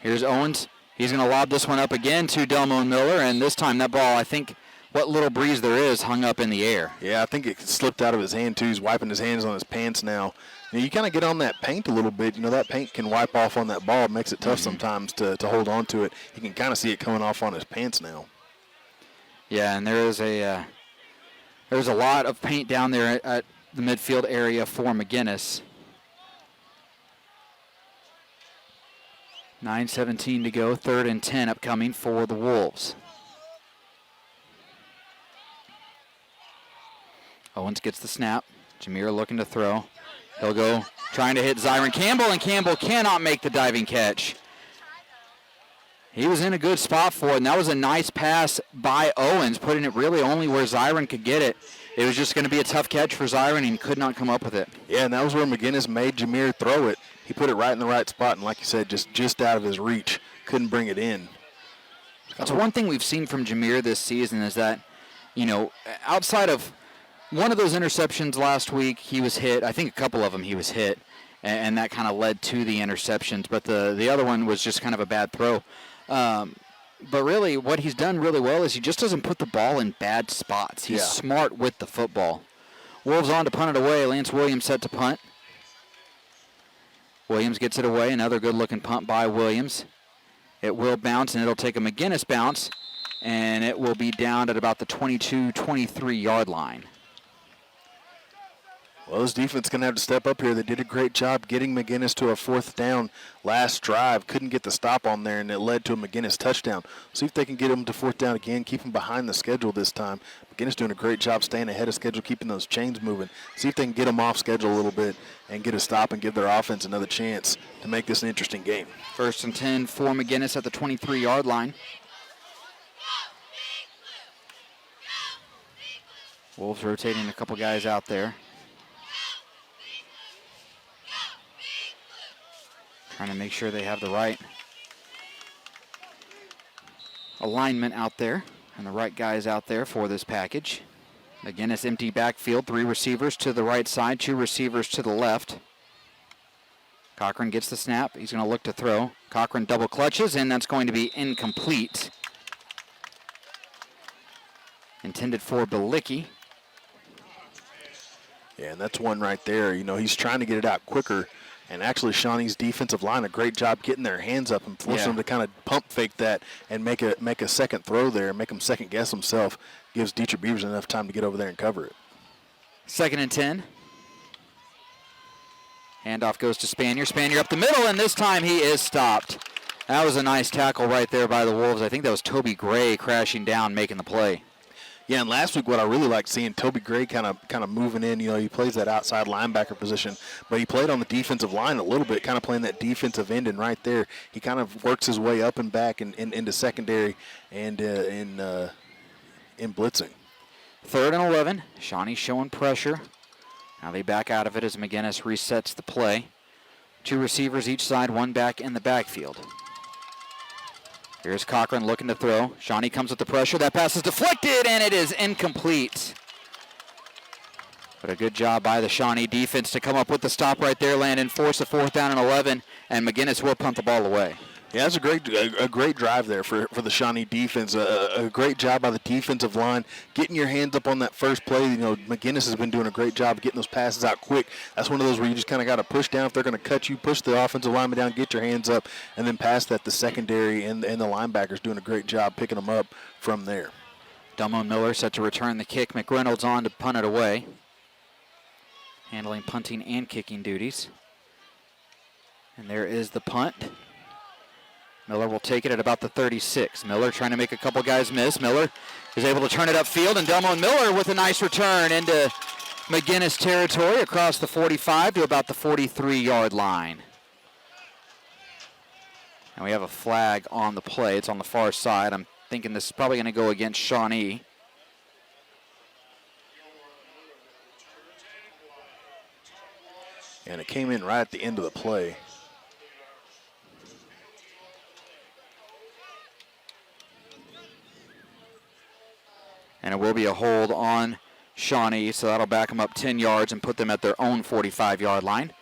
Here's Owens. He's going to lob this one up again to Delmon Miller, and this time that ball, I think, what little breeze there is, hung up in the air. Yeah, I think it slipped out of his hand, too. He's wiping his hands on his pants now. You kind of get on that paint a little bit. That paint can wipe off on that ball. It makes it tough sometimes to hold on to it. You can kind of see it coming off on his pants now. Yeah, and there's a lot of paint down there at the midfield area for McGuinness. 9:17 to go, 3rd and 10 upcoming for the Wolves. Owens gets the snap. Jameer looking to throw. He'll go trying to hit Zyron Campbell, and Campbell cannot make the diving catch. He was in a good spot for it, and that was a nice pass by Owens, putting it really only where Zyron could get it. It was just going to be a tough catch for Zyron, and he could not come up with it. Yeah, and that was where McGuinness made Jameer throw it. He put it right in the right spot, and like you said, just out of his reach. Couldn't bring it in. That's one thing we've seen from Jameer this season is that, you know, outside of one of those interceptions last week, he was hit. I think a couple of them he was hit, and that kind of led to the interceptions. But the other one was just kind of a bad throw. But really, what he's done really well is he just doesn't put the ball in bad spots. He's smart with the football. Wolves on to punt it away. Lance Williams set to punt. Williams gets it away. Another good-looking punt by Williams. It will bounce, and it'll take a McGuinness bounce, and it will be down at about the 22-23-yard line. Well, this defense is going to have to step up here. They did a great job getting McGuinness to a 4th down last drive. Couldn't get the stop on there, and it led to a McGuinness touchdown. See if they can get him to 4th down again, keep him behind the schedule this time. McGuinness doing a great job staying ahead of schedule, keeping those chains moving. See if they can get him off schedule a little bit and get a stop and give their offense another chance to make this an interesting game. 1st and 10 for McGuinness at the 23-yard line. Wolves rotating a couple guys out there. Trying to make sure they have the right alignment out there and the right guys out there for this package. McGuinness empty backfield, 3 receivers to the right side, 2 receivers to the left. Cochran gets the snap. He's going to look to throw. Cochran double clutches, and that's going to be incomplete. Intended for Bilicki. Yeah, and that's one right there. You know, he's trying to get it out quicker. And actually, Shawnee's defensive line, a great job getting their hands up and forcing them to kind of pump fake that and make a second throw there, make him second guess himself. Gives Dietrich Beavers enough time to get over there and cover it. 2nd and 10. Handoff goes to Spanier. Spanier up the middle, and this time he is stopped. That was a nice tackle right there by the Wolves. I think that was Toby Gray crashing down, making the play. Yeah, and last week what I really liked seeing, Toby Gray kind of moving in. You know, he plays that outside linebacker position, but he played on the defensive line a little bit, kind of playing that defensive end. And right there, he kind of works his way up and back and into secondary and in blitzing. 3rd and 11. Shawnee showing pressure. Now they back out of it as McGuinness resets the play. 2 receivers each side, 1 back in the backfield. Here's Cochran looking to throw. Shawnee comes with the pressure. That pass is deflected, and it is incomplete. But a good job by the Shawnee defense to come up with the stop right there, Landon. Force a 4th down and 11, and McGuinness will punt the ball away. Yeah, that's a great drive there for the Shawnee defense. A great job by the defensive line, getting your hands up on that first play. You know, McGuinness has been doing a great job of getting those passes out quick. That's one of those where you just kind of got to push down. If they're going to cut you, push the offensive lineman down, get your hands up, and then pass that the secondary and the linebackers doing a great job picking them up from there. Dumbo Miller set to return the kick. McReynolds on to punt it away, handling punting and kicking duties. And there is the punt. Miller will take it at about the 36. Miller trying to make a couple guys miss. Miller is able to turn it upfield, and Delmo Miller with a nice return into McGuinness territory across the 45 to about the 43-yard line. And we have a flag on the play. It's on the far side. I'm thinking this is probably going to go against Shawnee. And it came in right at the end of the play. And it will be a hold on Shawnee, so that'll back them up 10 yards and put them at their own 45-yard line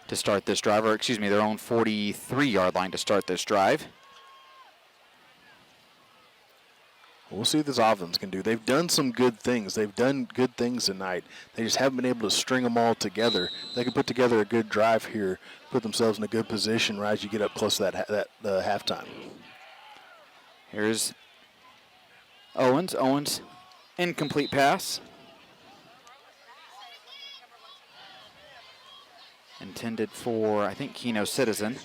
to start this drive, or excuse me, their own 43-yard line to start this drive. We'll see what this offense can do. They've done some good things. They've done good things tonight. They just haven't been able to string them all together. They can put together a good drive here, put themselves in a good position right as you get up close to that halftime. Here's Owens. Owens, incomplete pass. Intended for, I think, Keno Citizen.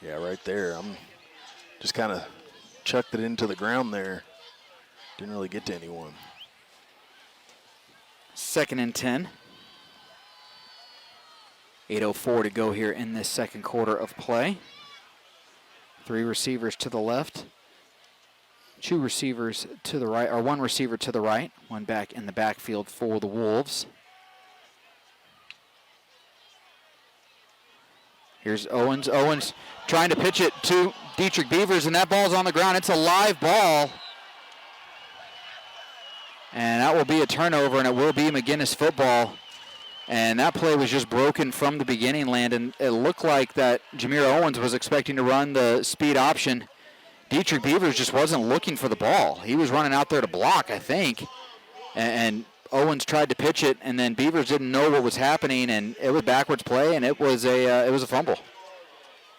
Yeah, right there. I'm just kind of chucked it into the ground there. Didn't really get to anyone. 2nd and 10. 8:04 to go here in this second quarter of play. 3 receivers to the left, 2 receivers to the right, or 1 receiver to the right, 1 back in the backfield for the Wolves. Here's Owens. Owens trying to pitch it to Dietrich Beavers, and that ball's on the ground. It's a live ball. And that will be a turnover, and it will be McGuinness football. And that play was just broken from the beginning, Landon. It looked like that Jameer Owens was expecting to run the speed option. Dietrich Beavers just wasn't looking for the ball. He was running out there to block, I think. And Owens tried to pitch it, and then Beavers didn't know what was happening, and it was backwards play, and it was a fumble.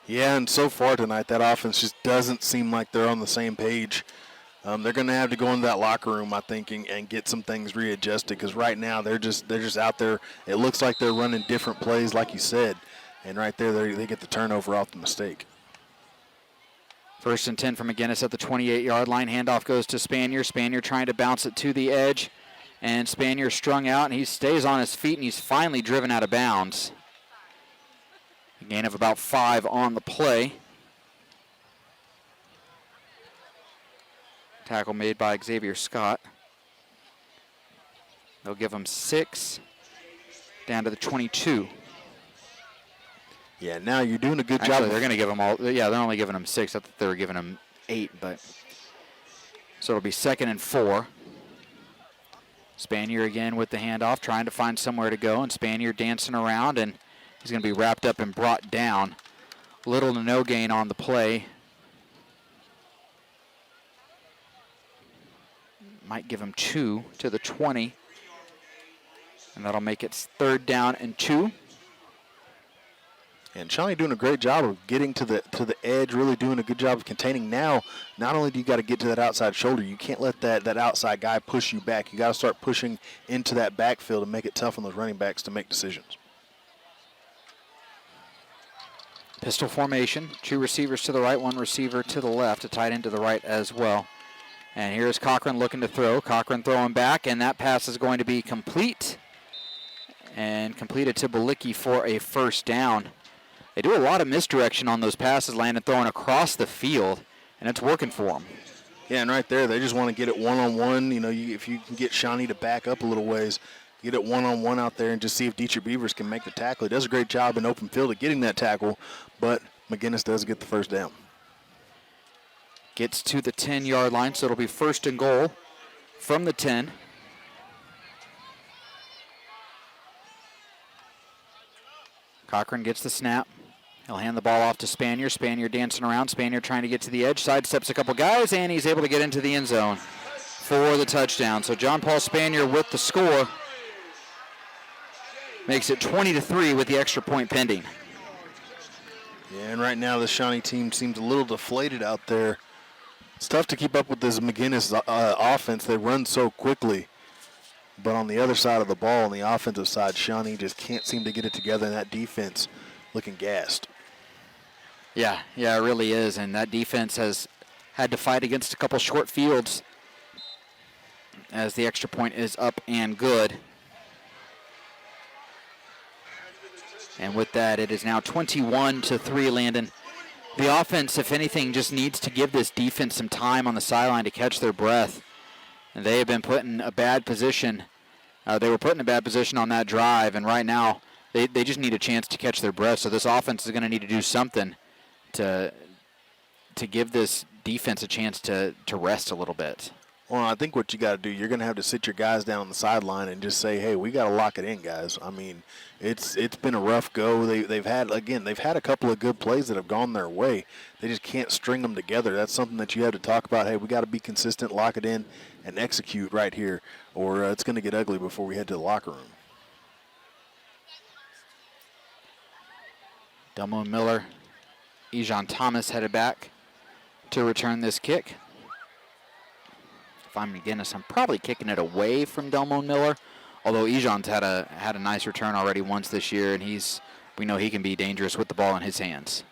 Yeah, and so far tonight, that offense just doesn't seem like they're on the same page. They're going to have to go into that locker room, I think, and get some things readjusted, because right now they're just out there. It looks like they're running different plays, like you said, and right there they get the turnover off the mistake. 1st and 10 from McGuinness at the 28-yard line. Handoff goes to Spanier. Spanier trying to bounce it to the edge, and Spanier strung out, and he stays on his feet, and he's finally driven out of bounds. A gain of about 5 on the play. Tackle made by Xavier Scott. They'll give him 6 down to the 22. Yeah, now you're doing a good job. Actually, they're going to give him all. Yeah, they're only giving him 6. I thought they were giving him 8, but so it'll be 2nd and 4. Spanier again with the handoff, trying to find somewhere to go, and Spanier dancing around, and he's going to be wrapped up and brought down. Little to no gain on the play. Might give him 2 to the 20. And that'll make it 3rd down and 2. And Shawnee doing a great job of getting to the edge, really doing a good job of containing. Now, not only do you got to get to that outside shoulder, you can't let that outside guy push you back. You got to start pushing into that backfield and make it tough on those running backs to make decisions. Pistol formation, 2 receivers to the right, 1 receiver to the left, a tight end to the right as well. And here's Cochran looking to throw. Cochran throwing back, and that pass is going to be complete. And completed to Balicki for a 1st down. They do a lot of misdirection on those passes, Landon, throwing across the field, and it's working for them. Yeah, and right there, they just want to get it one-on-one. You know, if you can get Shawnee to back up a little ways, get it one-on-one out there and just see if Dietrich Beavers can make the tackle. He does a great job in open field of getting that tackle, but McGuinness does get the 1st down. Gets to the 10-yard line, so it'll be 1st and goal from the 10. Cochran gets the snap. He'll hand the ball off to Spanier. Spanier dancing around. Spanier trying to get to the edge. Sidesteps a couple guys, and he's able to get into the end zone for the touchdown. So John Paul Spanier with the score. Makes it 20-3 with the extra point pending. Yeah, and right now the Shawnee team seems a little deflated out there. It's tough to keep up with this McGuinness offense. They run so quickly. But on the other side of the ball, on the offensive side, Shawnee just can't seem to get it together, and that defense looking gassed. Yeah, it really is. And that defense has had to fight against a couple short fields as the extra point is up and good. And with that, it is now 21-3, Landon. The offense, if anything, just needs to give this defense some time on the sideline to catch their breath. And they have been put in a bad position. They were put in a bad position on that drive, and right now they just need a chance to catch their breath. So this offense is going to need to do something to give this defense a chance to rest a little bit. Well, I think what you got to do, you're going to have to sit your guys down on the sideline and just say, hey, we got to lock it in, guys. I mean, it's been a rough go. They've had a couple of good plays that have gone their way. They just can't string them together. That's something that you have to talk about. Hey, we got to be consistent, lock it in, and execute right here, or it's going to get ugly before we head to the locker room. Delmo Miller, Ejon Thomas headed back to return this kick. If I'm McGuinness, I'm probably kicking it away from Delmo Miller, although Ejon's had a nice return already once this year, and we know he can be dangerous with the ball in his hands.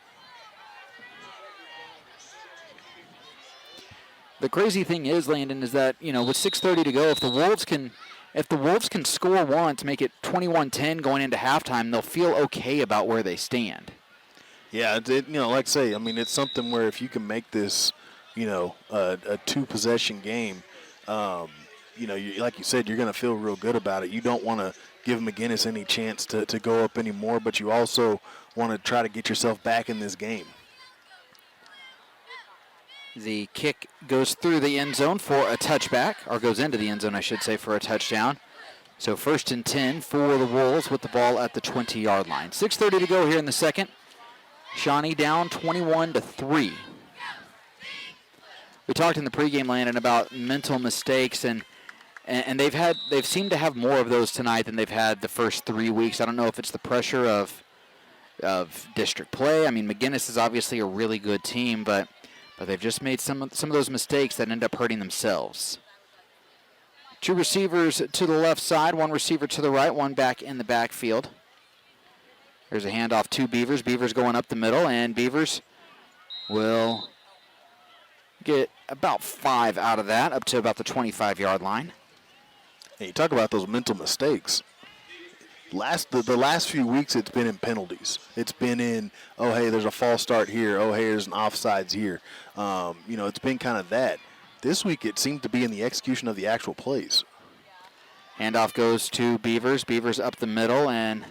The crazy thing is, Landon, is that, with 6:30 to go, if the Wolves can if the Wolves can score once, make it 21-10 going into halftime, they'll feel okay about where they stand. Yeah, like I say, I mean, it's something where if you can make this, a two-possession game, like you said, you're going to feel real good about it. You don't want to give McGuinness any chance to go up anymore, but you also want to try to get yourself back in this game. The kick goes through the end zone for a touchback, or goes into the end zone, I should say, for a touchdown. So 1st and 10 for the Wolves with the ball at the 20-yard line. 6:30 to go here in the second. Shawnee down 21-3. We talked in the pregame, Landon, about mental mistakes, and they've seemed to have more of those tonight than they've had the first 3 weeks. I don't know if it's the pressure of district play. I mean, McGuinness is obviously a really good team, but they've just made some of those mistakes that end up hurting themselves. 2 receivers to the left side, 1 receiver to the right, 1 back in the backfield. There's a handoff to Beavers. Beavers going up the middle, and Beavers will get about 5 out of that, up to about the 25-yard line. Hey, you talk about those mental mistakes. The last few weeks, it's been in penalties. It's been in, oh, hey, there's a false start here. Oh, hey, there's an offsides here. It's been kind of that. This week, it seemed to be in the execution of the actual plays. Handoff goes to Beavers. Beavers up the middle, and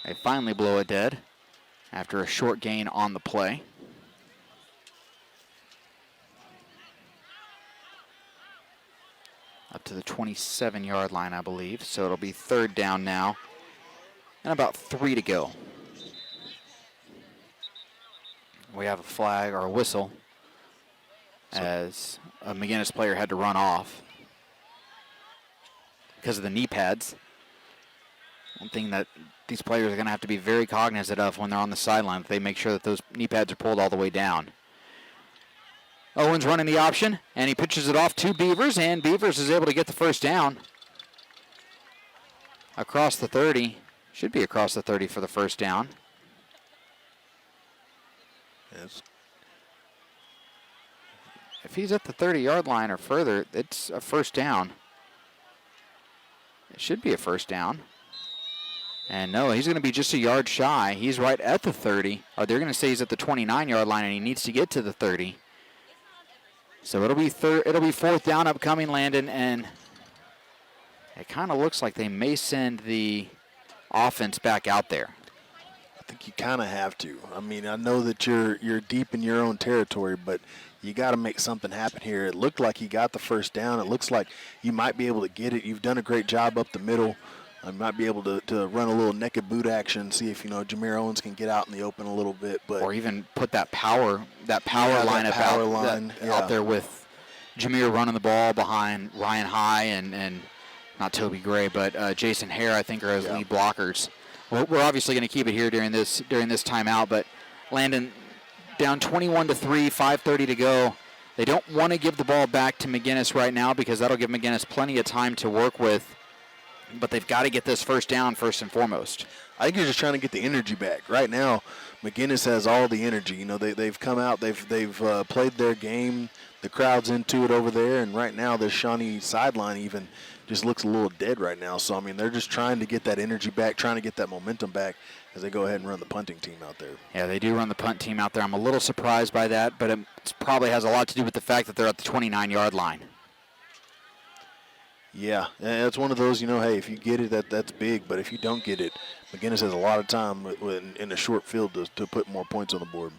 they finally blow it dead after a short gain on the play. Up to the 27-yard line, I believe. So it'll be 3rd down now. And about 3 to go. We have a flag or a whistle as a McGuinness player had to run off because of the knee pads. One thing that these players are going to have to be very cognizant of when they're on the sideline, they make sure that those knee pads are pulled all the way down. Owens running the option, and he pitches it off to Beavers, and Beavers is able to get the 1st down. Across the 30. Should be across the 30 for the 1st down. Yes. If he's at the 30-yard line or further, it's a 1st down. It should be a 1st down. And no, he's going to be just a yard shy. He's right at the 30. Or they're going to say he's at the 29-yard line, and he needs to get to the 30. So it'll be 4th down upcoming, Landon, and it kind of looks like they may send the offense back out there. I think you kind of have to. I mean, I know that you're deep in your own territory, but you got to make something happen here. It looked like he got the 1st down. It looks like you might be able to get it. You've done a great job up the middle. I might be able to run a little naked boot action, see if Jameer Owens can get out in the open a little bit, or even put that power lineup out there with Jameer running the ball behind Ryan High and not Toby Gray, but Jason Hare, I think, are his lead blockers. We're obviously going to keep it here during this timeout, but Landon down 21-3, 5:30 to go. They don't want to give the ball back to McGuinness right now because that'll give McGuinness plenty of time to work with. But they've got to get this 1st down first and foremost. I think you're just trying to get the energy back. Right now, McGuinness has all the energy. They've come out, they've played their game. The crowd's into it over there, and right now the Shawnee sideline even just looks a little dead right now. So, I mean, they're just trying to get that energy back, trying to get that momentum back as they go ahead and run the punting team out there. Yeah, they do run the punt team out there. I'm a little surprised by that, but it probably has a lot to do with the fact that they're at the 29-yard line. Yeah, it's one of those, hey, if you get it, that's big. But if you don't get it, McGuinness has a lot of time in a short field to put more points on the board.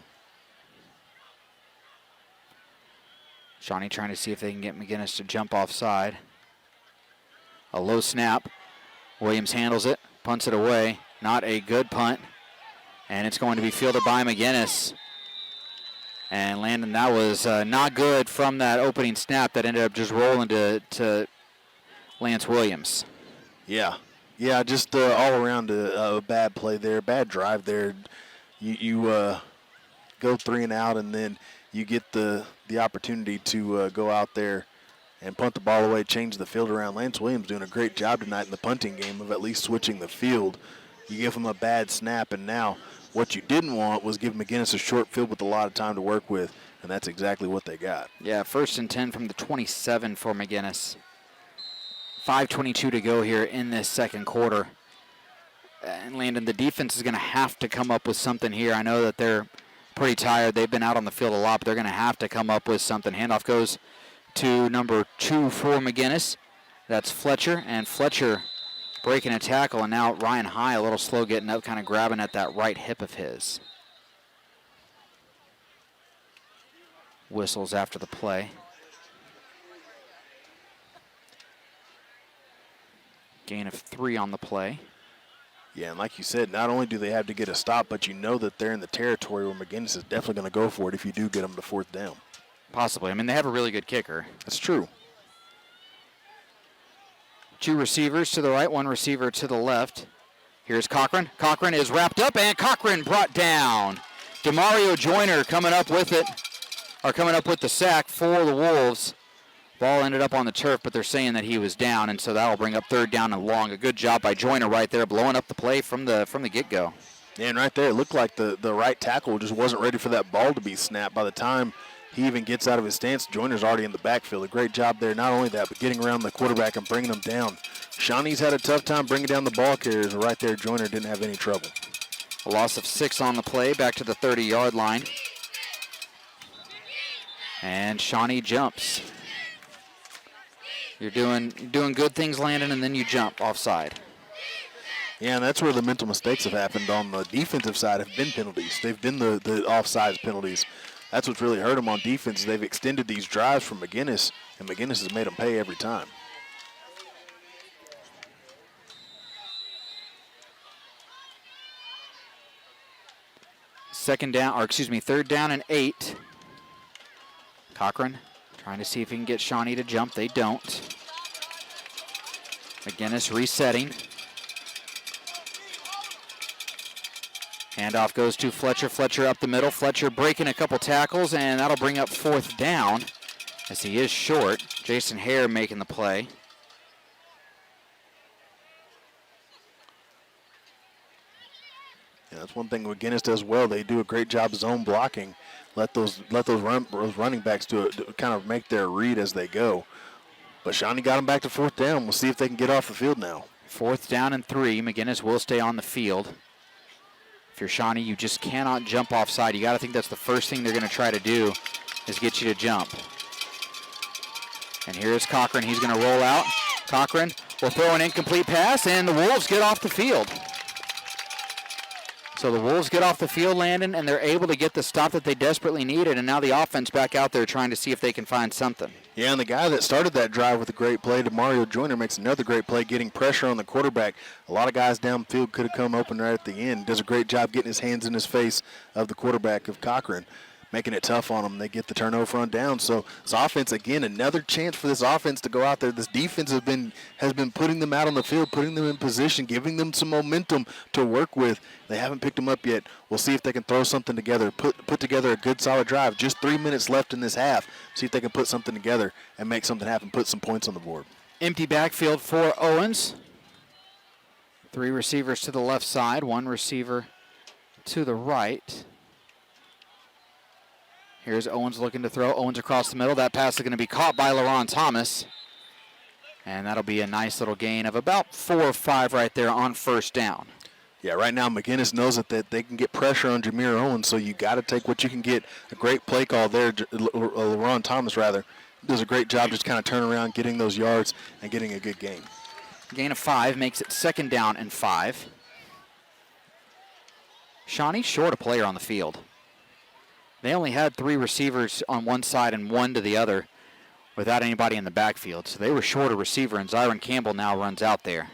Shawnee trying to see if they can get McGuinness to jump offside. A low snap. Williams handles it, punts it away. Not a good punt. And it's going to be fielded by McGuinness. And Landon, that was not good from that opening snap that ended up just rolling to Lance Williams. Yeah, just all around a bad play there, bad drive there. You go 3 and out, and then you get the opportunity to go out there and punt the ball away, change the field around. Lance Williams doing a great job tonight in the punting game of at least switching the field. You give him a bad snap, and now what you didn't want was give McGuinness a short field with a lot of time to work with, and that's exactly what they got. Yeah, 1st and 10 from the 27 for McGuinness. 5:22 to go here in this second quarter. And Landon, the defense is going to have to come up with something here. I know that they're pretty tired. They've been out on the field a lot, but they're going to have to come up with something. Handoff goes to number 2 for McGuinness. That's Fletcher, and Fletcher breaking a tackle, and now Ryan High a little slow getting up, kind of grabbing at that right hip of his. Whistles after the play. Gain of 3 on the play. Yeah, and like you said, not only do they have to get a stop, but you know that they're in the territory where McGuinness is definitely going to go for it if you do get them to 4th down. Possibly. I mean, they have a really good kicker. That's true. 2 receivers to the right, 1 receiver to the left. Here's Cochran. Cochran is wrapped up, and Cochran brought down. DeMario Joyner coming up with it, or coming up with the sack for the Wolves. Ball ended up on the turf, but they're saying that he was down, and so that'll bring up 3rd down and long. A good job by Joyner right there, blowing up the play from the get-go. Yeah, and right there, it looked like the right tackle just wasn't ready for that ball to be snapped. By the time he even gets out of his stance, Joyner's already in the backfield. A great job there, not only that, but getting around the quarterback and bringing him down. Shawnee's had a tough time bringing down the ball carriers, but right there, Joyner didn't have any trouble. A loss of 6 on the play, back to the 30-yard line. And Shawnee jumps. You're doing good things, Landon, and then you jump offside. Yeah, and that's where the mental mistakes have happened on the defensive side have been penalties. They've been the offsides penalties. That's what's really hurt them on defense. They've extended these drives from McGuinness, and McGuinness has made them pay every time. Third down and 8. Cochran trying to see if he can get Shawnee to jump. They don't. McGuinness resetting. Handoff goes to Fletcher. Fletcher up the middle. Fletcher breaking a couple tackles, and that'll bring up 4th down as he is short. Jason Hare making the play. Yeah, that's one thing McGuinness does well. They do a great job zone blocking. Let those running backs do kind of make their read as they go. But Shawnee got them back to 4th down. We'll see if they can get off the field now. 4th down and 3. McGuinness will stay on the field. If you're Shawnee, you just cannot jump offside. You got to think that's the first thing they're going to try to do is get you to jump. And here's Cochran. He's going to roll out. Cochran will throw an incomplete pass, and the Wolves get off the field. So the Wolves get off the field, Landon, and they're able to get the stop that they desperately needed, and now the offense back out there trying to see if they can find something. Yeah, and the guy that started that drive with a great play, DeMario Joyner, makes another great play, getting pressure on the quarterback. A lot of guys downfield could have come open right at the end. Does a great job getting his hands in his face of the quarterback of Cochran, making it tough on them. They get the turnover on down. So this offense, again, another chance for this offense to go out there. This defense has been putting them out on the field, putting them in position, giving them some momentum to work with. They haven't picked them up yet. We'll see if they can throw something together, put together a good solid drive. Just 3 minutes left in this half. See if they can put something together and make something happen, put some points on the board. Empty backfield for Owens. 3 receivers to the left side, 1 receiver to the right. Here's Owens looking to throw. Owens across the middle. That pass is going to be caught by LaRon Thomas. And that'll be a nice little gain of about 4 or 5 right there on 1st down. Yeah, right now McGuinness knows that they can get pressure on Jameer Owens, so you got to take what you can get. A great play call there. LaRon Thomas, rather, does a great job just kind of turning around, getting those yards, and getting a good gain. Gain of 5 makes it 2nd down and 5. Shawnee short a player on the field. They only had 3 receivers on one side and 1 to the other without anybody in the backfield. So they were short a receiver, and Zyron Campbell now runs out there.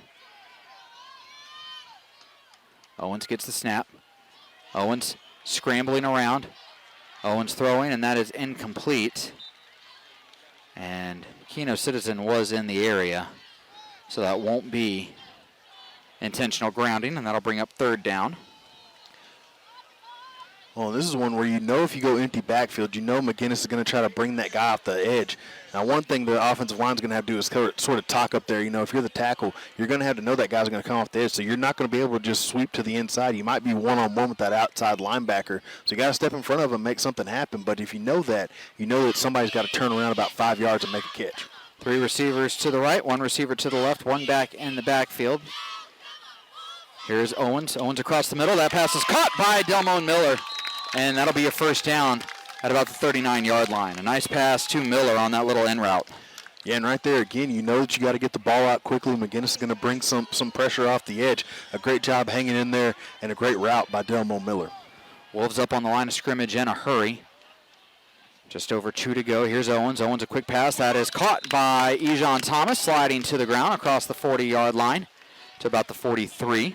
Owens gets the snap. Owens scrambling around. Owens throwing, and that is incomplete. And Keno Citizen was in the area, so that won't be intentional grounding, and that'll bring up 3rd down. Well, this is one where you know if you go empty backfield, you know McGuinness is going to try to bring that guy off the edge. Now, one thing the offensive line is going to have to do is sort of talk up there. You know, if you're the tackle, you're going to have to know that guy's going to come off the edge, so you're not going to be able to just sweep to the inside. You might be one-on-one with that outside linebacker, so you got to step in front of him, make something happen. But if you know that somebody's got to turn around about 5 yards and make a catch. 3 receivers to the right, 1 receiver to the left, 1 back in the backfield. Here's Owens. Owens across the middle. That pass is caught by Delmone Miller, and that'll be a first down at about the 39-yard line. A nice pass to Miller on that little in route. Yeah, and right there, again, you know that you got to get the ball out quickly. McGuinness is going to bring some pressure off the edge. A great job hanging in there, and a great route by Delmone Miller. Wolves up on the line of scrimmage in a hurry. Just over 2 to go. Here's Owens. Owens, a quick pass. That is caught by Ejon Thomas, sliding to the ground across the 40-yard line to about the 43.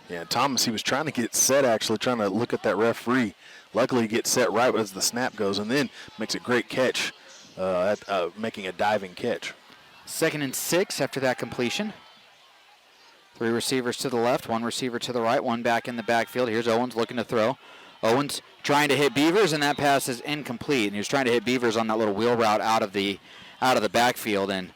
Yeah, Thomas, he was trying to get set, actually, trying to look at that referee. Luckily, he gets set right as the snap goes, and then makes a great catch, making a diving catch. 2nd and 6 after that completion. 3 receivers to the left, 1 receiver to the right, 1 back in the backfield. Here's Owens looking to throw. Owens trying to hit Beavers, and that pass is incomplete. And he was trying to hit Beavers on that little wheel route out of the backfield, and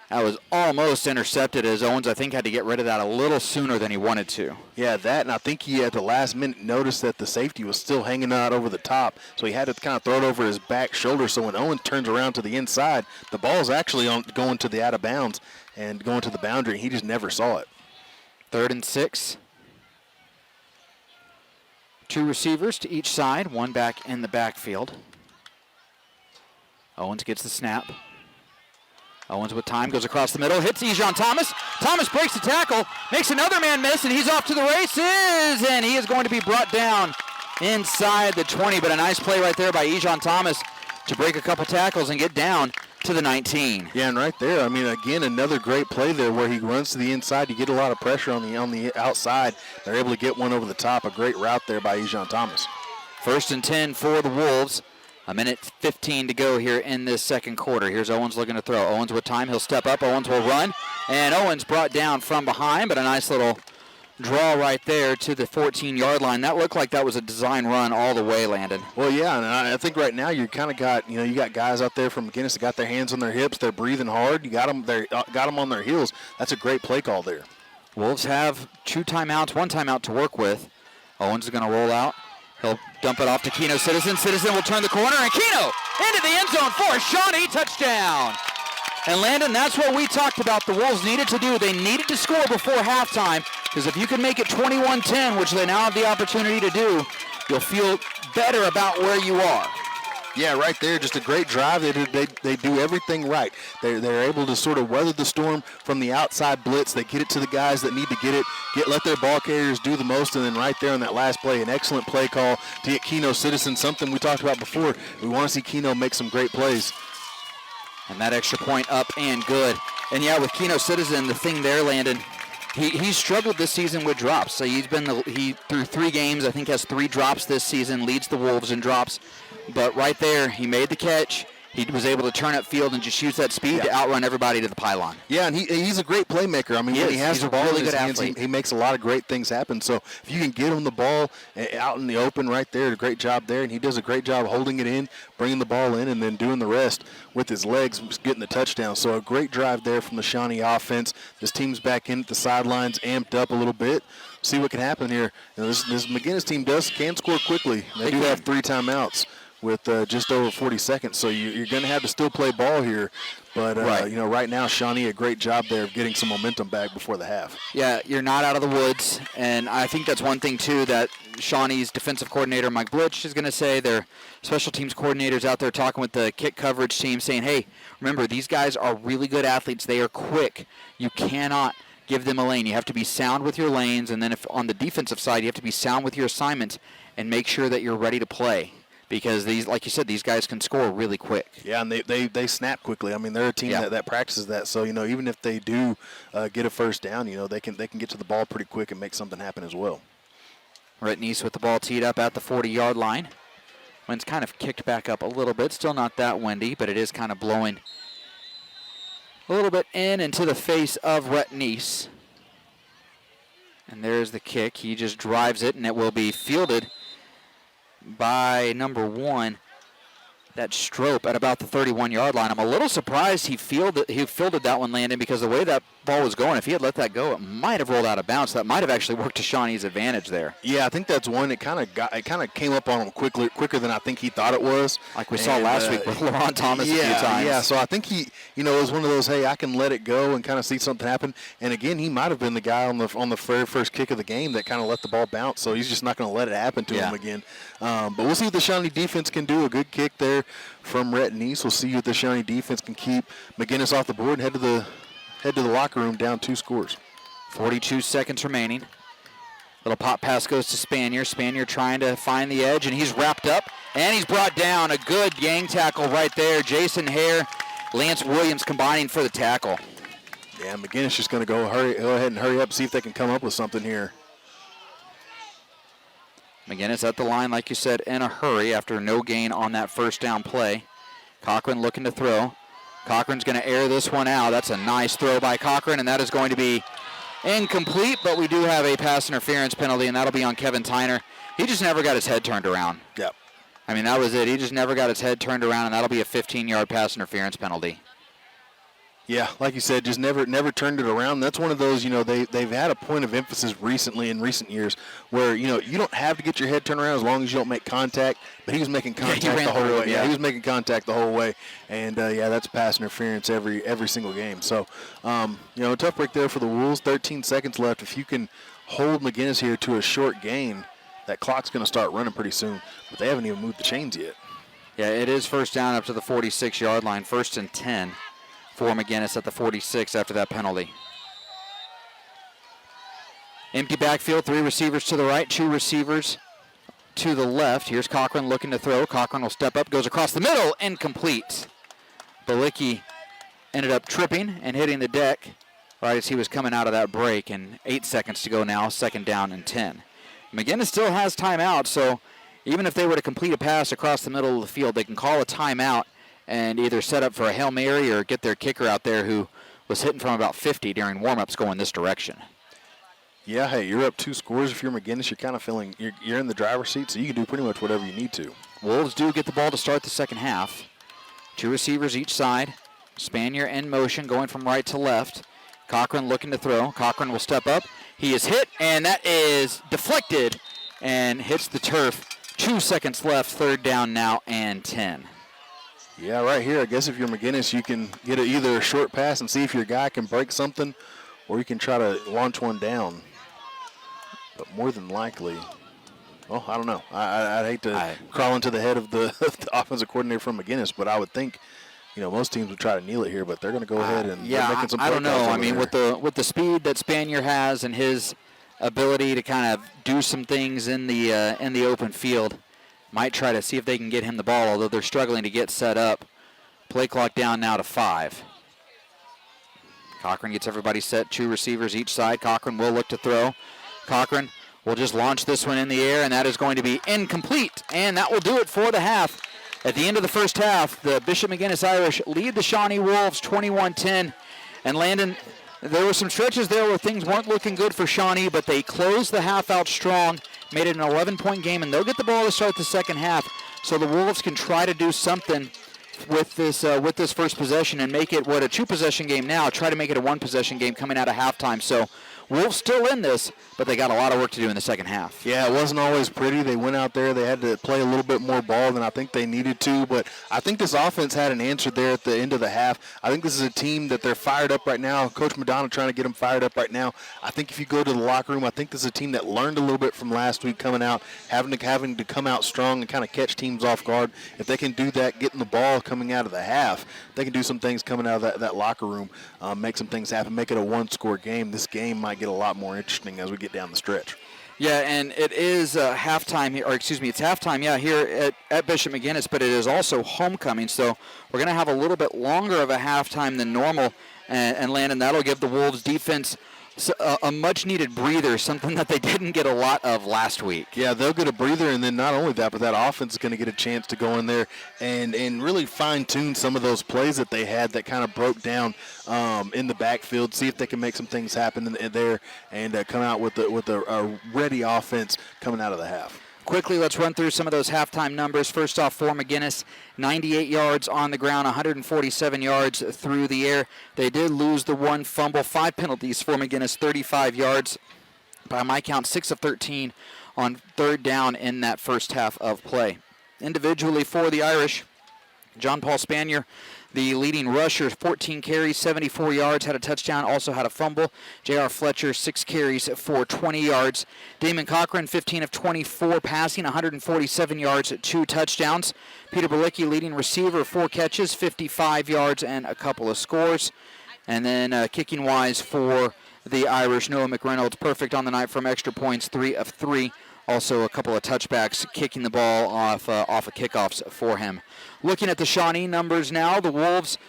that was almost intercepted as Owens, I think, had to get rid of that a little sooner than he wanted to. Yeah, that, and I think he at the last minute noticed that the safety was still hanging out over the top, so he had to kind of throw it over his back shoulder. So when Owens turns around to the inside, the ball's actually going to the out of bounds and going to the boundary. He just never saw it. 3rd and 6. 2 receivers to each side, 1 back in the backfield. Owens gets the snap. Owens with time, goes across the middle, hits Ejon Thomas. Thomas breaks the tackle, makes another man miss, and he's off to the races, and he is going to be brought down inside the 20, but a nice play right there by Ejon Thomas to break a couple tackles and get down to the 19. Yeah, and right there, I mean, again, another great play there where he runs to the inside. You get a lot of pressure on the outside. They're able to get one over the top. A great route there by Ejon Thomas. 1st and 10 for the Wolves. 1:15 to go here in this second quarter. Here's Owens looking to throw. Owens with time. He'll step up. Owens will run. And Owens brought down from behind, but a nice little draw right there to the 14-yard line. That looked like that was a design run all the way, Landon. Well, yeah, and I think right now you kind of got, you got guys out there from McGuinness that got their hands on their hips. They're breathing hard. You got them on their heels. That's a great play call there. Wolves have 2 timeouts, 1 timeout to work with. Owens is going to roll out. He'll dump it off to Keno Citizen. Citizen will turn the corner, and Keno into the end zone for a Shawnee touchdown. And Landon, that's what we talked about the Wolves needed to do. They needed to score before halftime, because if you can make it 21-10, which they now have the opportunity to do, you'll feel better about where you are. Yeah, right there, just a great drive. They do everything right. They're able to sort of weather the storm from the outside blitz. They get it to the guys that need to get it, let their ball carriers do the most, and then right there on that last play, an excellent play call to get Keno Citizen, something we talked about before. We want to see Keno make some great plays. And that extra point up and good. And yeah, with Keno Citizen, the thing there, Landon, he's struggled this season with drops. So he through 3 games, I think has 3 drops this season, leads the Wolves in drops. But right there, he made the catch. He was able to turn upfield and just use that speed to outrun everybody to the pylon. Yeah, and he's a great playmaker. I mean, when he has the ball really in his good hands, athlete. he makes a lot of great things happen. So if you can get him the ball out in the open right there, a great job there. And he does a great job holding it in, bringing the ball in, and then doing the rest with his legs, getting the touchdown. So a great drive there from the Shawnee offense. This team's back in at the sidelines, amped up a little bit. See what can happen here. This McGuinness team can score quickly. They do have 3 timeouts with just over 40 seconds. So you're going to have to still play ball here. But, right now, Shawnee, a great job there of getting some momentum back before the half. Yeah, you're not out of the woods. And I think that's one thing, too, that Shawnee's defensive coordinator, Mike Blitch, is going to say. Their special teams coordinators out there talking with the kick coverage team saying, hey, remember, these guys are really good athletes. They are quick. You cannot give them a lane. You have to be sound with your lanes. And then if on the defensive side, you have to be sound with your assignments and make sure that you're ready to play. Because these, like you said, these guys can score really quick. Yeah, and they snap quickly. I mean, they're a team that practices that. So, even if they do get a first down, they can get to the ball pretty quick and make something happen as well. Rhett Neese with the ball teed up at the 40-yard line. Wind's kind of kicked back up a little bit. Still not that windy, but it is kind of blowing a little bit in into the face of Rhett Neese. And there's the kick. He just drives it, and it will be fielded by number 1, that Strope, at about the 31-yard line. I'm a little surprised he fielded that one, Landon, because the way that ball was going, if he had let that go, it might have rolled out of bounds. That might have actually worked to Shawnee's advantage there. Yeah, I think that's one. It kind of came up on him quicker than I think he thought it was. Like we saw last week with LeBron Thomas a few times. Yeah, so I think he, it was one of those, hey, I can let it go and kind of see something happen. And again, he might have been the guy on the very first kick of the game that kind of let the ball bounce. So he's just not going to let it happen to him again. But we'll see what the Shawnee defense can do. A good kick there from Rhett and East. We'll see what the Shawnee defense can keep McGuinness off the board and head to the locker room down 2 scores. 42 seconds remaining. Little pop pass goes to Spanier. Spanier trying to find the edge, and he's wrapped up, and he's brought down. A good gang tackle right there. Jason Hare, Lance Williams combining for the tackle. Yeah, McGuinness just going to go ahead and hurry up, see if they can come up with something here. McGuinness at the line, like you said, in a hurry after no gain on that first down play. Cochran looking to throw. Cochran's going to air this one out. That's a nice throw by Cochran, and that is going to be incomplete, but we do have a pass interference penalty, and that'll be on Kevin Tyner. He just never got his head turned around. Yep. I mean, that was it. He just never got his head turned around, and that'll be a 15-yard pass interference penalty. Yeah, like you said, just never turned it around. That's one of those, they've had a point of emphasis recently in recent years where, you don't have to get your head turned around as long as you don't make contact. But he was making contact the whole way. Yeah, he was making contact the whole way. And, that's pass interference every single game. So, a tough break there for the Wolves. 13 seconds left. If you can hold McGuinness here to a short gain, that clock's going to start running pretty soon. But they haven't even moved the chains yet. Yeah, it is first down up to the 46-yard line. 1st and 10. For McGuinness at the 46 after that penalty. Empty backfield, 3 receivers to the right, 2 receivers to the left. Here's Cochran looking to throw. Cochran will step up, goes across the middle, incomplete. Balicki ended up tripping and hitting the deck right as he was coming out of that break, and 8 seconds to go now, 2nd down and 10. McGuinness still has timeout, so even if they were to complete a pass across the middle of the field, they can call a timeout and either set up for a Hail Mary or get their kicker out there who was hitting from about 50 during warm-ups going this direction. Yeah, hey, you're up 2 scores. If you're McGuinness, you're kind of feeling you're in the driver's seat, so you can do pretty much whatever you need to. Wolves do get the ball to start the second half. 2 receivers each side. Spanier in motion, going from right to left. Cochran looking to throw. Cochran will step up. He is hit, and that is deflected and hits the turf. 2 seconds left, 3rd down now and 10. Yeah, right here, I guess if you're McGuinness, you can get either a short pass and see if your guy can break something, or you can try to launch one down. But more than likely, well, I don't know. I'd hate to crawl into the head of the offensive coordinator from McGuinness, but I would think, most teams would try to kneel it here, but they're going to go ahead and making some. I don't know. I mean, with the speed that Spanier has and his ability to kind of do some things in the open field, might try to see if they can get him the ball, although they're struggling to get set up. Play clock down now to 5. Cochran gets everybody set, 2 receivers each side. Cochran will look to throw. Cochran will just launch this one in the air, and that is going to be incomplete. And that will do it for the half. At the end of the first half, the Bishop McGuinness Irish lead the Shawnee Wolves 21-10. And Landon, there were some stretches there where things weren't looking good for Shawnee, but they closed the half out strong, made it an 11-point game, and they'll get the ball to start the second half. So the Wolves can try to do something with this first possession and make it what a 2-possession game now. Try to make it a 1-possession game coming out of halftime. So Wolves still in this, but they got a lot of work to do in the second half. Yeah, it wasn't always pretty. They went out there. They had to play a little bit more ball than I think they needed to, but I think this offense had an answer there at the end of the half. I think this is a team that they're fired up right now. Coach Madonna trying to get them fired up right now. I think if you go to the locker room, I think this is a team that learned a little bit from last week coming out, having to come out strong and kind of catch teams off guard. If they can do that, getting the ball coming out of the half, they can do some things coming out of that locker room, make some things happen, make it a 1-score game. This game might get a lot more interesting as we get down the stretch. Yeah, and it is halftime here, it's halftime, here at Bishop McGuinness, but it is also homecoming, so we're going to have a little bit longer of a halftime than normal, and Landon, that'll give the Wolves defense a much-needed breather, something that they didn't get a lot of last week. Yeah, they'll get a breather, and then not only that, but that offense is going to get a chance to go in there and really fine-tune some of those plays that they had that kind of broke down in the backfield, see if they can make some things happen in there and come out with a ready offense coming out of the half. quickly, let's run through some of those halftime numbers. First off, for McGuinness, 98 yards on the ground, 147 yards through the air. They did lose the one fumble, 5 penalties for McGuinness, 35 yards. By my count, 6 of 13 on third down in that first half of play. Individually for the Irish, John Paul Spanier, the leading rusher, 14 carries, 74 yards, had a touchdown, also had a fumble. J.R. Fletcher, 6 carries for 20 yards. Damon Cochran, 15 of 24 passing, 147 yards, 2 touchdowns. Peter Berlicki, leading receiver, 4 catches, 55 yards, and a couple of scores. And then kicking-wise for the Irish, Noah McReynolds, perfect on the night from extra points, 3 of 3. Also a couple of touchbacks, kicking the ball off of kickoffs for him. Looking at the Shawnee numbers now, the Wolves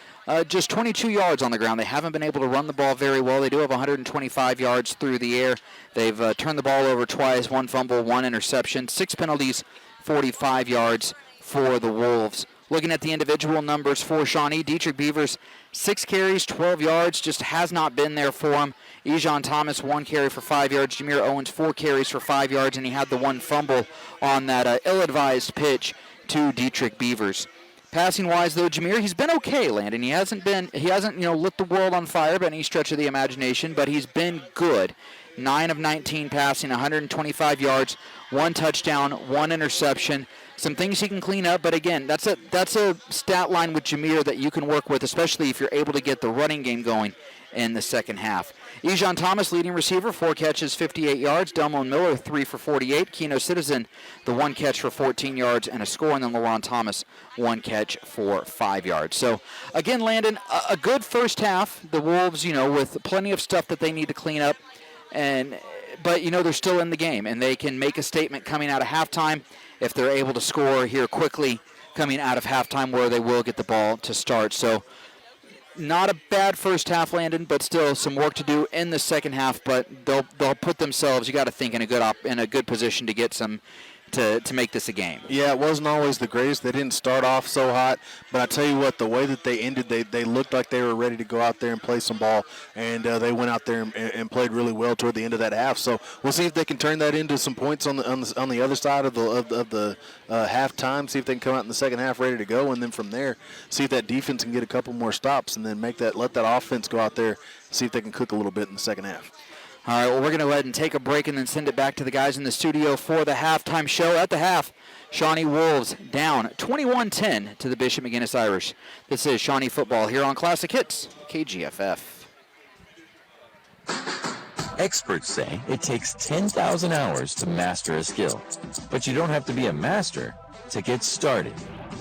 just 22 yards on the ground. They haven't been able to run the ball very well. They do have 125 yards through the air. They've turned the ball over twice, 1 fumble, 1 interception, 6 penalties, 45 yards for the Wolves. Looking at the individual numbers for Shawnee, Dietrich Beavers, 6 carries, 12 yards, just has not been there for him. Ejon Thomas, 1 carry for 5 yards. Jameer Owens, 4 carries for 5 yards, and he had the 1 fumble on that ill-advised pitch to Dietrich Beavers. Passing-wise, though, Jameer, he's been okay, Landon. He hasn't lit the world on fire by any stretch of the imagination, but he's been good. 9 of 19 passing, 125 yards, 1 touchdown, 1 interception. Some things he can clean up, but again, that's a stat line with Jameer that you can work with, especially if you're able to get the running game going in the second half. Ejon Thomas, leading receiver, 4 catches, 58 yards. Delmon Miller, 3 for 48. Keno Citizen, the 1 catch for 14 yards and a score, and then LaRon Thomas, 1 catch for 5 yards. So, again, Landon, a good first half. The Wolves, with plenty of stuff that they need to clean up, but they're still in the game, and they can make a statement coming out of halftime if they're able to score here quickly coming out of halftime, where they will get the ball to start. So not a bad first half, Landon, but still some work to do in the second half. But they'll put themselves, you got to think, in a good position to get some to make this a game. Yeah, it wasn't always the greatest. They didn't start off so hot, but I tell you what, the way that they ended, they looked like they were ready to go out there and play some ball, and they went out there and played really well toward the end of that half. So we'll see if they can turn that into some points on the other side of the halftime. See if they can come out in the second half ready to go, and then from there, see if that defense can get a couple more stops, and then let that offense go out there. See if they can cook a little bit in the second half. All right, well, we're going to go ahead and take a break and then send it back to the guys in the studio for the halftime show. At the half, Shawnee Wolves down 21-10 to the Bishop McGuinness Irish. This is Shawnee football here on Classic Hits, KGFF. Experts say it takes 10,000 hours to master a skill, but you don't have to be a master to get started.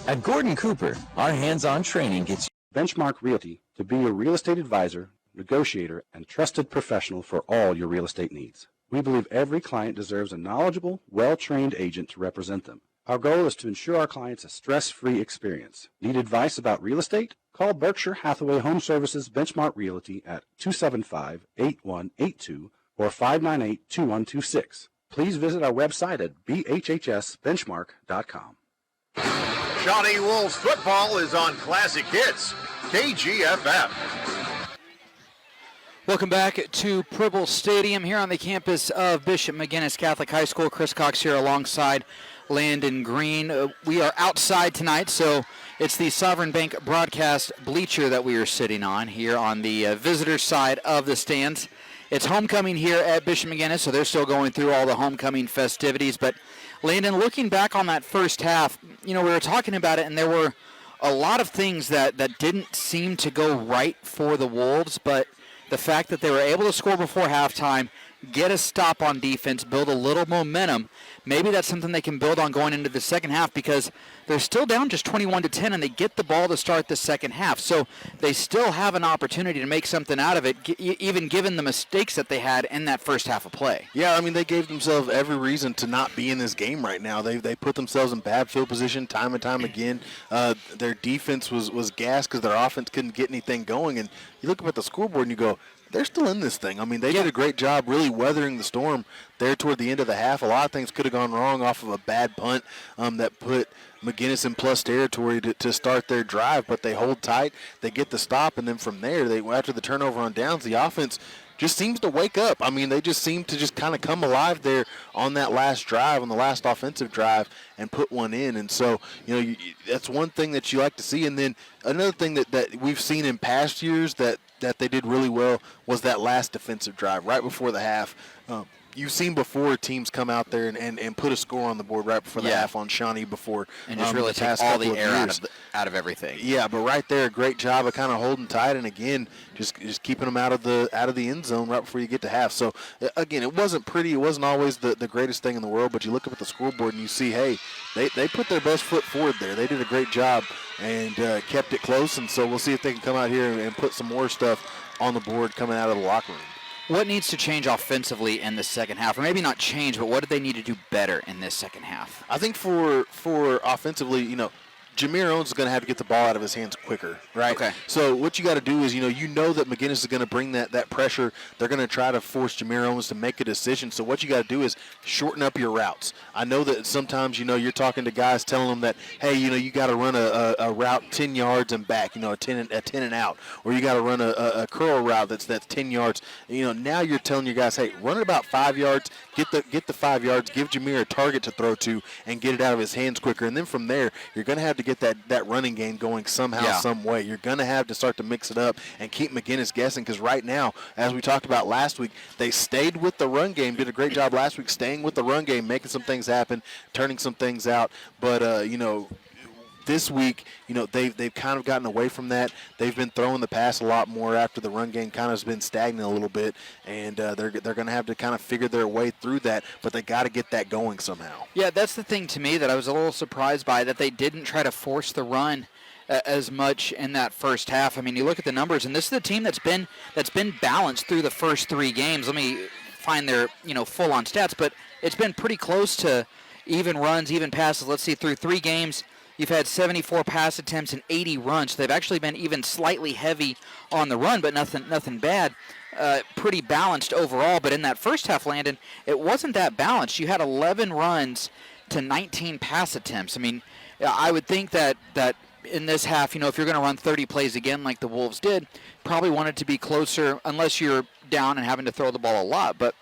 At Gordon Cooper, our hands-on training gets you Benchmark Realty to be your real estate advisor, negotiator, and trusted professional for all your real estate needs. We believe every client deserves a knowledgeable, well-trained agent to represent them. Our goal is to ensure our clients a stress-free experience. Need advice about real estate? Call Berkshire Hathaway Home Services Benchmark Realty at 275-8182 or 598-2126. Please visit our website at bhhsbenchmark.com. Shawnee Wolves football is on Classic Hits, KGFF. Welcome back to Pribble Stadium here on the campus of Bishop McGuinness Catholic High School. Chris Cox here alongside Landon Green. We are outside tonight, so it's the Sovereign Bank broadcast bleacher that we are sitting on here on the visitor side of the stands. It's homecoming here at Bishop McGuinness, so they're still going through all the homecoming festivities. But, Landon, looking back on that first half, we were talking about it, and there were a lot of things that didn't seem to go right for the Wolves, but the fact that they were able to score before halftime, get a stop on defense, build a little momentum, maybe that's something they can build on going into the second half, because they're still down just 21-10 and they get the ball to start the second half. So they still have an opportunity to make something out of it, even given the mistakes that they had in that first half of play. Yeah, I mean, they gave themselves every reason to not be in this game right now. They put themselves in bad field position time and time again. Their defense was gassed because their offense couldn't get anything going. And you look up at the scoreboard and you go, they're still in this thing. I mean, they did a great job really weathering the storm there toward the end of the half. A lot of things could have gone wrong off of a bad punt that put McGuinness in plus territory to start their drive, but they hold tight, they get the stop, and then from there, after the turnover on downs, the offense just seems to wake up. I mean, they just seem to just kind of come alive there on that last drive, on the last offensive drive, and put one in. And so, that's one thing that you like to see. And then another thing that we've seen in past years that they did really well was that last defensive drive right before the half. You've seen before teams come out there and put a score on the board right before the half on Shawnee before. And just really take all the air out of everything. Yeah, but right there, a great job of kind of holding tight, and again, just keeping them out of the end zone right before you get to half. So again, it wasn't pretty. It wasn't always the greatest thing in the world, but you look up at the scoreboard and you see, hey, they put their best foot forward there. They did a great job and kept it close. And so we'll see if they can come out here and put some more stuff on the board coming out of the locker room. What needs to change offensively in the second half? Or maybe not change, but what do they need to do better in this second half? I think for offensively, Jameer Owens is going to have to get the ball out of his hands quicker, right? Okay. So what you got to do is, you know that McGuinness is going to bring that pressure. They're going to try to force Jameer Owens to make a decision. So what you got to do is shorten up your routes. I know that sometimes, you're talking to guys telling them that, hey, you got to run a route 10 yards and back, a 10 and out, or you got to run a curl route that's 10 yards. Now you're telling your guys, hey, run it about 5 yards, get the 5 yards, give Jameer a target to throw to, and get it out of his hands quicker. And then from there, you're going to have to get that running game going somehow, some way. You're going to have to start to mix it up and keep McGuinness guessing, because right now, as we talked about last week, they stayed with the run game, did a great job last week staying with the run game, making some things happen, turning some things out. But, this week, they've kind of gotten away from that. They've been throwing the pass a lot more after the run game kind of has been stagnant a little bit, and they're going to have to kind of figure their way through that, but they got to get that going somehow. Yeah, that's the thing to me that I was a little surprised by, that they didn't try to force the run as much in that first half. I mean, you look at the numbers, and this is a team that's been balanced through the first 3 games. Let me find their full-on stats, but it's been pretty close to even runs, even passes. Let's see, through 3 games, you've had 74 pass attempts and 80 runs. So they've actually been even slightly heavy on the run, but nothing bad. Pretty balanced overall. But in that first half, Landon, it wasn't that balanced. You had 11 runs to 19 pass attempts. I mean, I would think that in this half, if you're going to run 30 plays again like the Wolves did, probably want it to be closer, unless you're down and having to throw the ball a lot. But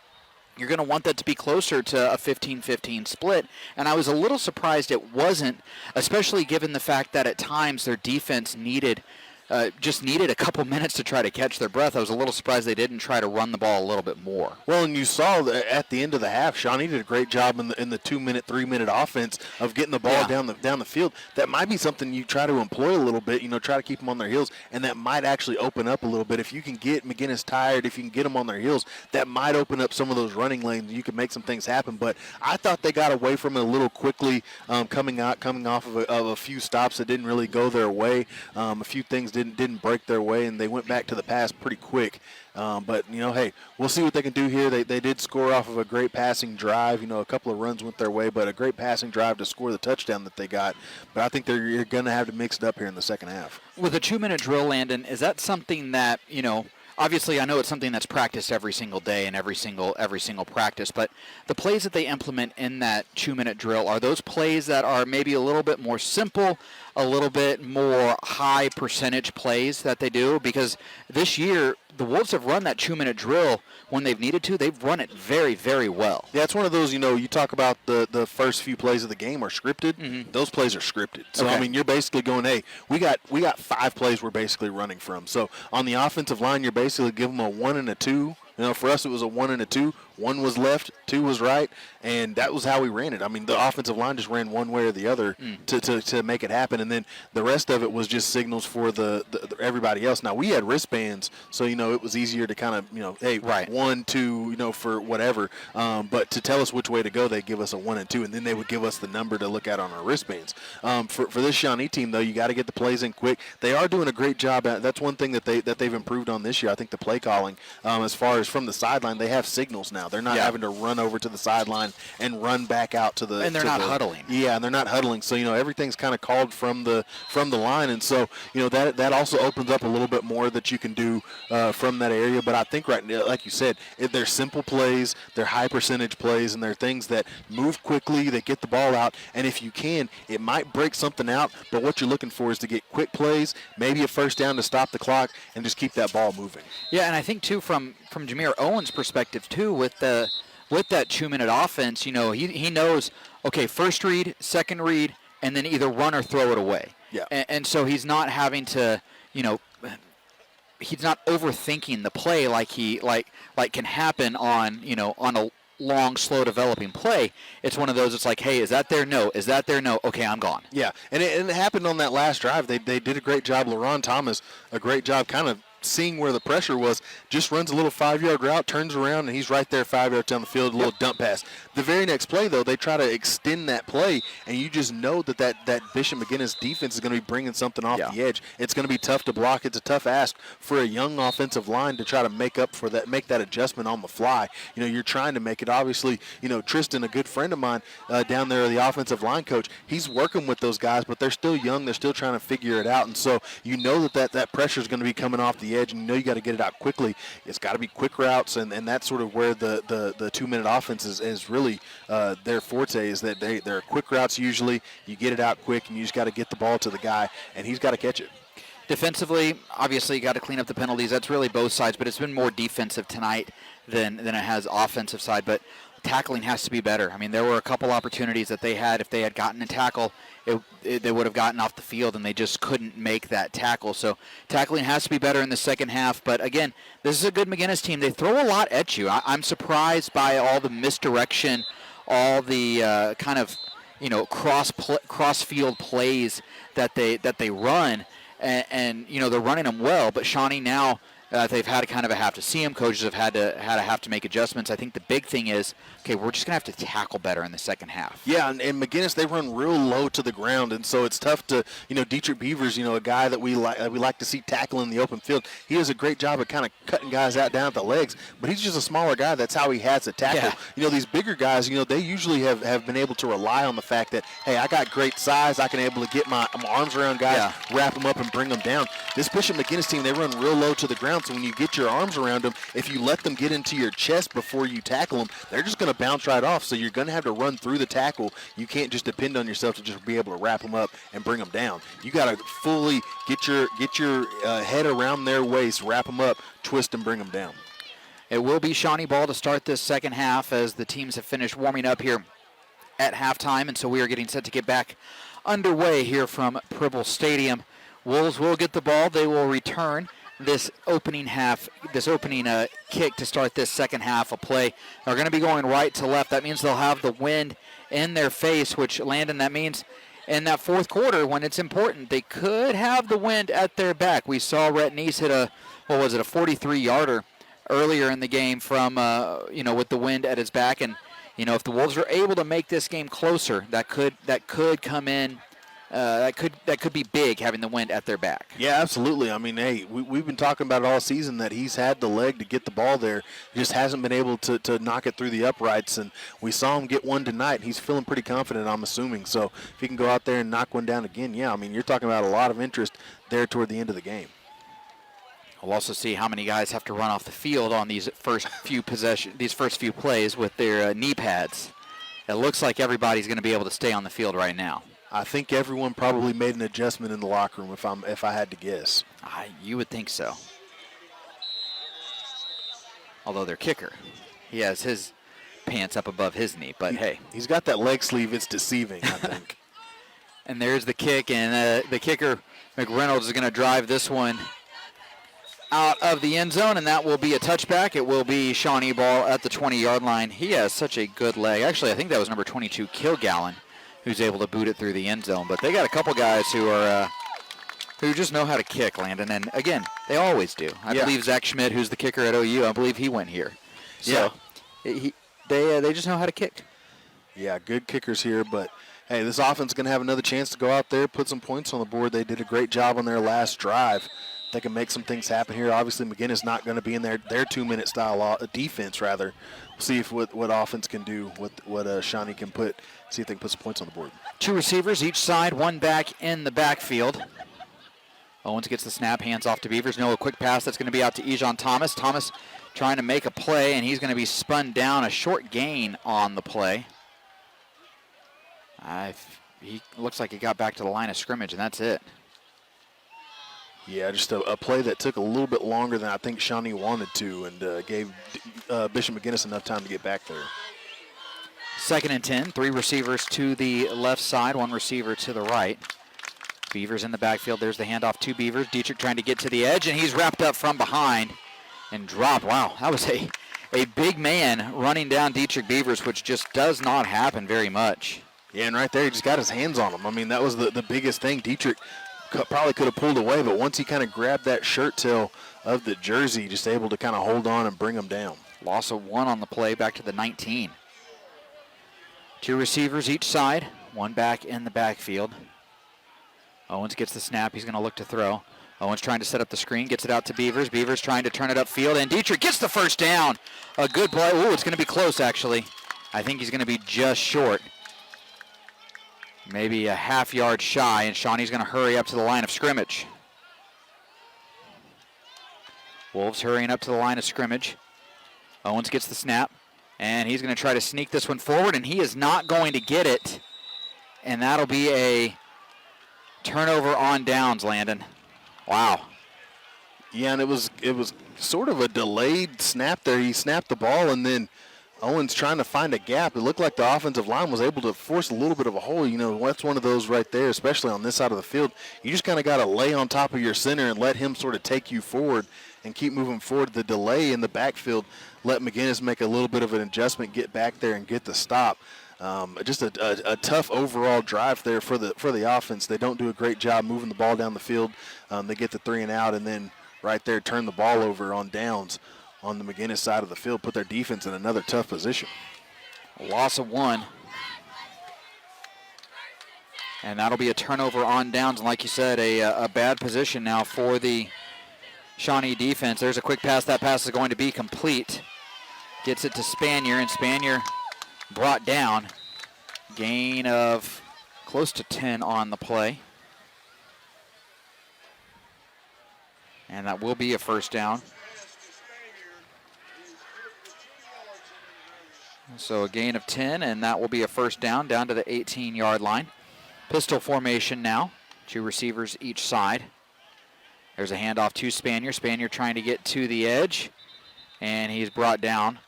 you're going to want that to be closer to a 15-15 split. And I was a little surprised it wasn't, especially given the fact that at times their defense just needed a couple minutes to try to catch their breath. I was a little surprised they didn't try to run the ball a little bit more. Well, and you saw that at the end of the half, Shawnee did a great job in the 2-minute, 3-minute offense of getting the ball down the field. That might be something you try to employ a little bit, try to keep them on their heels, and that might actually open up a little bit. If you can get McGuinness tired, if you can get them on their heels, that might open up some of those running lanes, and you can make some things happen. But I thought they got away from it a little quickly, coming off of a few stops that didn't really go their way. A few things didn't break their way, and they went back to the pass pretty quick. But, hey, we'll see what they can do here. They did score off of a great passing drive. A couple of runs went their way, but a great passing drive to score the touchdown that they got. But I think they're going to have to mix it up here in the second half. With a 2-minute drill, Landon, is that something that, obviously I know it's something that's practiced every single day and every single practice, but the plays that they implement in that 2-minute drill, are those plays that are maybe a little bit more simple, a little bit more high percentage plays that they do? Because this year, the Wolves have run that 2-minute drill when they've needed to. They've run it very, very well. Yeah, it's one of those, you talk about the first few plays of the game are scripted. Mm-hmm. Those plays are scripted. So, okay. I mean, you're basically going, hey, we got 5 plays we're basically running from. So on the offensive line, you're basically giving them a 1 and a 2. For us, it was a 1 and a 2. 1 was left, 2 was right, and that was how we ran it. I mean, the offensive line just ran one way or the other to make it happen, and then the rest of it was just signals for the everybody else. Now, we had wristbands, so, it was easier to kind of, hey, right. 1, 2, for whatever. But to tell us which way to go, they give us a 1 and 2, and then they would give us the number to look at on our wristbands. For this Shawnee team, though, you got to get the plays in quick. They are doing a great job at. That's one thing that they've improved on this year. I think the play calling, as far as from the sideline, they have signals now. now. They're not having to run over to the sideline and run back out to the. And they're not huddling. Yeah, and they're not huddling. So everything's kind of called from the line, and so that also opens up a little bit more that you can do from that area. But I think right now, like you said, they're simple plays, they're high percentage plays, and they're things that move quickly. They get the ball out, and if you can, it might break something out. But what you're looking for is to get quick plays, maybe a first down to stop the clock, and just keep that ball moving. Yeah, and I think too from Jameer Owens' perspective too, with that 2-minute offense, he knows, okay, first read, second read, and then either run or throw it away. Yeah. And so he's not having to, he's not overthinking the play like can happen on a long, slow developing play. It's one of those, it's like, hey, is that there? No. Is that there? No. Okay, I'm gone. Yeah, and it happened on that last drive. They did a great job. LaRon Thomas, a great job kind of seeing where the pressure was, just runs a little 5-yard route, turns around, and he's right there 5 yards down the field, a little dump pass. The very next play, though, they try to extend that play, and you just know that Bishop McGuinness defense is going to be bringing something off the edge. It's going to be tough to block. It's a tough ask for a young offensive line to try to make up for that, make that adjustment on the fly. You're trying to make it. Obviously, Tristan, a good friend of mine down there, the offensive line coach, he's working with those guys, but they're still young. They're still trying to figure it out, and so that pressure is going to be coming off the edge, and you got to get it out quickly. It's got to be quick routes, and that's sort of where the 2-minute offense is really their forte, is that they're quick routes usually. You get it out quick, and you just got to get the ball to the guy, and he's got to catch it. Defensively, obviously, you got to clean up the penalties. That's really both sides, but it's been more defensive tonight than it has offensive side. But tackling has to be better. I mean, there were a couple opportunities that they had. If they had gotten a tackle, they would have gotten off the field, and they just couldn't make that tackle. So tackling has to be better in the second half. But, again, this is a good McGuinness team. They throw a lot at you. I'm surprised by all the misdirection, all the kind of, cross-field plays that they run. And they're running them well. But Shawnee now, they've had to kind of have to see him. Coaches have had to make adjustments. I think the big thing is, okay, we're just going to have to tackle better in the second half. Yeah, and McGuinness, they run real low to the ground, and so it's tough to, Dietrich Beavers, a guy that we like to see tackle in the open field. He does a great job of kind of cutting guys out down at the legs, but he's just a smaller guy. That's how he has to tackle. Yeah. These bigger guys, they usually have been able to rely on the fact that, hey, I got great size. I can able to get my arms around guys, wrap them up, and bring them down. This Bishop McGuinness team, they run real low to the ground, so when you get your arms around them, if you let them get into your chest before you tackle them, they're just going to bounce right off. So you're going to have to run through the tackle. You can't just depend on yourself to just be able to wrap them up and bring them down. You got to fully get your head around their waist, wrap them up, twist, and bring them down. It will be Shawnee ball to start this second half as the teams have finished warming up here at halftime, and so we are getting set to get back underway here from Pribble Stadium. Wolves will get the ball. They will return this opening kick to start this second half of play. They're going to be going right to left. That means they'll have the wind in their face, which, Landon, that means in that fourth quarter when it's important, they could have the wind at their back. We saw Rhett Neese hit a 43-yarder earlier in the game from, with the wind at his back. And, if the Wolves are able to make this game closer, that could come in. That could be big, having the wind at their back. Yeah, absolutely. I mean, hey, we've been talking about it all season that he's had the leg to get the ball there. He just hasn't been able to knock it through the uprights, and we saw him get one tonight. He's feeling pretty confident, I'm assuming. So if he can go out there and knock one down again, yeah, I mean, you're talking about a lot of interest there toward the end of the game. We'll also see how many guys have to run off the field on these first few plays with their knee pads. It looks like everybody's going to be able to stay on the field right now. I think everyone probably made an adjustment in the locker room, if I had to guess. You would think so. Although their kicker, he has his pants up above his knee, but hey. He's got that leg sleeve. It's deceiving, I think. And there's the kick, and the kicker, McReynolds, is going to drive this one out of the end zone, and that will be a touchback. It will be Shawnee ball at the 20-yard line. He has such a good leg. Actually, I think that was number 22, Kilgallen, who's able to boot it through the end zone. But they got a couple guys who just know how to kick, Landon. And, again, they always do. I believe Zach Schmidt, who's the kicker at OU, I believe he went here. So they just know how to kick. Yeah, good kickers here. But, hey, this offense is going to have another chance to go out there, put some points on the board. They did a great job on their last drive. they can make some things happen here. Obviously, McGuinness not going to be in their 2-minute style defense, rather. We'll see if what offense can do, what Shawnee can see if they can put some points on the board. 2 receivers each side, 1 back in the backfield. Owens gets the snap, hands off to Beavers. No, a quick pass that's going to be out to Ejon Thomas. Thomas trying to make a play, and he's going to be spun down. A short gain on the play. He looks like he got back to the line of scrimmage, and that's it. Yeah, just a play that took a little bit longer than I think Shawnee wanted to, and gave Bishop McGuinness enough time to get back there. 2nd and 10, 3 receivers to the left side, 1 receiver to the right. Beavers in the backfield. There's the handoff to Beavers. Dietrich trying to get to the edge, and he's wrapped up from behind and dropped. Wow, that was a big man running down Dietrich Beavers, which just does not happen very much. Yeah, and right there, he just got his hands on him. I mean, that was the biggest thing. Dietrich probably could have pulled away, but once he kind of grabbed that shirt tail of the jersey, just able to kind of hold on and bring him down. Loss of 1 on the play, back to the 19. 2 receivers each side, 1 back in the backfield. Owens gets the snap. He's going to look to throw. Owens trying to set up the screen, gets it out to Beavers. Beavers trying to turn it upfield, and Dietrich gets the first down. A good play. Ooh, it's going to be close, actually. I think he's going to be just short. Maybe a half yard shy, and Shawnee's going to hurry up to the line of scrimmage. Wolves hurrying up to the line of scrimmage. Owens gets the snap, and he's going to try to sneak this one forward, and he is not going to get it. And that'll be a turnover on downs, Landon. Wow. Yeah, and it was sort of a delayed snap there. He snapped the ball, and then Owens trying to find a gap. It looked like the offensive line was able to force a little bit of a hole. You know, that's one of those right there, especially on this side of the field. You just kind of got to lay on top of your center and let him sort of take you forward and keep moving forward. The delay in the backfield let McGuinness make a little bit of an adjustment, get back there and get the stop. Just a tough overall drive there for the offense. They don't do a great job moving the ball down the field. They get the 3 and out, and then right there turn the ball over on downs on the McGuinness side of the field, put their defense in another tough position. A loss of 1. And that'll be a turnover on downs. And like you said, a bad position now for the Shawnee defense. There's a quick pass. That pass is going to be complete. Gets it to Spanier, and Spanier brought down. Gain of close to 10 on the play. And that will be a first down. So a gain of 10, and that will be a first down to the 18-yard line. Pistol formation now. 2 receivers each side. There's a handoff to Spanier. Spanier trying to get to the edge, and he's brought down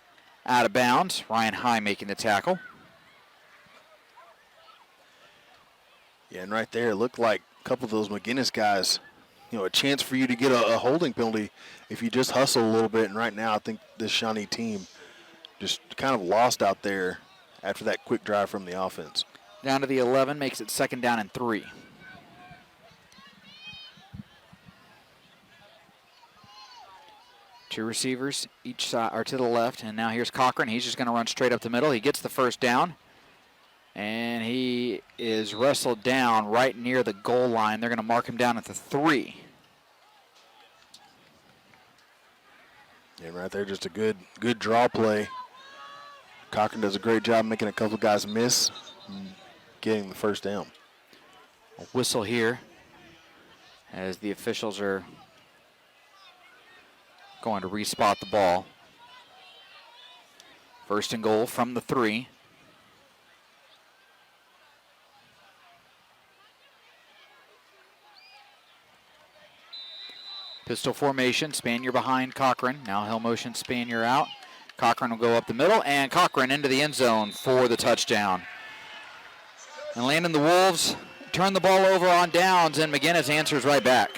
out of bounds. Ryan High making the tackle. Yeah, and right there, it looked like a couple of those McGuinness guys, a chance for you to get a holding penalty if you just hustle a little bit. And right now, I think this Shawnee team just kind of lost out there after that quick drive from the offense. Down to the 11, makes it 2nd down and 3. Two receivers each side or to the left, and now here's Cochran. He's just going to run straight up the middle. He gets the first down, and he is wrestled down right near the goal line. They're going to mark him down at the 3. Yeah, right there, just a good draw play. Cochran does a great job making a couple guys miss and getting the first down. A whistle here as the officials are going to respot the ball. 1st and goal from the 3. Pistol formation, Spanier behind Cochran. Now he'll motion Spanier out. Cochran will go up the middle, and Cochran into the end zone for the touchdown. And Landon, the Wolves turn the ball over on downs, and McGuinness answers right back.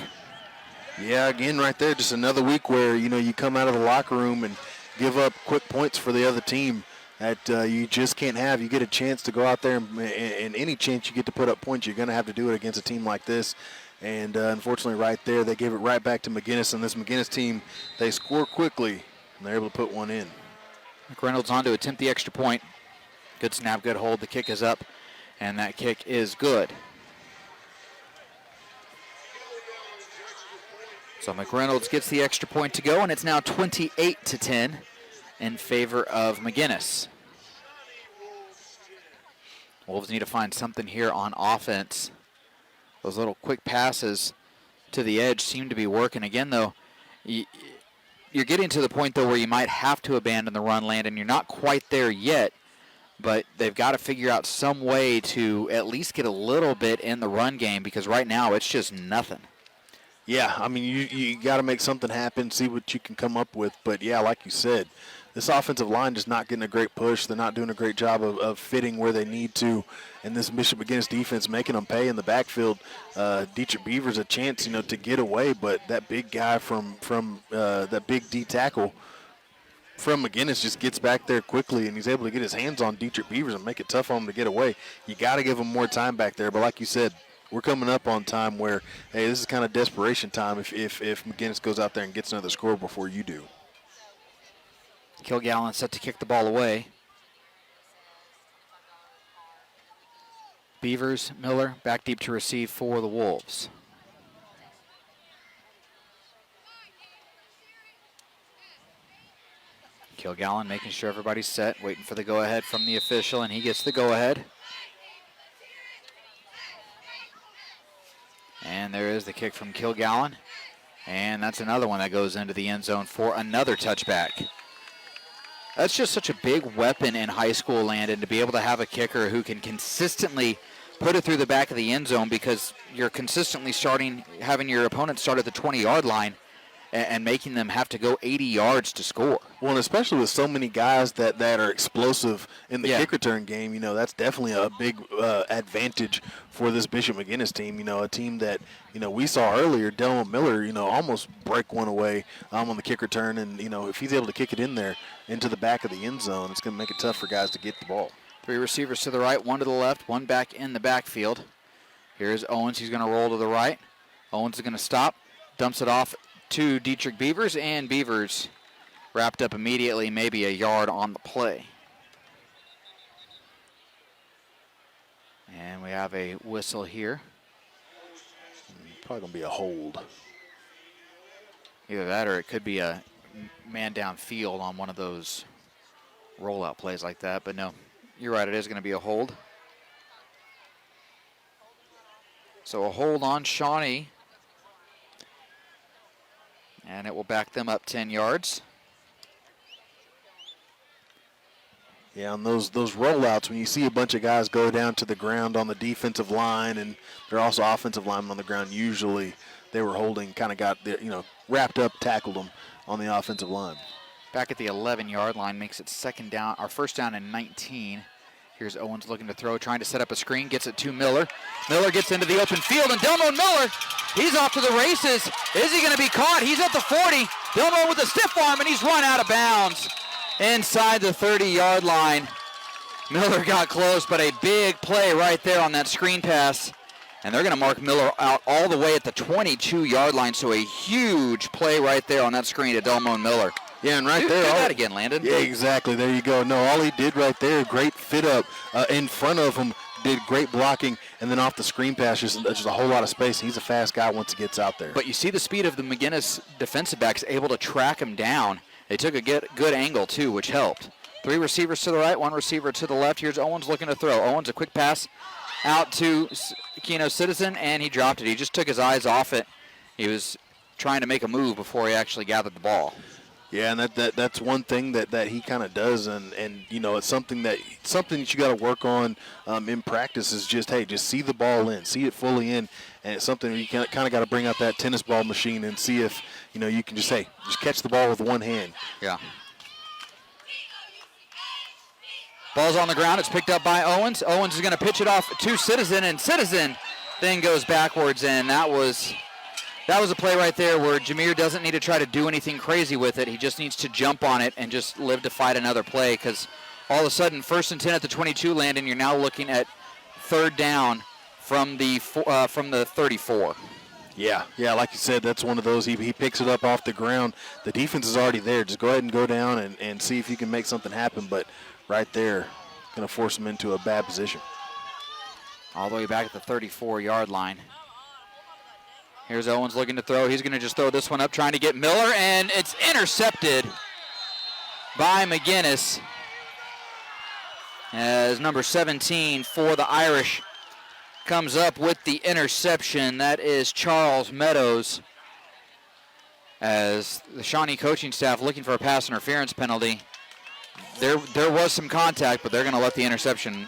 Yeah, again, right there, just another week where, you come out of the locker room and give up quick points for the other team that you just can't have. You get a chance to go out there, and any chance you get to put up points, you're going to have to do it against a team like this. And unfortunately, right there, they gave it right back to McGuinness, and this McGuinness team, they score quickly, and they're able to put one in. McReynolds on to attempt the extra point. Good snap, good hold. The kick is up, and that kick is good. So McReynolds gets the extra point to go, and it's now 28-10 in favor of McGuinness. Wolves need to find something here on offense. Those little quick passes to the edge seem to be working. Again, though, you're getting to the point, though, where you might have to abandon the run, Landon. You're not quite there yet, but they've got to figure out some way to at least get a little bit in the run game, because right now it's just nothing. Yeah, I mean, you got to make something happen, see what you can come up with. But, yeah, like you said, this offensive line just not getting a great push. They're not doing a great job of fitting where they need to. And this Bishop McGuinness defense making them pay in the backfield. Dietrich Beavers a chance, to get away. But that big guy from that big D tackle from McGuinness just gets back there quickly, and he's able to get his hands on Dietrich Beavers and make it tough on him to get away. You got to give him more time back there. But like you said, we're coming up on time where, hey, this is kind of desperation time if McGuinness goes out there and gets another score before you do. Kilgallen set to kick the ball away. Beavers, Miller, back deep to receive for the Wolves. Kilgallen making sure everybody's set, waiting for the go-ahead from the official, and he gets the go-ahead. And there is the kick from Kilgallen. And that's another one that goes into the end zone for another touchback. That's just such a big weapon in high school, Landon, to be able to have a kicker who can consistently put it through the back of the end zone, because you're consistently having your opponent start at the 20-yard line and making them have to go 80 yards to score. Well, and especially with so many guys that are explosive in the kick return game, that's definitely a big advantage for this Bishop McGuinness team. A team that, we saw earlier, Delmo Miller, almost break one away on the kick return. And, if he's able to kick it in there into the back of the end zone, it's going to make it tough for guys to get the ball. 3 receivers to the right, 1 to the left, 1 back in the backfield. Here's Owens. He's going to roll to the right. Owens is going to stop, dumps it off to Dietrich Beavers, and Beavers wrapped up immediately, maybe a yard on the play. And we have a whistle here. Probably going to be a hold. Either that or it could be a man downfield on one of those rollout plays like that. But no, you're right, it is going to be a hold. So a hold on Shawnee. And it will back them up 10 yards. Yeah, on those rollouts, when you see a bunch of guys go down to the ground on the defensive line, and they're also offensive linemen on the ground, usually they were holding, kind of got, wrapped up, tackled them on the offensive line. Back at the 11-yard line, makes it first down and 19. Here's Owens looking to throw, trying to set up a screen, gets it to Miller. Miller gets into the open field, and Delmo Miller, he's off to the races. Is he going to be caught? He's at the 40. Delmo with a stiff arm, and he's run out of bounds inside the 30-yard line. Miller got close, but a big play right there on that screen pass. And they're going to mark Miller out all the way at the 22-yard line, so a huge play right there on that screen to Delmo Miller. Yeah, and right do that again, Landon. Yeah, exactly. There you go. No, all he did right there, great fit up in front of him, did great blocking, and then off the screen pass, just a whole lot of space. He's a fast guy once he gets out there. But you see the speed of the McGuinness defensive backs able to track him down. They took a good angle, too, which helped. 3 receivers to the right, 1 receiver to the left. Here's Owens looking to throw. Owens, a quick pass out to Keno Citizen, and he dropped it. He just took his eyes off it. He was trying to make a move before he actually gathered the ball. Yeah, and that's one thing that he kind of does, and it's something that you got to work on in practice is just see the ball in, see it fully in, and it's something you kind of got to bring out that tennis ball machine and see if you can just catch the ball with one hand. Yeah. Ball's on the ground. It's picked up by Owens. Owens is going to pitch it off to Citizen, and Citizen then goes backwards, and that was a play right there where Jameer doesn't need to try to do anything crazy with it. He just needs to jump on it and just live to fight another play, because all of a sudden, 1st and 10 at the 22, Landon, you're now looking at 3rd down from the 34. Yeah, like you said, that's one of those. He picks it up off the ground. The defense is already there. Just go ahead and go down and see if you can make something happen. But right there, going to force him into a bad position. All the way back at the 34-yard line. Here's Owens looking to throw. He's going to just throw this one up, trying to get Miller, and it's intercepted by McGuinness. As number 17 for the Irish comes up with the interception. That is Charles Meadows. As the Shawnee coaching staff looking for a pass interference penalty. There was some contact, but they're going to let the interception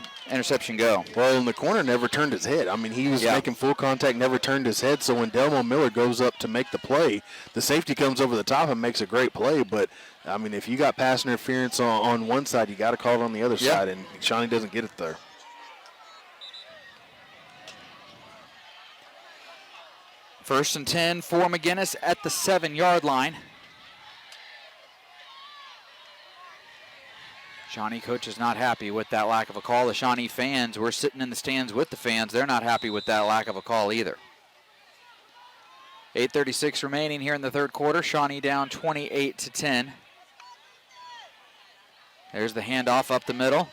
go. Well, and the corner never turned his head. I mean, he was making full contact, never turned his head. So when Delmo Miller goes up to make the play, the safety comes over the top and makes a great play. But, I mean, if you got pass interference on one side, you got to call it on the other side, and Shawnee doesn't get it there. First and 10 for McGuinness at the 7-yard line. Shawnee coach is not happy with that lack of a call. The Shawnee fans, we're sitting in the stands with the fans. They're not happy with that lack of a call either. 8:36 remaining here in the third quarter. Shawnee down 28-10. There's the handoff up the middle.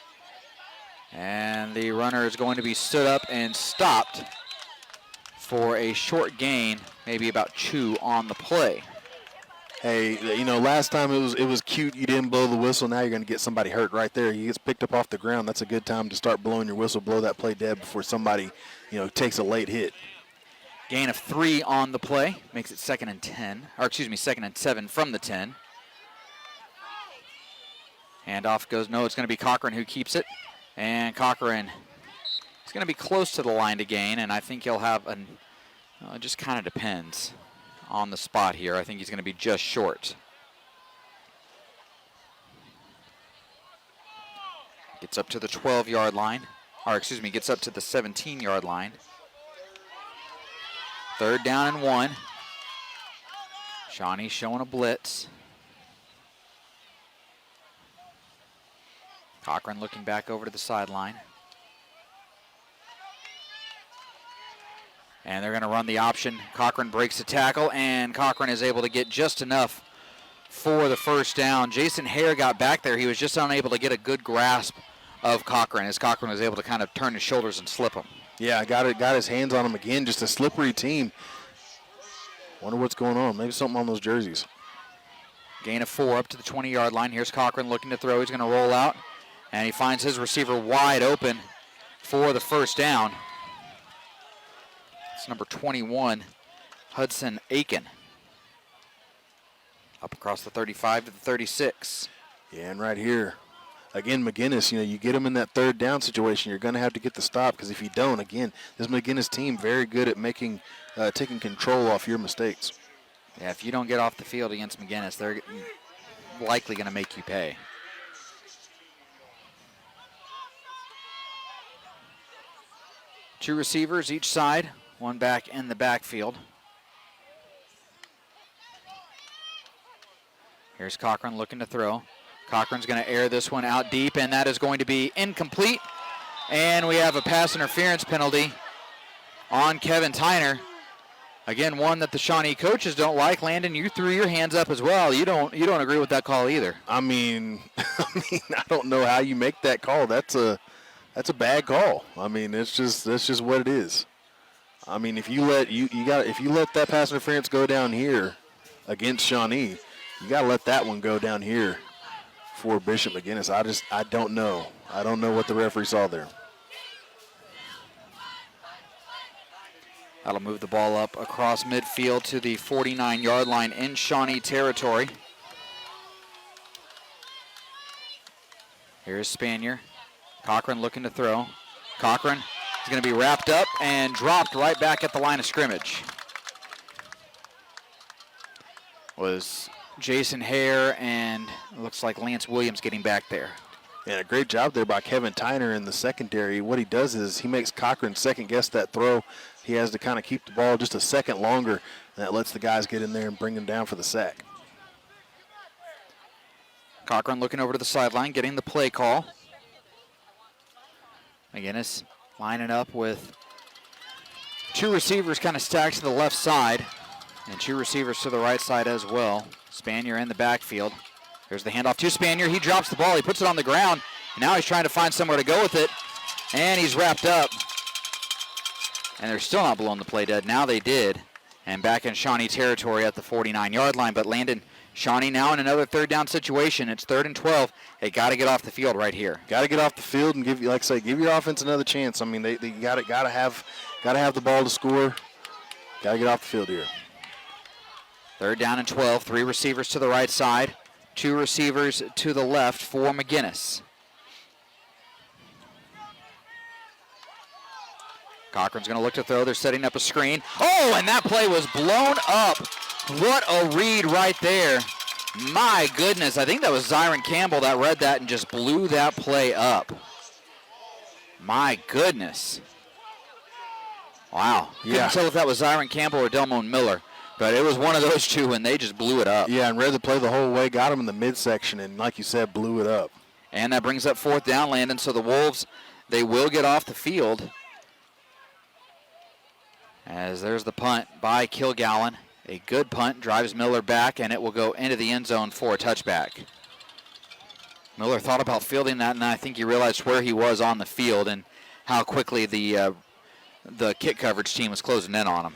And the runner is going to be stood up and stopped for a short gain, maybe about 2 on the play. Hey, you know, last time it was cute. You didn't blow the whistle. Now you're going to get somebody hurt right there. He gets picked up off the ground. That's a good time to start blowing your whistle, blow that play dead before somebody, takes a late hit. Gain of 3 on the play. Makes it 2nd and 7 from the 10. Handoff goes, no, it's going to be Cochran who keeps it. And Cochran is going to be close to the line to gain, and I think he'll have it just kind of depends on the spot here. I think he's going to be just short. Gets up to the 12-yard line. Gets up to the 17-yard line. 3rd down and 1. Shawnee showing a blitz. Cochran looking back over to the sideline. And they're going to run the option. Cochran breaks the tackle, and Cochran is able to get just enough for the first down. Jason Hare got back there. He was just unable to get a good grasp of Cochran, as Cochran was able to kind of turn his shoulders and slip him. Yeah, got his hands on him again. Just a slippery team. Wonder what's going on. Maybe something on those jerseys. Gain of 4 up to the 20-yard line. Here's Cochran looking to throw. He's going to roll out, and he finds his receiver wide open for the first down. It's number 21, Hudson Aiken. Up across the 35 to the 36. Yeah, and right here, again, McGuinness, you get him in that 3rd down situation, you're going to have to get the stop, because if you don't, again, this McGuinness team very good at taking control off your mistakes. Yeah, if you don't get off the field against McGuinness, they're likely going to make you pay. Two receivers each side. One back in the backfield. Here's Cochran looking to throw. Cochran's going to air this one out deep, and that is going to be incomplete. And we have a pass interference penalty on Kevin Tyner. Again, one that the Shawnee coaches don't like. Landon, you threw your hands up as well. You don't agree with that call either. I mean, I don't know how you make that call. That's a bad call. I mean, that's just what it is. I mean, if you let that pass interference go down here against Shawnee, you got to let that one go down here for Bishop McGuinness. I don't know. I don't know what the referee saw there. That'll move the ball up across midfield to the 49-yard line in Shawnee territory. Here's Spanier. Cochran looking to throw. Cochran is going to be wrapped up and dropped right back at the line of scrimmage. Was Jason Hare and it looks like Lance Williams getting back there. And a great job there by Kevin Tyner in the secondary. What he does is he makes Cochran second-guess that throw. He has to kind of keep the ball just a second longer, and that lets the guys get in there and bring him down for the sack. Cochran looking over to the sideline, getting the play call. McGuinness lining up with two receivers kind of stacked to the left side and two receivers to the right side as well. Spanier in the backfield. Here's the handoff to Spanier. He drops the ball. He puts it on the ground. And now he's trying to find somewhere to go with it. And he's wrapped up. And they're still not blowing the play dead. Now they did. and back in Shawnee territory at the 49-yard line. But Landon, Shawnee now in another third down situation. It's 3rd and 12. They got to get off the field right here. Got to get off the field and give your offense another chance. I mean, they got to have the ball to score. Got to get off the field here. 3rd down and 12. 3 receivers to the right side, 2 receivers to the left for McGuinness. Cochran's going to look to throw. They're setting up a screen. Oh, and that play was blown up. What a read right there. My goodness, I think that was Zyron Campbell that read that and just blew that play up. My goodness. Wow. Yeah. Couldn't tell if that was Zyron Campbell or Delmone Miller, but it was one of those two, and they just blew it up. Yeah, and read the play the whole way, got him in the midsection, and like you said, blew it up. And that brings up 4th down, Landon, so the Wolves, they will get off the field. As there's the punt by Kilgallen. A good punt, drives Miller back, and it will go into the end zone for a touchback. Miller thought about fielding that, and I think he realized where he was on the field and how quickly the kick coverage team was closing in on him.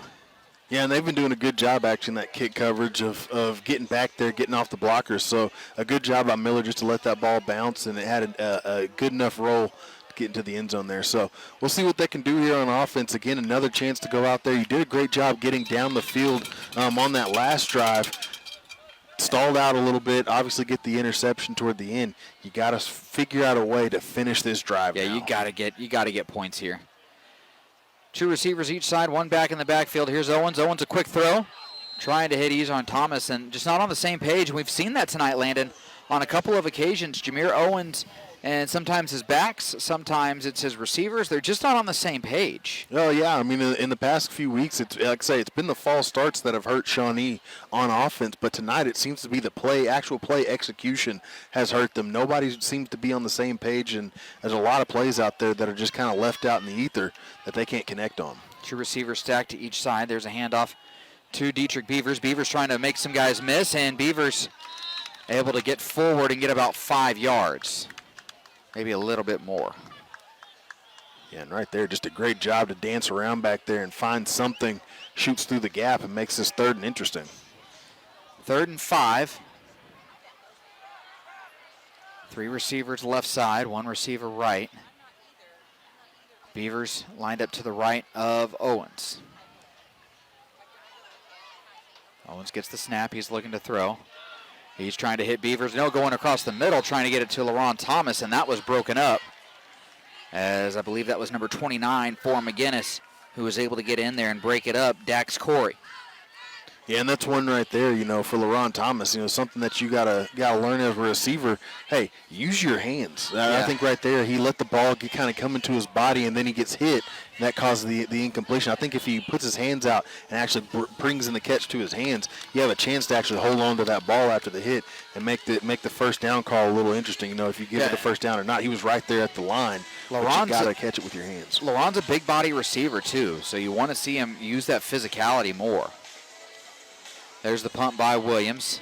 Yeah, and they've been doing a good job actually in that kick coverage of getting back there, getting off the blockers. So a good job by Miller just to let that ball bounce, and it had a good enough roll to get into the end zone there. So we'll see what they can do here on offense. Again, another chance to go out there. You did a great job getting down the field on that last drive. Stalled out a little bit, obviously get the interception toward the end. You got to figure out a way to finish this drive. Yeah, now. you got to get points here. 2 receivers each side, 1 back in the backfield. Here's Owens. Owens a quick throw, trying to hit ease on Thomas, and just not on the same page. We've seen that tonight, Landon, on a couple of occasions. Jameer Owens, and sometimes his backs, sometimes it's his receivers. They're just not on the same page. Oh, yeah. I mean, in the past few weeks, it's like I say, it's been the false starts that have hurt Shawnee on offense. But tonight, it seems to be the actual play execution has hurt them. Nobody seems to be on the same page, and there's a lot of plays out there that are just kind of left out in the ether that they can't connect on. 2 receivers stacked to each side. There's a handoff to Dietrich Beavers. Beavers trying to make some guys miss, and Beavers able to get forward and get about 5 yards. Maybe a little bit more. Yeah, and right there, just a great job to dance around back there and find something, shoots through the gap and makes this 3rd and interesting. 3rd and 5. 3 receivers left side, 1 receiver right. Beavers lined up to the right of Owens. Owens gets the snap. He's looking to throw. He's trying to hit Beavers. No, going across the middle, trying to get it to LaRon Thomas, and that was broken up. As I believe that was number 29 for McGuinness, who was able to get in there and break it up, Dax Corey. Yeah, and that's one right there, for LaRon Thomas, something that you gotta learn as a receiver. Hey, use your hands. I think right there he let the ball kind of come into his body, and then he gets hit, and that causes the incompletion. I think if he puts his hands out and actually brings in the catch to his hands, you have a chance to actually hold on to that ball after the hit and make the first down call a little interesting. If you give it the first down or not. He was right there at the line. But you gotta catch it with your hands. LaRon's a big body receiver too, so you want to see him use that physicality more. There's the punt by Williams.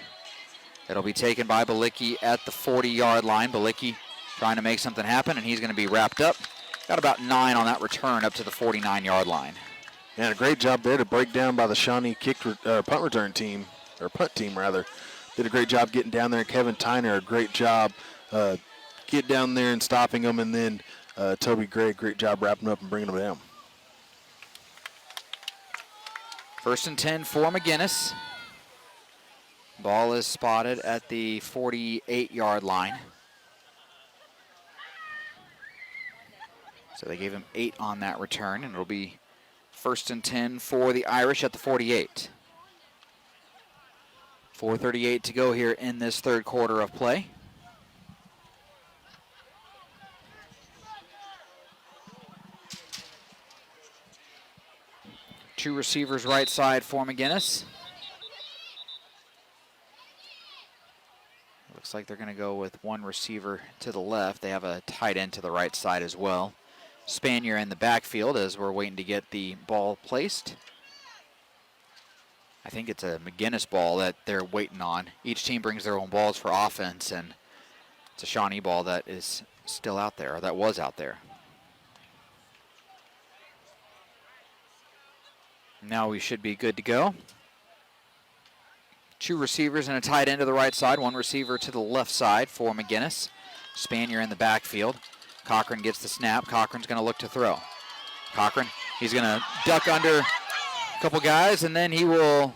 It'll be taken by Balicki at the 40-yard line. Balicki trying to make something happen, and he's going to be wrapped up. Got about 9 on that return up to the 49-yard line. And a great job there to break down by the Shawnee punt return team, or punt team rather. Did a great job getting down there. Kevin Tyner, a great job get down there and stopping them, and then Toby Gray, great job wrapping up and bringing them down. 1st and 10 for McGuinness. Ball is spotted at the 48-yard line. So they gave him 8 on that return, and it'll be 1st and 10 for the Irish at the 48. 4:38 to go here in this 3rd quarter of play. Two receivers right side for McGuinness. Looks like they're going to go with 1 receiver to the left. They have a tight end to the right side as well. Spanier in the backfield as we're waiting to get the ball placed. I think it's a McGuinness ball that they're waiting on. Each team brings their own balls for offense, and it's a Shawnee ball that is still out there, or that was out there. Now we should be good to go. 2 receivers and a tight end to the right side, 1 receiver to the left side for McGuinness. Spanier in the backfield. Cochran gets the snap. Cochran's going to look to throw. Cochran, he's going to duck under a couple guys, and then he will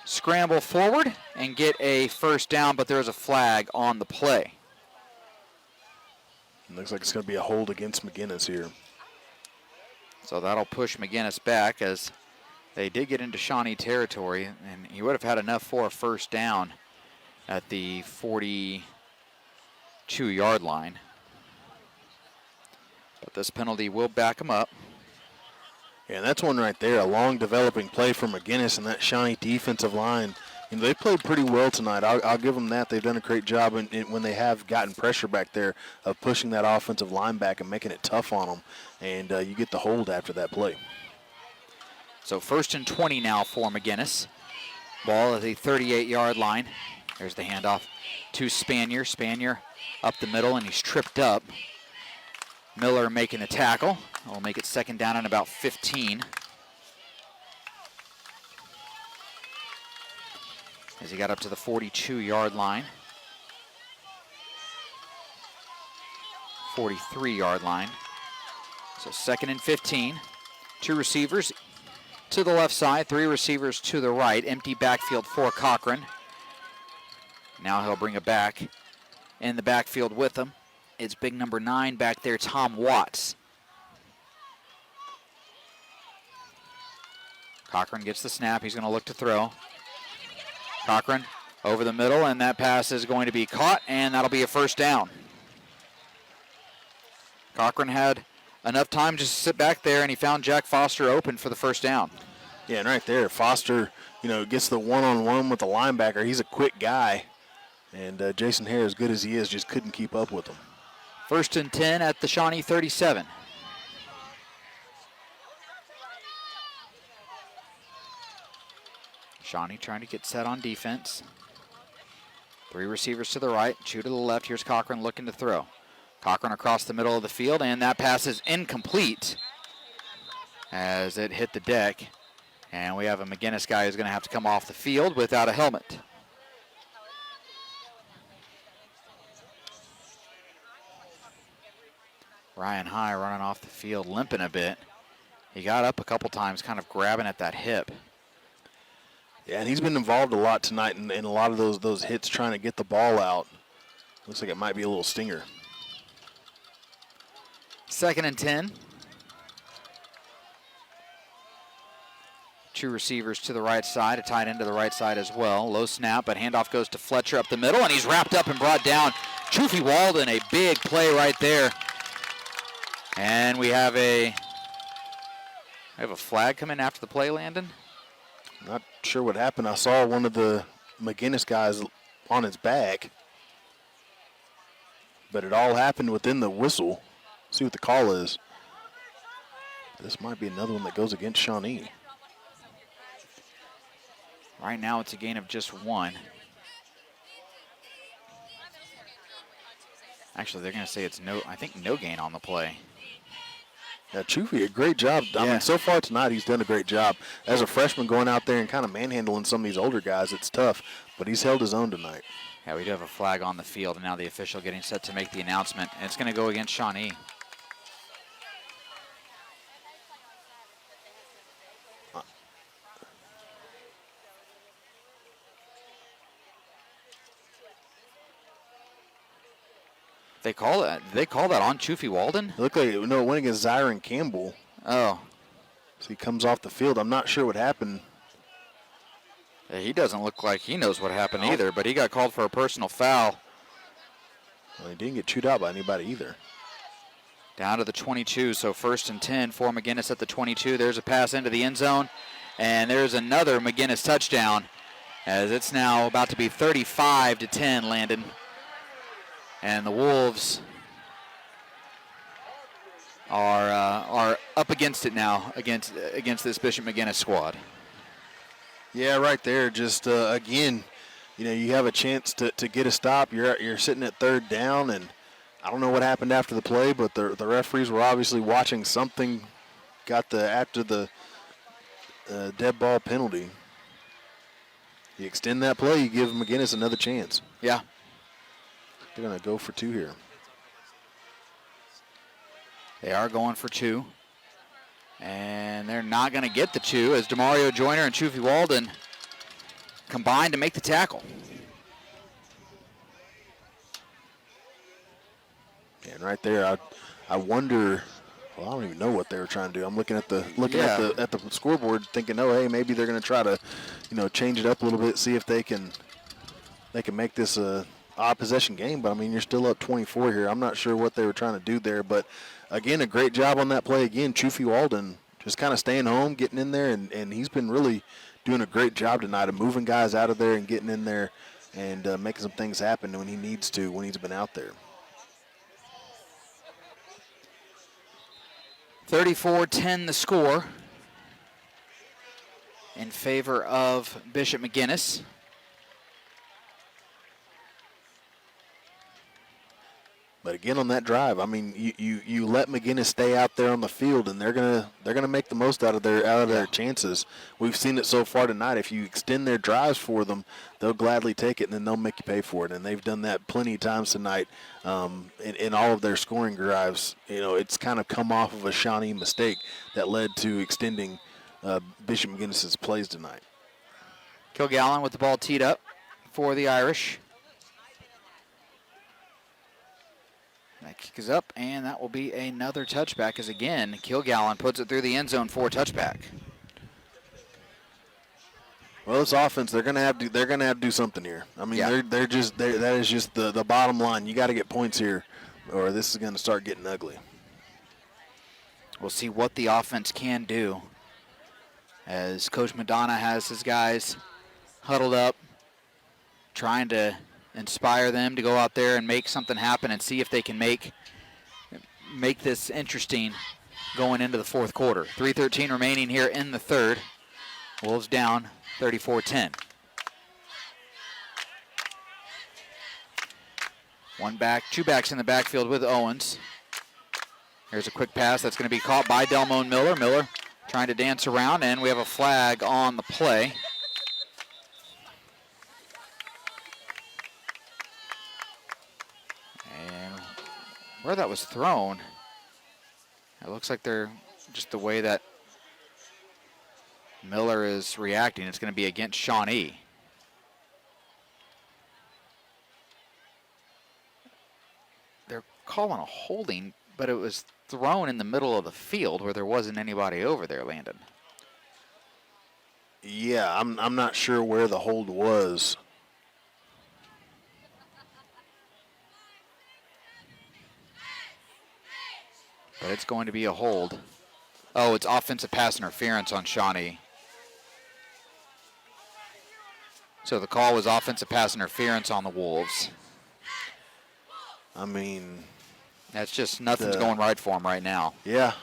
scramble forward and get a first down, but there's a flag on the play. Looks like it's going to be a hold against McGuinness here. So that'll push McGuinness back as they did get into Shawnee territory, and he would have had enough for a first down at the 42-yard line. But this penalty will back him up. Yeah, and that's one right there, a long developing play for McGuinness and that Shawnee defensive line. You know, they played pretty well tonight. I'll give them that. They've done a great job when they have gotten pressure back there of pushing that offensive line back and making it tough on them. And you get the hold after that play. So 1st and 20 now for McGuinness. Ball at the 38-yard line. There's the handoff to Spanier. Spanier up the middle, and he's tripped up. Miller making the tackle. We'll make it 2nd down and about 15. As he got up to the 42-yard line. 43-yard line. So 2nd and 15. 2 receivers to the left side, 3 receivers to the right. Empty backfield for Cochran. Now he'll bring it back in the backfield with him. It's big number 9 back there, Tom Watts. Cochran gets the snap. He's going to look to throw. Cochran over the middle, and that pass is going to be caught, and that'll be a first down. Cochran had enough time just to sit back there, and he found Jack Foster open for the first down. Yeah, and right there, Foster, gets the one-on-one with the linebacker. He's a quick guy, and Jason Hare, as good as he is, just couldn't keep up with him. 1st and 10 at the Shawnee 37. Shawnee trying to get set on defense. 3 receivers to the right, 2 to the left. Here's Cochran looking to throw. Cochran across the middle of the field, and that pass is incomplete as it hit the deck. And we have a McGuinness guy who's going to have to come off the field without a helmet. Ryan High running off the field, limping a bit. He got up a couple times, kind of grabbing at that hip. Yeah, and he's been involved a lot tonight in a lot of those hits trying to get the ball out. Looks like it might be a little stinger. 2nd and 10. 2 receivers to the right side, a tight end to the right side as well. Low snap, but handoff goes to Fletcher up the middle, and he's wrapped up and brought down. Choofy Walden, a big play right there. And we have a flag come in after the play, Landon. Not sure what happened. I saw one of the McGuinness guys on his back, but it all happened within the whistle. See what the call is. This might be another one that goes against Shawnee. Right now it's a gain of just 1. Actually, they're going to say it's no gain on the play. Yeah, Choofy, a great job. I mean, so far tonight he's done a great job. As a freshman going out there and kind of manhandling some of these older guys, it's tough, but he's held his own tonight. Yeah, we do have a flag on the field, and now the official getting set to make the announcement. And it's going to go against Shawnee. They call that on Choofy Walden? It looked like it went against Zyron Campbell. Oh. So he comes off the field. I'm not sure what happened. He doesn't look like he knows what happened either, but he got called for a personal foul. Well, he didn't get chewed out by anybody either. Down to the 22, so 1st and 10 for McGuinness at the 22. There's a pass into the end zone, and there's another McGuinness touchdown, as it's now about to be 35-10, Landon. And the Wolves are up against it now, against this Bishop McGuinness squad. Yeah, right there. Just again, you have a chance to get a stop. You're sitting at 3rd down, and I don't know what happened after the play, but the referees were obviously watching something. After the dead ball penalty. You extend that play, you give McGuinness another chance. Yeah. They're going to go for 2 here. They are going for 2. And they're not going to get the 2 as DeMario Joyner and Chufy Walden combine to make the tackle. And right there, I wonder. Well, I don't even know what they were trying to do. I'm looking at the at the scoreboard, thinking, oh, hey, maybe they're going to try to, change it up a little bit, see if they can make this a odd possession game. But I mean, you're still up 24 here. I'm not sure what they were trying to do there, but again, a great job on that play. Again, Chufy Walden just kind of staying home, getting in there, and he's been really doing a great job tonight of moving guys out of there and getting in there and making some things happen when he needs to, when he's been out there. 34-10 the score in favor of Bishop McGuinness. But again, on that drive, I mean, you let McGuinness stay out there on the field, and they're gonna make the most out of their chances. We've seen it so far tonight. If you extend their drives for them, they'll gladly take it, and then they'll make you pay for it. And they've done that plenty of times tonight in all of their scoring drives. It's kind of come off of a Shawnee mistake that led to extending Bishop McGuinness's plays tonight. Kilgallen with the ball teed up for the Irish. That kick is up, and that will be another touchback as, again, Kilgallen puts it through the end zone for a touchback. Well, this offense, they're gonna have to do something here. I mean, that is just the bottom line. You got to get points here, or this is going to start getting ugly. We'll see what the offense can do as Coach Madonna has his guys huddled up, trying to inspire them to go out there and make something happen and see if they can make this interesting going into the fourth quarter. 3:13 remaining here in the third. Wolves down 34-10. Two backs in the backfield with Owens. Here's a quick pass that's going to be caught by Delmone Miller. Miller trying to dance around, and we have a flag on the play. Where that was thrown, it looks like they're just the way that Miller is reacting. It's going to be against Shawnee. They're calling a holding, but it was thrown in the middle of the field where there wasn't anybody over there, Landon. Yeah, I'm not sure where the hold was. But it's going to be a hold. Oh, it's offensive pass interference on Shawnee. So the call was offensive pass interference on the Wolves. I mean, that's just nothing's going right for them right now. Yeah.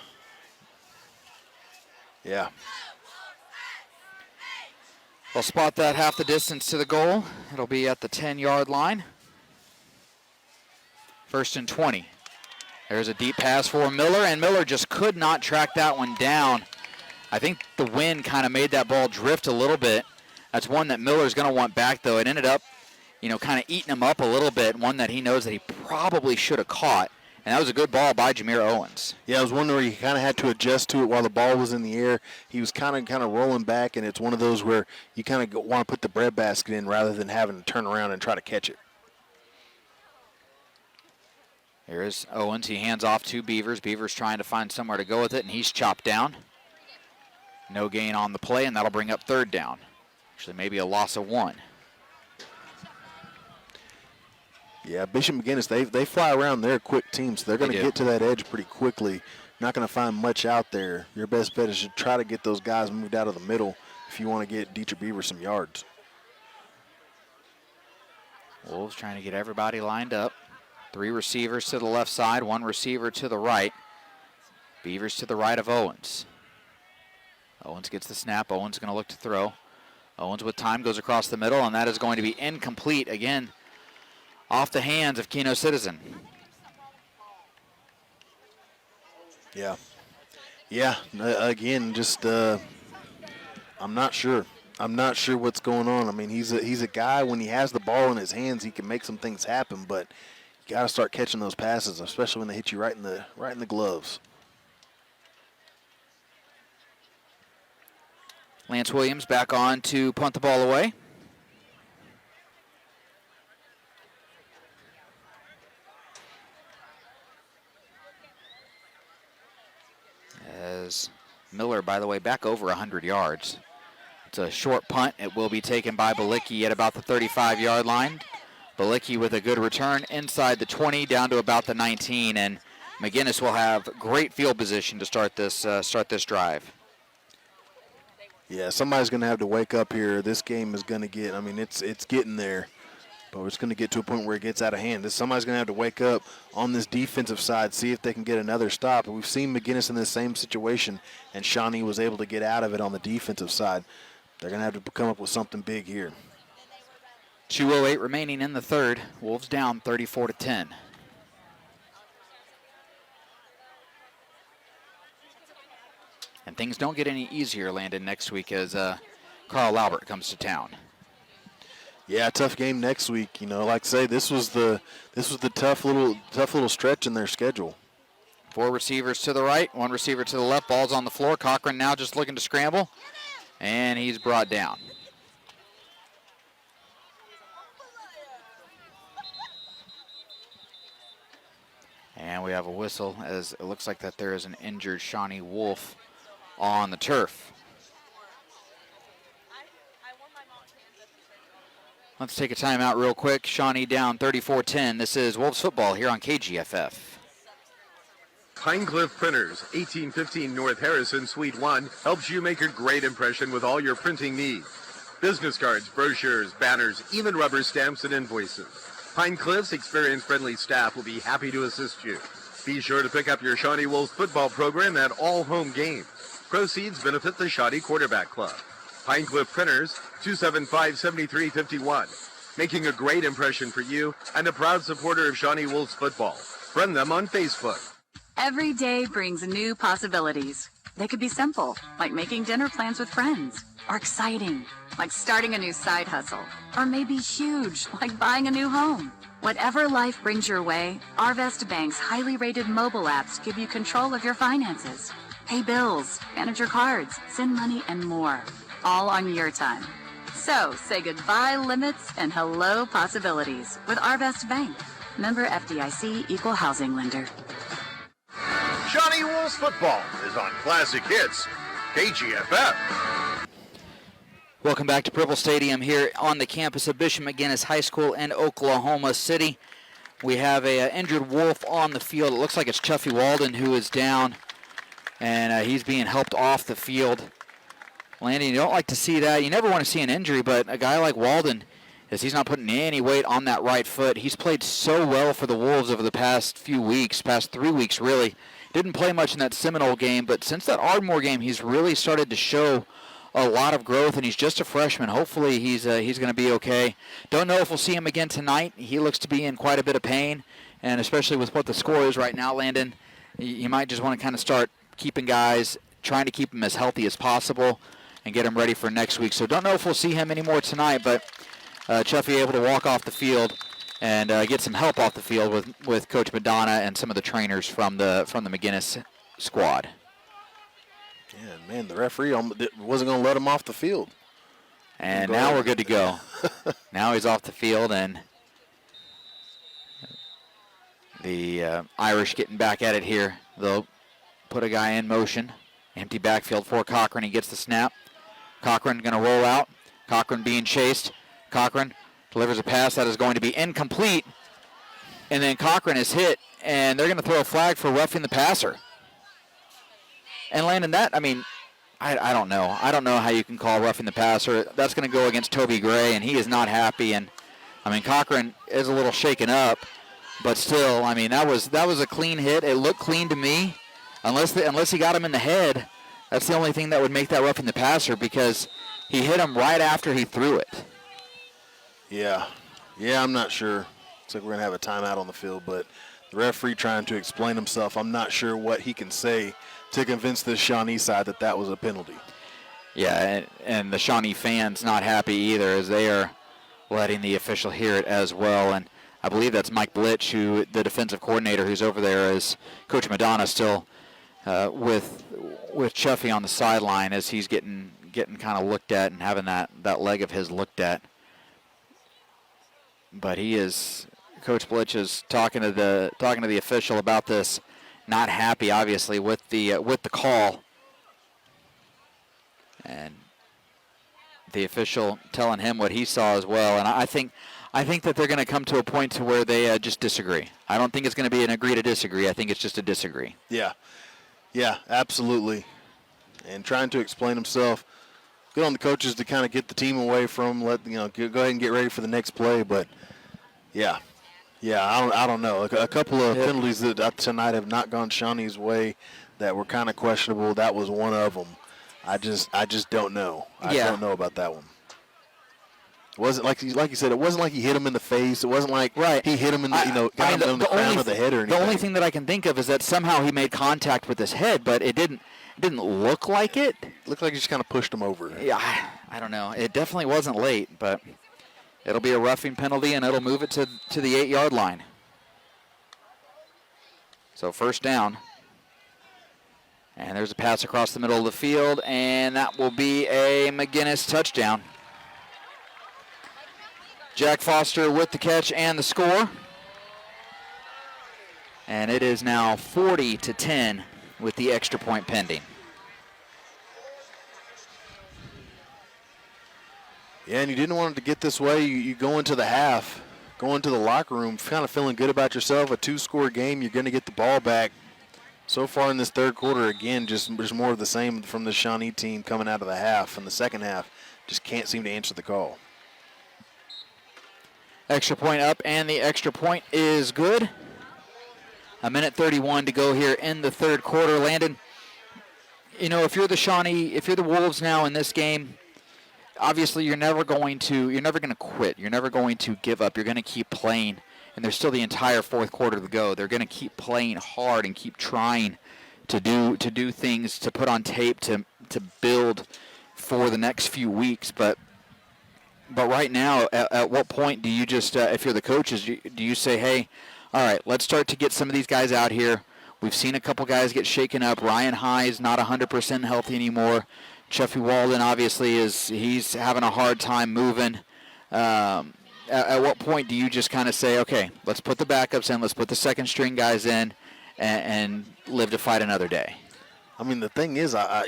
Yeah. They'll spot that half the distance to the goal. It'll be at the 10-yard line. 1st and 20. There's a deep pass for Miller, and Miller just could not track that one down. I think the wind kind of made that ball drift a little bit. That's one that Miller's going to want back, though. It ended up, kind of eating him up a little bit, one that he knows that he probably should have caught. And that was a good ball by Jameer Owens. Yeah, I was wondering, he kind of had to adjust to it while the ball was in the air. He was kind of rolling back, and it's one of those where you kind of want to put the breadbasket in rather than having to turn around and try to catch it. Here's Owens. He hands off to Beavers. Beavers trying to find somewhere to go with it, and he's chopped down. No gain on the play, and that'll bring up 3rd down. Actually, maybe a loss of 1. Yeah, Bishop McGuinness, they fly around. They're a quick team, so they're going to get to that edge pretty quickly. Not going to find much out there. Your best bet is to try to get those guys moved out of the middle if you want to get Dietrich Beaver some yards. Wolves trying to get everybody lined up. 3 receivers to the left side, 1 receiver to the right. Beavers to the right of Owens. Owens gets the snap. Owens going to look to throw. Owens with time goes across the middle, and that is going to be incomplete again off the hands of Keno Citizen. Yeah. Yeah, again, just I'm not sure. I'm not sure what's going on. I mean, he's a guy, when he has the ball in his hands, he can make some things happen, but you got to start catching those passes, especially when they hit you right in the gloves. Lance Williams back on to punt the ball away. As Miller, by the way, back over 100 yards. It's a short punt. It will be taken by Balicki at about the 35-yard line. Balicki with a good return inside the 20 down to about the 19, and McGuinness will have great field position to start this drive. Yeah, somebody's going to have to wake up here. This game is going to get, I mean, it's getting there, but it's going to get to a point where it gets out of hand. Somebody's going to have to wake up on this defensive side, see if they can get another stop. We've seen McGuinness in the same situation, and Shawnee was able to get out of it on the defensive side. They're going to have to come up with something big here. 2:08 remaining in the third. Wolves down 34-10. And things don't get any easier, Landon, next week as Carl Albert comes to town. Yeah, tough game next week. You know, like I say, this was the tough little stretch in their schedule. 4 receivers to the right, 1 receiver to the left. Ball's on the floor. Cochran now just looking to scramble, and he's brought down. And we have a whistle as it looks like that there is an injured Shawnee Wolf on the turf. Let's take a timeout real quick. Shawnee down 34-10. This is Wolves football here on KGFF. Pinecliff Printers, 1815 North Harrison, Suite 1, helps you make a great impression with all your printing needs. Business cards, brochures, banners, even rubber stamps and invoices. Pinecliff's experience-friendly staff will be happy to assist you. Be sure to pick up your Shawnee Wolves football program at all home games. Proceeds benefit the Shawnee Quarterback Club. Pinecliff Printers, 275-7351. Making a great impression for you and a proud supporter of Shawnee Wolves football. Friend them on Facebook. Every day brings new possibilities. They could be simple, like making dinner plans with friends, or exciting, like starting a new side hustle, or maybe huge, like buying a new home. Whatever life brings your way, Arvest Bank's highly rated mobile apps give you control of your finances. Pay bills, manage your cards, send money, and more, all on your time. So say goodbye limits and hello possibilities with Arvest Bank. Member FDIC, Equal Housing Lender. Shawnee Wolves football is on Classic Hits, KGFF. Welcome back to Purple Stadium here on the campus of Bishop McGuinness High School in Oklahoma City. We have a injured Wolf on the field. It looks like it's Chuffy Walden who is down, and he's being helped off the field. Landon, you don't like to see that. You never want to see an injury, but a guy like Walden, as he's not putting any weight on that right foot, he's played so well for the Wolves over the past few weeks, past 3 weeks really. Didn't play much in that Seminole game, but since that Ardmore game, he's really started to show a lot of growth, and he's just a freshman. Hopefully he's going to be okay. Don't know if we'll see him again tonight. He looks to be in quite a bit of pain, and especially with what the score is right now, Landon, you might just want to kind of start keeping guys, trying to keep them as healthy as possible and get them ready for next week. So don't know if we'll see him anymore tonight, but Chuffy able to walk off the field and get some help off the field with Coach Madonna and some of the trainers from the McGuinness squad. Yeah, man, the referee wasn't going to let him off the field. And now we're good to go. Now he's off the field, and the Irish getting back at it here. They'll put a guy in motion. Empty backfield for Cochran. He gets the snap. Cochran going to roll out. Cochran being chased. Cochran delivers a pass that is going to be incomplete. And then Cochran is hit, and they're going to throw a flag for roughing the passer. And Landon, that, I mean, I don't know. I don't know how you can call roughing the passer. That's going to go against Toby Gray, and he is not happy. And, I mean, Cochran is a little shaken up, but still, I mean, that was a clean hit. It looked clean to me. Unless he got him in the head, that's the only thing that would make that roughing the passer, because he hit him right after he threw it. Yeah, I'm not sure. Looks like we're going to have a timeout on the field, but the referee trying to explain himself. I'm not sure what he can say to convince the Shawnee side that was a penalty. Yeah, and the Shawnee fans not happy either, as they are letting the official hear it as well. And I believe that's Mike Blitch, who the defensive coordinator, who's over there, as Coach Madonna still with Chuffy on the sideline as he's getting kind of looked at and having that leg of his looked at. But Coach Blitch is talking to the official about this. Not happy, obviously, with the call, and the official telling him what he saw as well. And I think that they're going to come to a point to where they just disagree. I don't think it's going to be an agree to disagree. I think it's just a disagree. Yeah, absolutely. And trying to explain himself. Good on the coaches to kind of get the team away from go ahead and get ready for the next play. But yeah, I don't know. A couple of penalties that tonight have not gone Shawnee's way that were kind of questionable. That was one of them. I just don't know. I don't know about that one. It wasn't like you said. It wasn't like he hit him in the face. It wasn't like he hit him in the got him in the crown of the head or anything. The only thing that I can think of is that somehow he made contact with his head, but it didn't look like it. Looked like he just kind of pushed him over. Yeah, I don't know. It definitely wasn't late, but it'll be a roughing penalty, and it'll move it to the 8-yard line. So first down. And there's a pass across the middle of the field, and that will be a McGuinness touchdown. Jack Foster with the catch and the score. And it is now 40-10 with the extra point pending. Yeah, and you didn't want it to get this way. You go into the half, go into the locker room, kind of feeling good about yourself. A 2-score game, you're going to get the ball back. So far in this third quarter, again, just more of the same from the Shawnee team coming out of the half. In the second half, just can't seem to answer the call. Extra point up, and the extra point is good. 1:31 to go here in the third quarter. Landon, if you're the Wolves now in this game, obviously you're never going to quit. You're never going to give up. You're going to keep playing, and there's still the entire fourth quarter to go. They're going to keep playing hard and keep trying to do things, to put on tape, to build for the next few weeks. But right now, at what point do you just, if you're the coaches, do you say, hey, all right, let's start to get some of these guys out here. We've seen a couple guys get shaken up. Ryan High not 100% healthy anymore. Chuffy Walden, obviously, he's having a hard time moving. At what point do you just kind of say, okay, let's put the backups in, let's put the second-string guys in, and live to fight another day? I mean, the thing is, I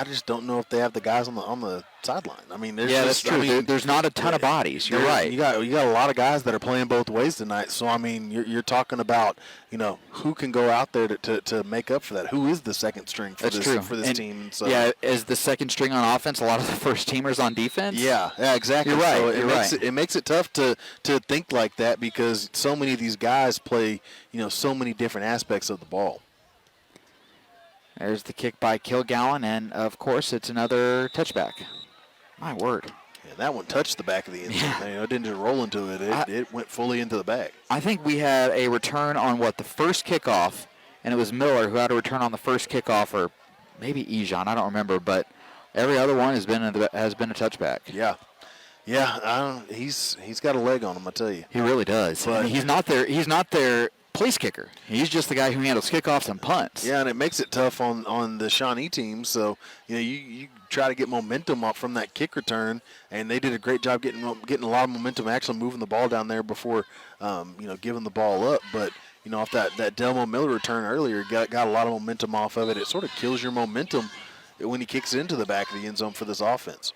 just don't know if they have the guys on the sideline. I mean, that's true. There's not a ton of bodies. You're right. You got a lot of guys that are playing both ways tonight. So I mean, you're talking about who can go out there to make up for that. Who is the second string for this team? So, yeah, is the second string on offense a lot of the first teamers on defense? Yeah, exactly. You're right. So it makes it tough to think like that because so many of these guys play so many different aspects of the ball. There's the kick by Kilgallen, and, of course, it's another touchback. My word. Yeah, that one touched the back of the end zone. Yeah. It didn't just roll into it. It went fully into the back. I think we had a return on, the first kickoff, and it was Miller who had a return on the first kickoff, or maybe Ejon, I don't remember, but every other one has been a touchback. Yeah. Yeah, he's got a leg on him, I tell you. He really does. But he's not their place kicker. He's just the guy who handles kickoffs and punts. Yeah, and it makes it tough on the Shawnee team. So you try to get momentum up from that kick return, and they did a great job getting a lot of momentum, actually moving the ball down there before giving the ball up. But off that Delmo Miller return earlier, got a lot of momentum off of it. It sort of kills your momentum when he kicks it into the back of the end zone for this offense.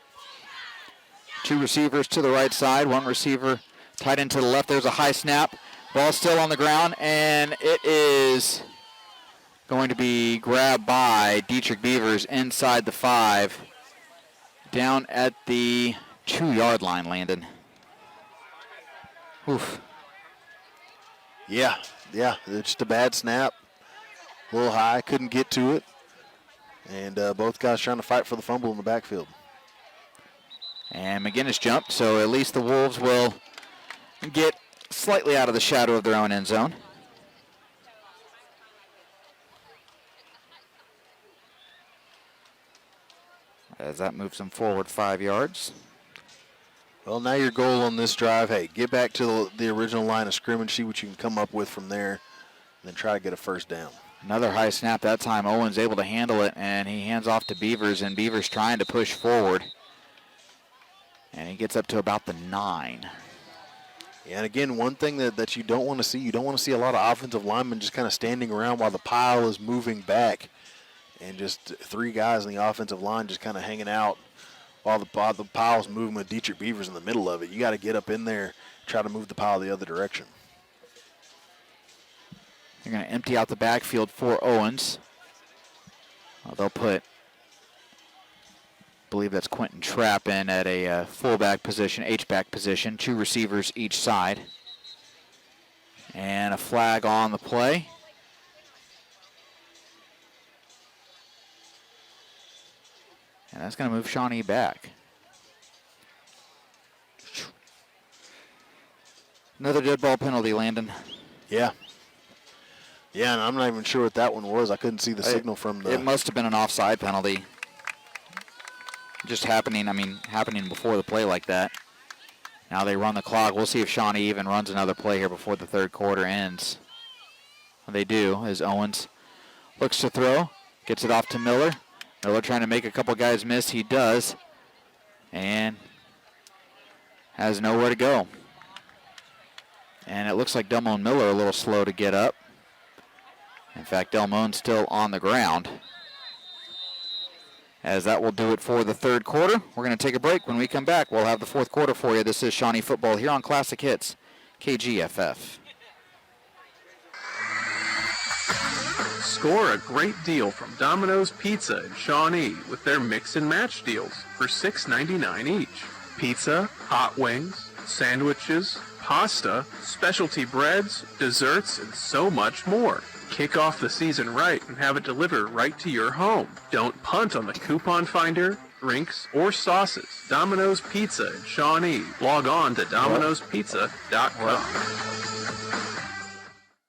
Two receivers to the right side, one receiver tight end to the left. There's a high snap. Ball still on the ground, and it is going to be grabbed by Dietrich Beavers inside the 5, down at the 2-yard line, Landon. Oof. Yeah, it's just a bad snap. A little high, couldn't get to it. And both guys trying to fight for the fumble in the backfield. And McGuinness jumped, so at least the Wolves will get slightly out of the shadow of their own end zone. as that moves them forward 5 yards. Well, now your goal on this drive, hey, get back to the original line of scrimmage, see what you can come up with from there, and then try to get a first down. Another high snap that time. Owens able to handle it, and he hands off to Beavers, and Beavers trying to push forward. And he gets up to about the 9. Yeah, and again, one thing that you don't want to see, you don't want to see a lot of offensive linemen just kind of standing around while the pile is moving back, and just 3 guys in the offensive line just kind of hanging out while the pile's moving with Dietrich Beavers in the middle of it. You got to get up in there, try to move the pile the other direction. They're going to empty out the backfield for Owens. They'll put, I believe that's Quentin Trapp in at a fullback position, H-back position, 2 receivers each side. And a flag on the play. And that's going to move Shawnee back. Another dead ball penalty, Landon. Yeah. Yeah, and I'm not even sure what that one was. I couldn't see the signal from the... It must have been an offside penalty. Just happening before the play like that. Now they run the clock. We'll see if Shawnee even runs another play here before the third quarter ends. They do, as Owens looks to throw. Gets it off to Miller. Miller trying to make a couple guys miss. He does. And has nowhere to go. And it looks like Delmone Miller a little slow to get up. In fact, Delmone's still on the ground. As that will do it for the third quarter. We're going to take a break. When we come back, we'll have the fourth quarter for you. This is Shawnee football here on Classic Hits, KGFF. Score a great deal from Domino's Pizza in Shawnee with their mix and match deals for $6.99 each. Pizza, hot wings, sandwiches, pasta, specialty breads, desserts, and so much more. Kick off the season right and have it delivered right to your home. Don't punt on the coupon finder, drinks, or sauces. Domino's Pizza in Shawnee. Log on to dominospizza.com.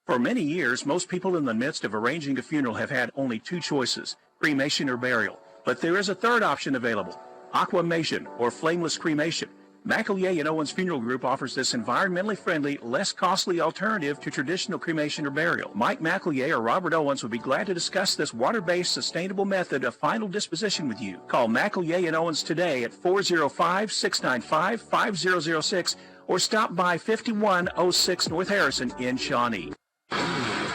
For many years, most people in the midst of arranging a funeral have had only 2 choices, cremation or burial. But there is a third option available, aquamation or flameless cremation. McEllier & Owens Funeral Group offers this environmentally friendly, less costly alternative to traditional cremation or burial. Mike McEllier or Robert Owens would be glad to discuss this water-based, sustainable method of final disposition with you. Call McEllier & Owens today at 405-695-5006 or stop by 5106 North Harrison in Shawnee.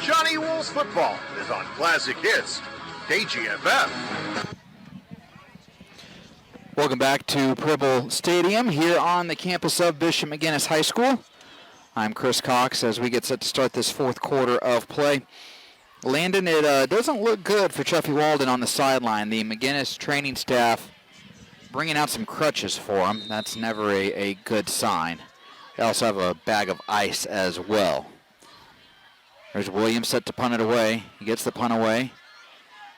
Shawnee Wolves football is on Classic Hits, KGFF. Welcome back to Purple Stadium here on the campus of Bishop McGuinness High School. I'm Chris Cox as we get set to start this fourth quarter of play. Landon, it doesn't look good for Chuffy Walden on the sideline. The McGuinness training staff bringing out some crutches for him. That's never a good sign. They also have a bag of ice as well. There's Williams set to punt it away. He gets the punt away.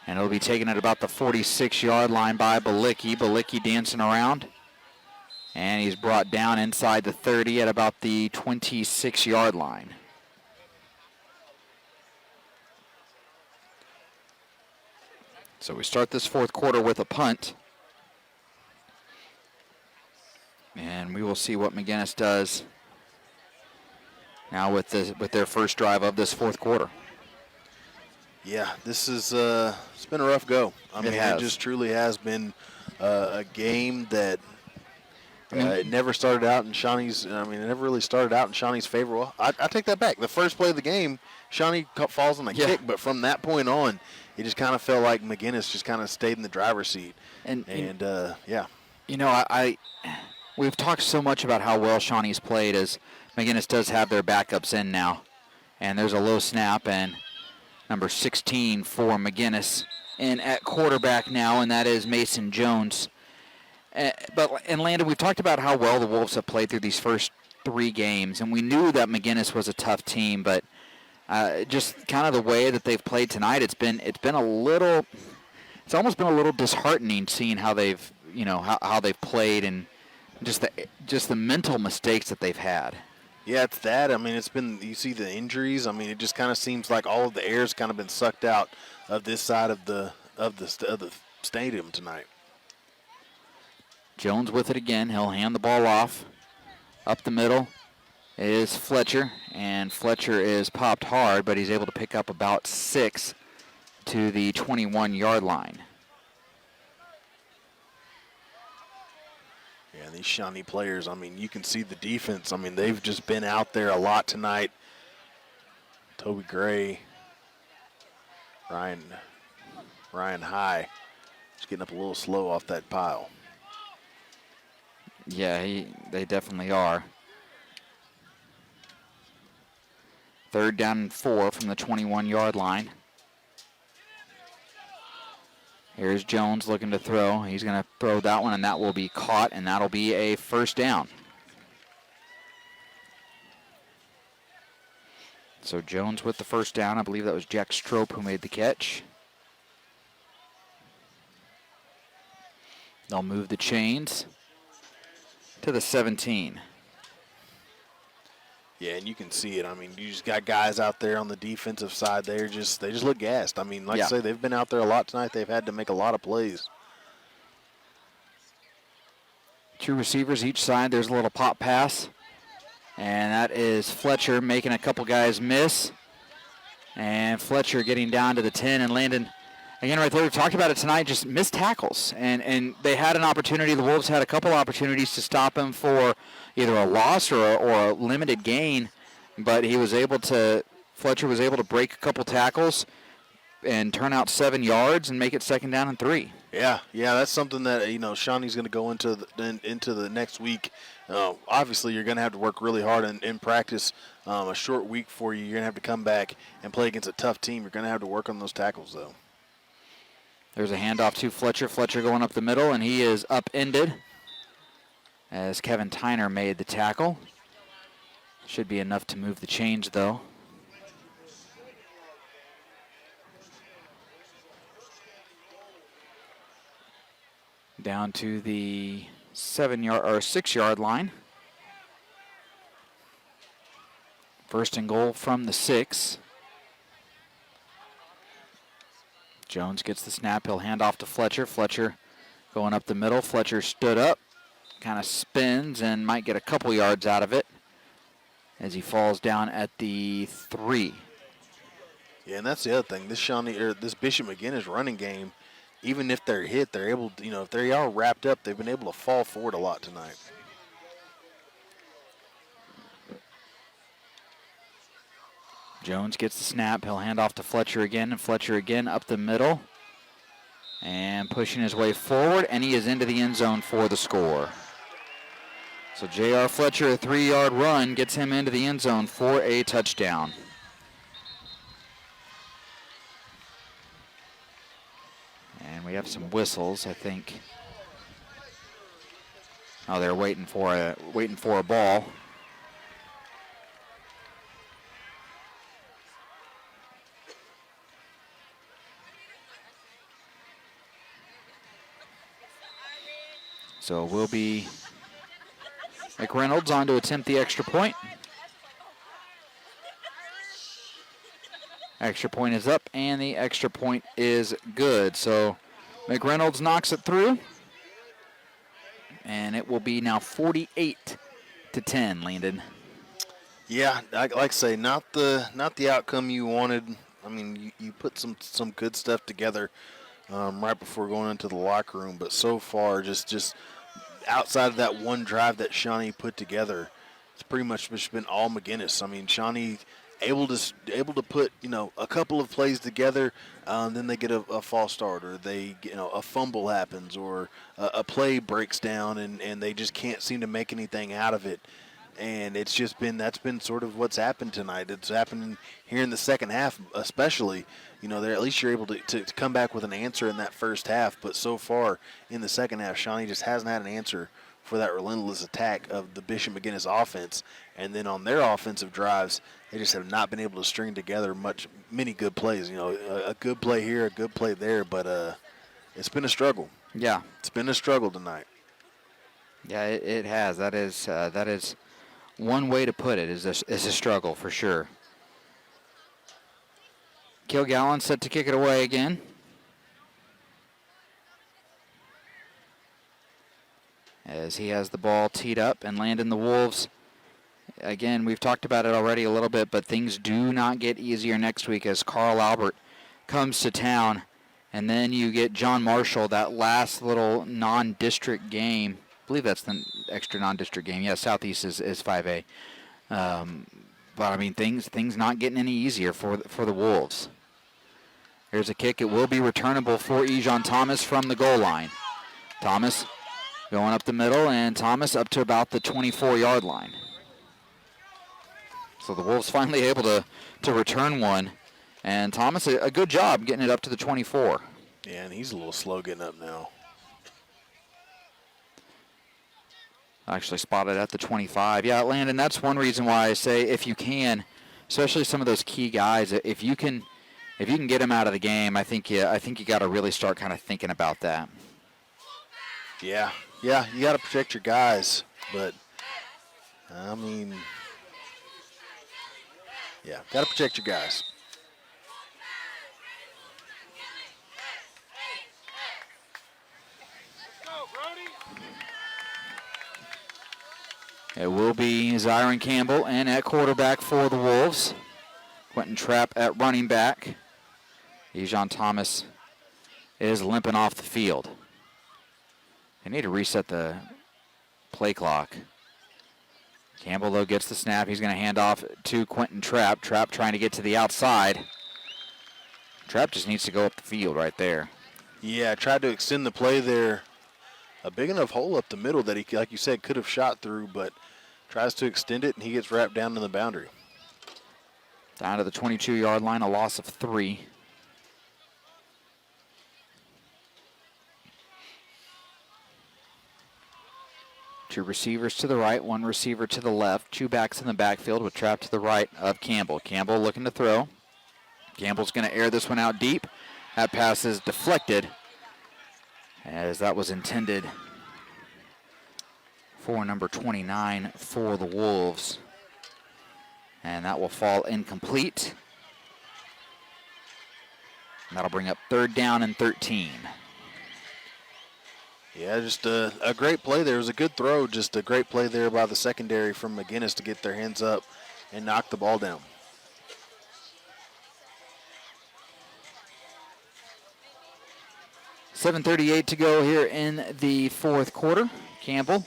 And it'll be taken at about the 46-yard line by Balicki. Balicki dancing around. And he's brought down inside the 30 at about the 26-yard line. So we start this fourth quarter with a punt. And we will see what McGuinness does now with their first drive of this fourth quarter. Yeah, this is it's been a rough go. I mean, it just truly has been a game that it never started out in Shawnee's. I mean, it never really started out in Shawnee's favor. Well, I take that back. The first play of the game, Shawnee falls on the kick, but from that point on, it just kind of felt like McGuinness just kind of stayed in the driver's seat. And yeah, you know, we've talked so much about how well Shawnee's played as McGuinness does have their backups in now, and there's a low snap and number 16 for McGuinness in at quarterback now, and that is Mason Jones. And Landon, we've talked about how well the Wolves have played through these first 3 games, and we knew that McGuinness was a tough team, but just kind of the way that they've played tonight, it's almost been a little disheartening seeing how they've how they've played and just the mental mistakes that they've had. Yeah, it's that. I mean, you see the injuries. I mean, it just kind of seems like all of the air's kind of been sucked out of this side of the stadium tonight. Jones with it again. He'll hand the ball off. Up the middle is Fletcher, and Fletcher is popped hard, but he's able to pick up about 6 to the 21-yard line. Yeah, these Shawnee players, I mean, you can see the defense. I mean, they've just been out there a lot tonight. Toby Gray, Ryan High, just getting up a little slow off that pile. Yeah, they definitely are. 3rd down and 4 from the 21-yard line. Here's Jones looking to throw. He's going to throw that one, and that will be caught, and that'll be a 1st down. So Jones with the 1st down. I believe that was Jack Strope who made the catch. They'll move the chains to the 17. Yeah, and you can see it. I mean, you just got guys out there on the defensive side. They just look gassed. I mean, like I say, they've been out there a lot tonight. They've had to make a lot of plays. 2 receivers each side. There's a little pop pass. And that is Fletcher making a couple guys miss. And Fletcher getting down to the 10, and Landon, again, right there, we talked about it tonight, just missed tackles. And they had an opportunity. The Wolves had a couple opportunities to stop him for either a loss or a limited gain. But Fletcher was able to break a couple tackles and turn out 7 yards and make it 2nd down and 3. Yeah, that's something that, Shawnee's going to go into the next week. Obviously, you're going to have to work really hard in practice. A short week for you. You're going to have to come back and play against a tough team. You're going to have to work on those tackles, though. There's a handoff to Fletcher. Fletcher going up the middle, and he is upended as Kevin Tyner made the tackle. Should be enough to move the chains, though. Down to the 6-yard line. 1st and goal from the 6. Jones gets the snap. He'll hand off to Fletcher. Fletcher going up the middle. Fletcher stood up, kind of spins, and might get a couple yards out of it as he falls down at the 3. Yeah, and that's the other thing. This Bishop McGuinness running game, even if they're hit, they're able to, if they are wrapped up, they've been able to fall forward a lot tonight. Jones gets the snap. He'll hand off to Fletcher again, and Fletcher again up the middle and pushing his way forward, and he is into the end zone for the score. So J.R. Fletcher, a 3-yard run, gets him into the end zone for a touchdown. And we have some whistles, I think. Oh, they're waiting for a ball. So it will be McReynolds on to attempt the extra point. Extra point is up, and the extra point is good. So McReynolds knocks it through, and it will be now 48-10, Landon. Yeah, like I say, not the outcome you wanted. I mean, you put some good stuff together right before going into the locker room, but so far, just outside of that one drive that Shawnee put together, it's pretty much just been all McGuinness. I mean, Shawnee able to put a couple of plays together, then they get a false start, or they a fumble happens, or a play breaks down, and they just can't seem to make anything out of it. And that's been sort of what's happened tonight. It's happening here in the second half, especially. There at least you're able to come back with an answer in that first half. But so far in the second half, Shawnee just hasn't had an answer for that relentless attack of the Bishop McGuinness offense. And then on their offensive drives, they just have not been able to string together many good plays. A good play here, a good play there, but it's been a struggle. Yeah, it's been a struggle tonight. Yeah, it has. That is one way to put it, is a struggle for sure. Kilgallen set to kick it away again. as he has the ball teed up, and Landon, the Wolves, again, we've talked about it already a little bit, but things do not get easier next week as Carl Albert comes to town. And then you get John Marshall, that last little non-district game. I believe that's the extra non-district game. Yeah, Southeast is 5A. But, I mean, things not getting any easier for the Wolves. Here's a kick. It will be returnable for Ejon Thomas from the goal line. Thomas going up the middle, and Thomas up to about the 24-yard line. So the Wolves finally able to return one. And Thomas, a good job getting it up to the 24. Yeah, and he's a little slow getting up now. Actually spotted at the 25. Yeah, Landon, that's one reason why I say if you can, especially some of those key guys, if you can get them out of the game, I think you got to really start kind of thinking about that. Yeah, you got to protect your guys, but I mean, yeah, got to protect your guys. It will be Zyron Campbell, and at quarterback for the Wolves, Quentin Trapp at running back. Ejon Thomas is limping off the field. They need to reset the play clock. Campbell, though, gets the snap. He's going to hand off to Quentin Trapp. Trapp trying to get to the outside. Trapp just needs to go up the field right there. Yeah, tried to extend the play there. A big enough hole up the middle that he, like you said, could have shot through, but tries to extend it, and he gets wrapped down in the boundary. Down to the 22-yard line, a loss of 3. Two receivers to the right, one receiver to the left. Two backs in the backfield with Trapp to the right of Campbell. Campbell looking to throw. Campbell's going to air this one out deep. That pass is deflected, as that was intended for number 29 for the Wolves. And that will fall incomplete. And that'll bring up 3rd down and 13. Yeah, just a great play there. It was a good throw, just a great play there by the secondary from McGuinness to get their hands up and knock the ball down. .38 to go here in the 4th quarter. Campbell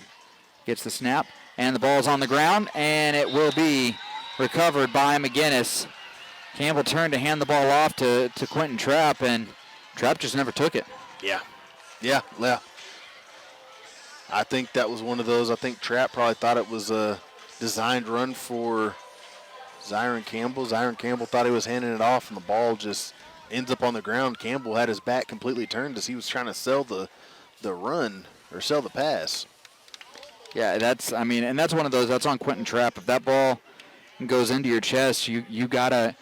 gets the snap, and the ball's on the ground, and it will be recovered by McGuinness. Campbell turned to hand the ball off to Quentin Trapp, and Trapp just never took it. Yeah. I think that was one of those. I think Trapp probably thought it was a designed run for Zyron Campbell. Zyron Campbell thought he was handing it off, and the ball just ends up on the ground. Campbell had his back completely turned as he was trying to sell the run or sell the pass. Yeah, that's one of those. That's on Quentin Trapp. If that ball goes into your chest, you gotta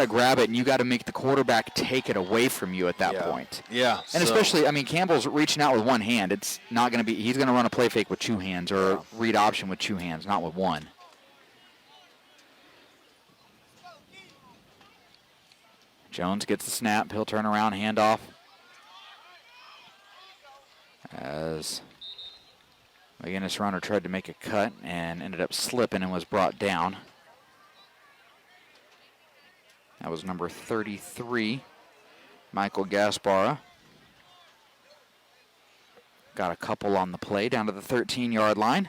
grab it, and you gotta make the quarterback take it away from you at that point. Yeah, and especially, Campbell's reaching out with one hand. It's not gonna be. He's gonna run a play fake with 2 hands or a read option with 2 hands, not with one. Jones gets the snap. He'll turn around, hand off. As McGuinness runner tried to make a cut and ended up slipping and was brought down. That was number 33, Michael Gaspara. Got a couple on the play down to the 13-yard line.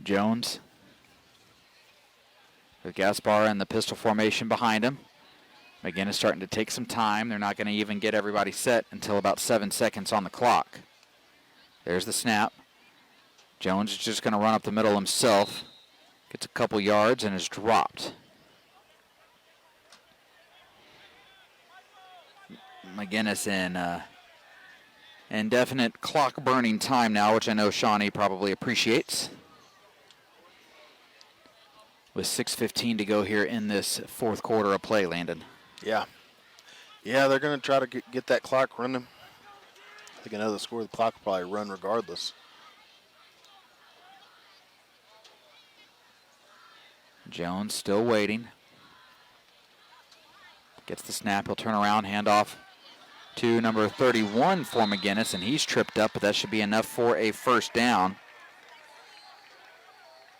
Jones with Gaspara in the pistol formation behind him. McGuinness starting to take some time. They're not going to even get everybody set until about 7 seconds on the clock. There's the snap. Jones is just going to run up the middle himself. Gets a couple yards and is dropped. McGuinness in indefinite clock burning time now, which I know Shawnee probably appreciates. With 6:15 to go here in this 4th quarter of play, Landon. Yeah, they're going to try to get that clock running. I think another score, the clock will probably run regardless. Jones still waiting. Gets the snap. He'll turn around, hand off to number 31 for McGuinness, and he's tripped up, but that should be enough for a first down.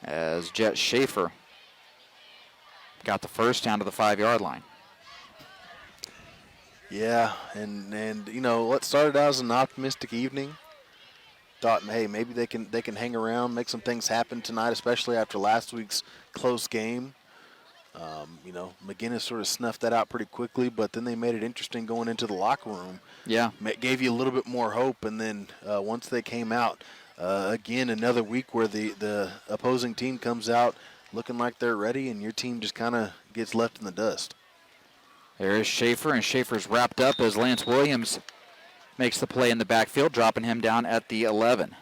As Jet Schaefer got the first down to the 5-yard line. Yeah, and you know what started out as an optimistic evening. Thought, hey, maybe they can hang around, make some things happen tonight, especially after last week's close game. You know, McGuinness sort of snuffed that out pretty quickly, but then they made it interesting going into the locker room. Yeah, gave you a little bit more hope, and then once they came out, again another week where the opposing team comes out looking like they're ready, and your team just kind of gets left in the dust. There is Schaefer, and Schaefer's wrapped up as Lance Williams makes the play in the backfield, dropping him down at the 11.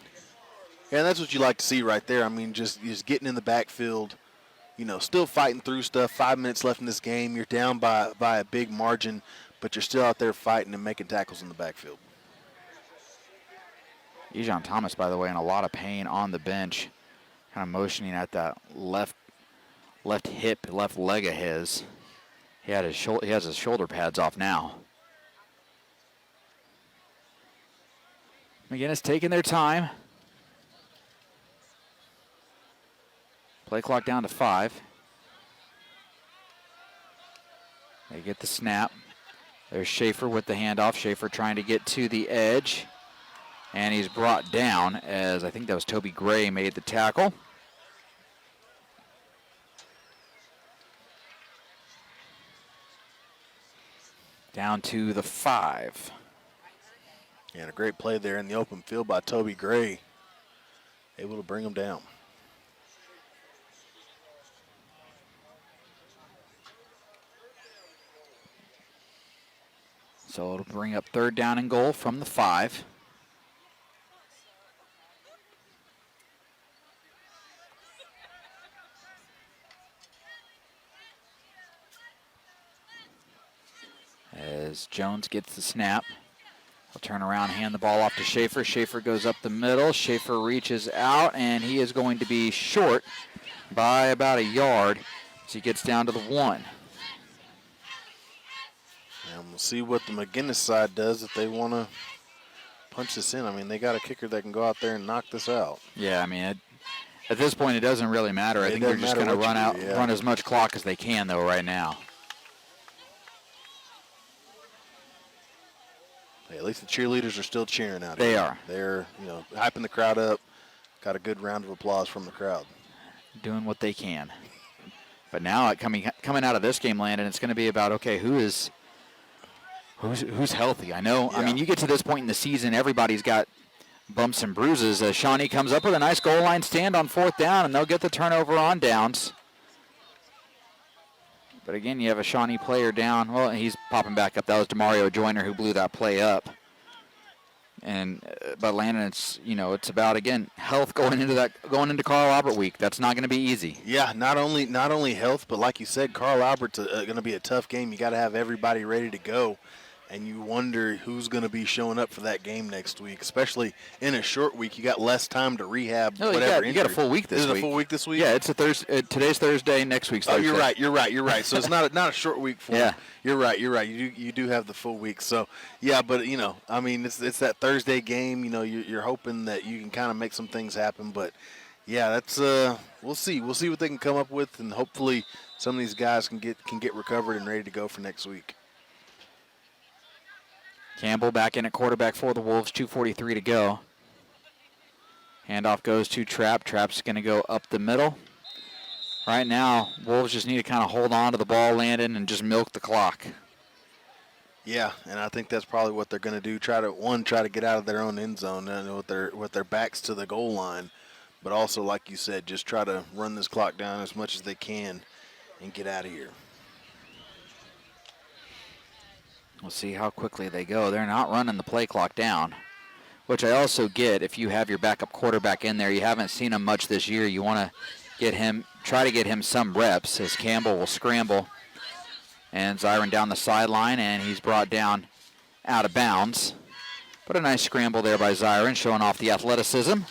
Yeah, and that's what you like to see right there. I mean, just getting in the backfield, you know, still fighting through stuff. 5 minutes left in this game. You're down by a big margin, but you're still out there fighting and making tackles in the backfield. Ejon Thomas, by the way, in a lot of pain on the bench, kind of motioning at that left hip, left leg of his. He has his shoulder pads off now. McGuinness taking their time. Play clock down to 5. They get the snap. There's Schaefer with the handoff. Schaefer trying to get to the edge. And he's brought down as I think that was Toby Gray made the tackle. Down to the 5. Yeah, and a great play there in the open field by Toby Gray. Able to bring him down. So it'll bring up 3rd down and goal from the 5. As Jones gets the snap, he'll turn around, hand the ball off to Schaefer. Schaefer goes up the middle. Schaefer reaches out, and he is going to be short by about a yard as he gets down to the 1. And we'll see what the McGuinness side does if they want to punch this in. I mean, they got a kicker that can go out there and knock this out. Yeah, I mean, at this point, it doesn't really matter. I think they're just going to run as much clock as they can, though, right now. Hey, at least the cheerleaders are still cheering out They here. are. They're, hyping the crowd up. Got a good round of applause from the crowd. Doing what they can. But now, coming out of this game, Landon, it's going to be about, okay, who's healthy? I know. Yeah. I mean, you get to this point in the season, everybody's got bumps and bruises. Shawnee comes up with a nice goal line stand on 4th down, and they'll get the turnover on downs. But again, you have a Shawnee player down. Well, he's popping back up. That was DeMario Joyner who blew that play up. And but Landon, it's about again health going into Carl Albert week. That's not going to be easy. Yeah, not only health, but like you said, Carl Albert's going to be a tough game. You got to have everybody ready to go. And you wonder who's going to be showing up for that game next week, especially in a short week. You got less time to rehab. No, you got a full week this week. Is it a full week this week? Yeah, it's a Thursday. Today's Thursday. Next week's Thursday. Oh, you're right. So it's not a short week for yeah. You're right. You do have the full week. So yeah, but I mean, it's that Thursday game. You're hoping that you can kind of make some things happen. But yeah, that's we'll see what they can come up with, and hopefully some of these guys can get recovered and ready to go for next week. Campbell back in at quarterback for the Wolves, 2:43 to go. Handoff goes to Trapp. Trapp's going to go up the middle. Right now, Wolves just need to kind of hold on to the ball, Landon, and just milk the clock. Yeah, and I think that's probably what they're going to do. Try to get out of their own end zone and with their backs to the goal line, but also, like you said, just try to run this clock down as much as they can and get out of here. We'll see how quickly they go. They're not running the play clock down, which I also get if you have your backup quarterback in there. You haven't seen him much this year. You want to try to get him some reps as Campbell will scramble. And Zyron down the sideline, and he's brought down out of bounds. But a nice scramble there by Zyron, showing off the athleticism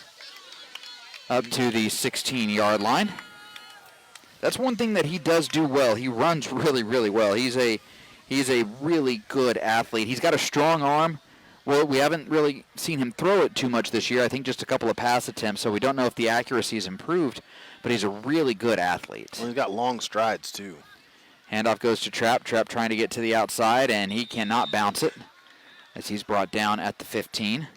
up to the 16-yard line. That's one thing that he does do well. He runs really, really well. He's He's a really good athlete. He's got a strong arm. Well, we haven't really seen him throw it too much this year. I think just a couple of pass attempts, so we don't know if the accuracy has improved, but he's a really good athlete. Well, he's got long strides, too. Handoff goes to Trapp. Trapp trying to get to the outside, and he cannot bounce it as he's brought down at the 15.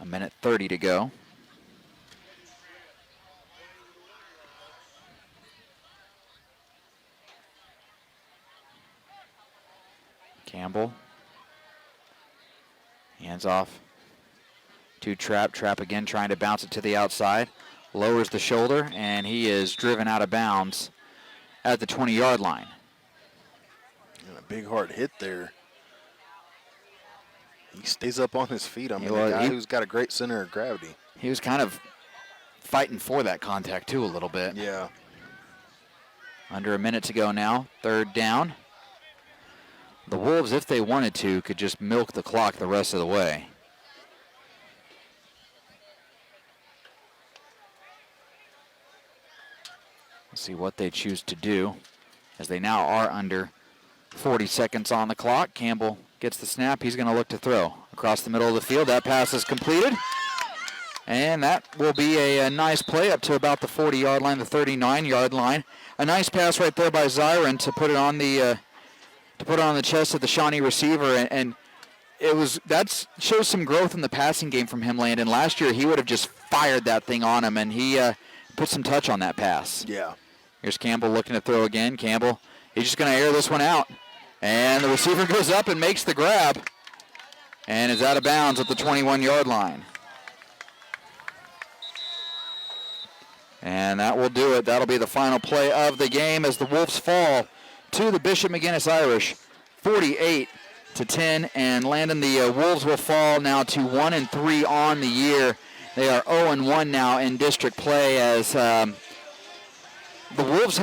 A minute 30 to go. Campbell. Hands off to Trapp. Trapp again trying to bounce it to the outside. Lowers the shoulder, and he is driven out of bounds at the 20-yard line. And a big hard hit there. He stays up on his feet. I mean, a guy who's got a great center of gravity. He was kind of fighting for that contact, too, a little bit. Yeah. Under a minute to go now. Third down. The Wolves, if they wanted to, could just milk the clock the rest of the way. Let's see what they choose to do, as they now are under 40 seconds on the clock. Campbell gets the snap. He's going to look to throw across the middle of the field. That pass is completed. And that will be a nice play up to about the 40-yard line, the 39-yard line. A nice pass right there by Zyron to put it on the chest of the Shawnee receiver, and that shows some growth in the passing game from him, Landon. Last year he would have just fired that thing on him, and he put some touch on that pass. Yeah. Here's Campbell looking to throw again. Campbell, he's just going to air this one out, and the receiver goes up and makes the grab, and is out of bounds at the 21-yard line. And that will do it. That'll be the final play of the game as the Wolves fall to the Bishop McGuinness Irish, 48-10. And Landon, the Wolves will fall now to 1-3 on the year. They are 0-1 now in district play as the Wolves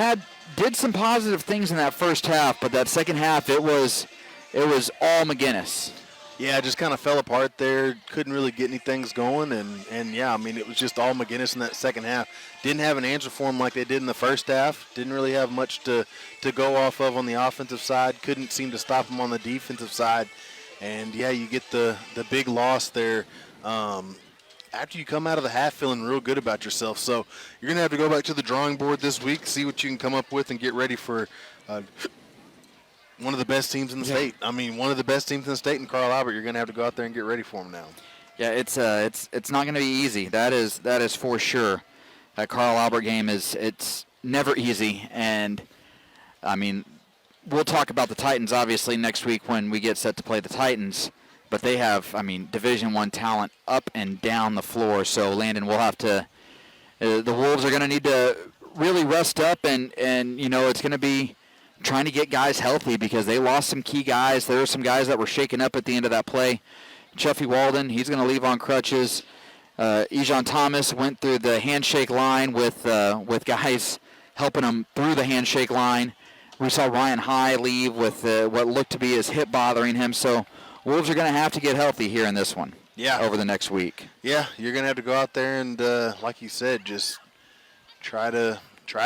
did some positive things in that first half, but that second half it was all McGuinness. Yeah, it just kind of fell apart there. Couldn't really get any things going. And yeah, I mean, it was just all McGuinness in that second half. Didn't have an answer for him like they did in the first half. Didn't really have much to go off of on the offensive side. Couldn't seem to stop him on the defensive side. And, yeah, you get the big loss there after you come out of the half feeling real good about yourself. So you're going to have to go back to the drawing board this week, see what you can come up with, and get ready for one of the best teams in the state. I mean, one of the best teams in the state in Carl Albert. You're going to have to go out there and get ready for them now. Yeah, it's not going to be easy. That is for sure. That Carl Albert game it's never easy, and I mean, we'll talk about the Titans obviously next week when we get set to play the Titans. But they have, I mean, Division I talent up and down the floor. So Landon, we'll have to. The Wolves are going to need to really rest up, and it's going to be trying to get guys healthy because they lost some key guys. There were some guys that were shaken up at the end of that play. Chuffy Walden, he's going to leave on crutches. Ejon Thomas went through the handshake line with guys helping him through the handshake line. We saw Ryan High leave with what looked to be his hip bothering him. So Wolves are going to have to get healthy here in this one. Yeah. Over the next week. Yeah, you're going to have to go out there and, like you said, just try to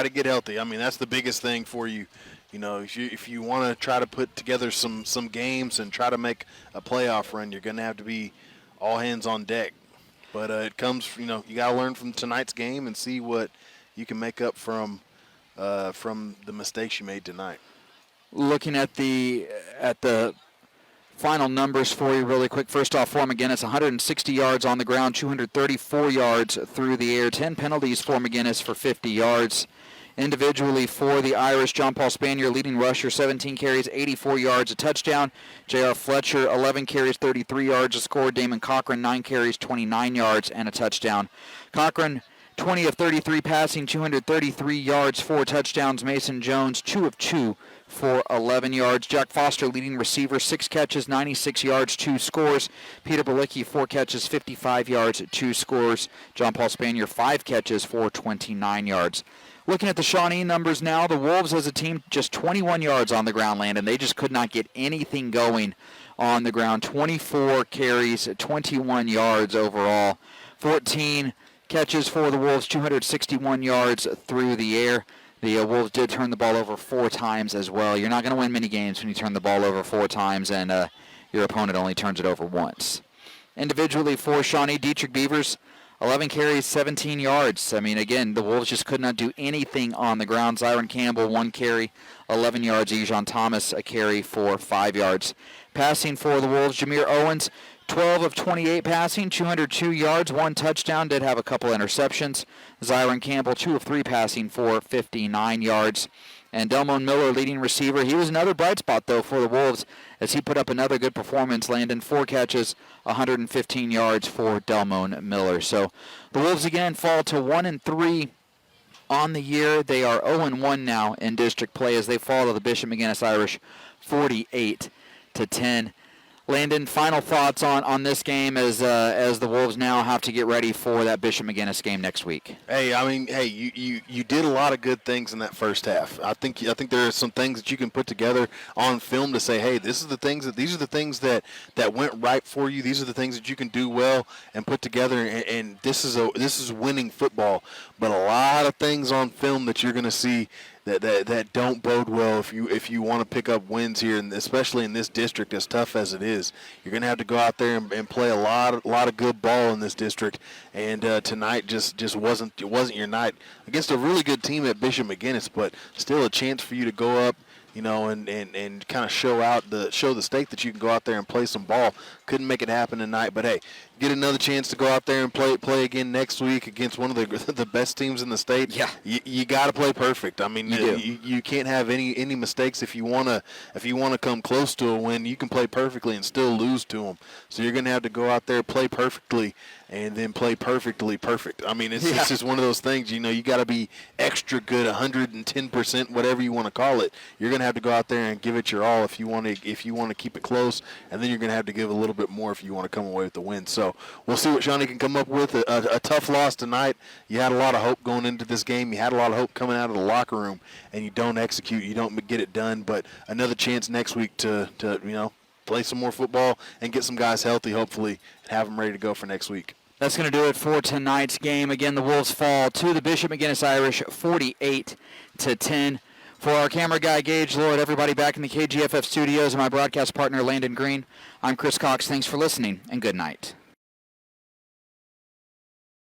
get healthy. I mean, that's the biggest thing for you. You know, if you want to try to put together some games and try to make a playoff run, you're going to have to be all hands on deck. But it comes, you got to learn from tonight's game and see what you can make up from the mistakes you made tonight. Looking at the final numbers for you really quick. First off, for McGuinness, 160 yards on the ground, 234 yards through the air, 10 penalties for McGuinness for 50 yards. Individually for the Irish, John Paul Spanier, leading rusher, 17 carries, 84 yards, a touchdown. J.R. Fletcher, 11 carries, 33 yards, a score. Damon Cochran, 9 carries, 29 yards, and a touchdown. Cochran, 20 of 33 passing, 233 yards, 4 touchdowns. Mason Jones, 2 of 2 for 11 yards. Jack Foster, leading receiver, 6 catches, 96 yards, 2 scores. Peter Balicki, 4 catches, 55 yards, 2 scores. John Paul Spanier, 5 catches for 29 yards. Looking at the Shawnee numbers now, the Wolves as a team just 21 yards on the ground, Landon. They just could not get anything going on the ground. 24 carries, 21 yards overall. 14 catches for the Wolves, 261 yards through the air. The Wolves did turn the ball over 4 times as well. You're not going to win many games when you turn the ball over 4 times and your opponent only turns it over once. Individually for Shawnee, Dietrich Beavers, 11 carries, 17 yards. I mean, again, the Wolves just could not do anything on the ground. Zyron Campbell, 1 carry, 11 yards. Ejon Thomas, a carry for 5 yards. Passing for the Wolves, Jameer Owens, 12 of 28 passing, 202 yards, 1 touchdown, did have a couple interceptions. Zyron Campbell, 2 of 3 passing for 59 yards. And Delmon Miller, leading receiver. He was another bright spot, though, for the Wolves as he put up another good performance, landing 4 catches, 115 yards for Delmon Miller. So the Wolves, again, fall to 1-3 on the year. They are 0-1 now in district play as they fall to the Bishop McGuinness Irish 48-10. Landon, final thoughts on this game as the Wolves now have to get ready for that Bishop McGuinness game next week. Hey, I mean, you did a lot of good things in that first half. I think there are some things that you can put together on film to say, hey, these are the things that went right for you. These are the things that you can do well and put together, and this is winning football. But a lot of things on film that you're going to see that don't bode well if you want to pick up wins here, and especially in this district, as tough as it is. You're going to have to go out there and play a lot of good ball in this district. And tonight just wasn't your night against a really good team at Bishop McGuinness, but still a chance for you to go up, and kind of show the state that you can go out there and play some ball. Couldn't make it happen tonight, but hey, get another chance to go out there and play again next week against one of the best teams in the state. Yeah, you got to play perfect. I mean, you can't have any mistakes if you want to come close to a win. You can play perfectly and still lose to them. So you're going to have to go out there, play perfectly, and then play perfectly perfect. I mean, it's just one of those things. You got to be extra good, 110%, whatever you want to call it. You're going to have to go out there and give it your all if you want to keep it close, and then you're going to have to give a little bit more if you want to come away with the win. So we'll see what Shawnee can come up with. A tough loss tonight. You had a lot of hope going into this game. You had a lot of hope coming out of the locker room, and you don't execute. You don't get it done. But another chance next week to play some more football and get some guys healthy, hopefully, and have them ready to go for next week. That's going to do it for tonight's game. Again, the Wolves fall to the Bishop McGuinness Irish 48-10. For our camera guy, Gage Lloyd, everybody back in the KGFF studios, and my broadcast partner, Landon Green, I'm Chris Cox. Thanks for listening, and good night.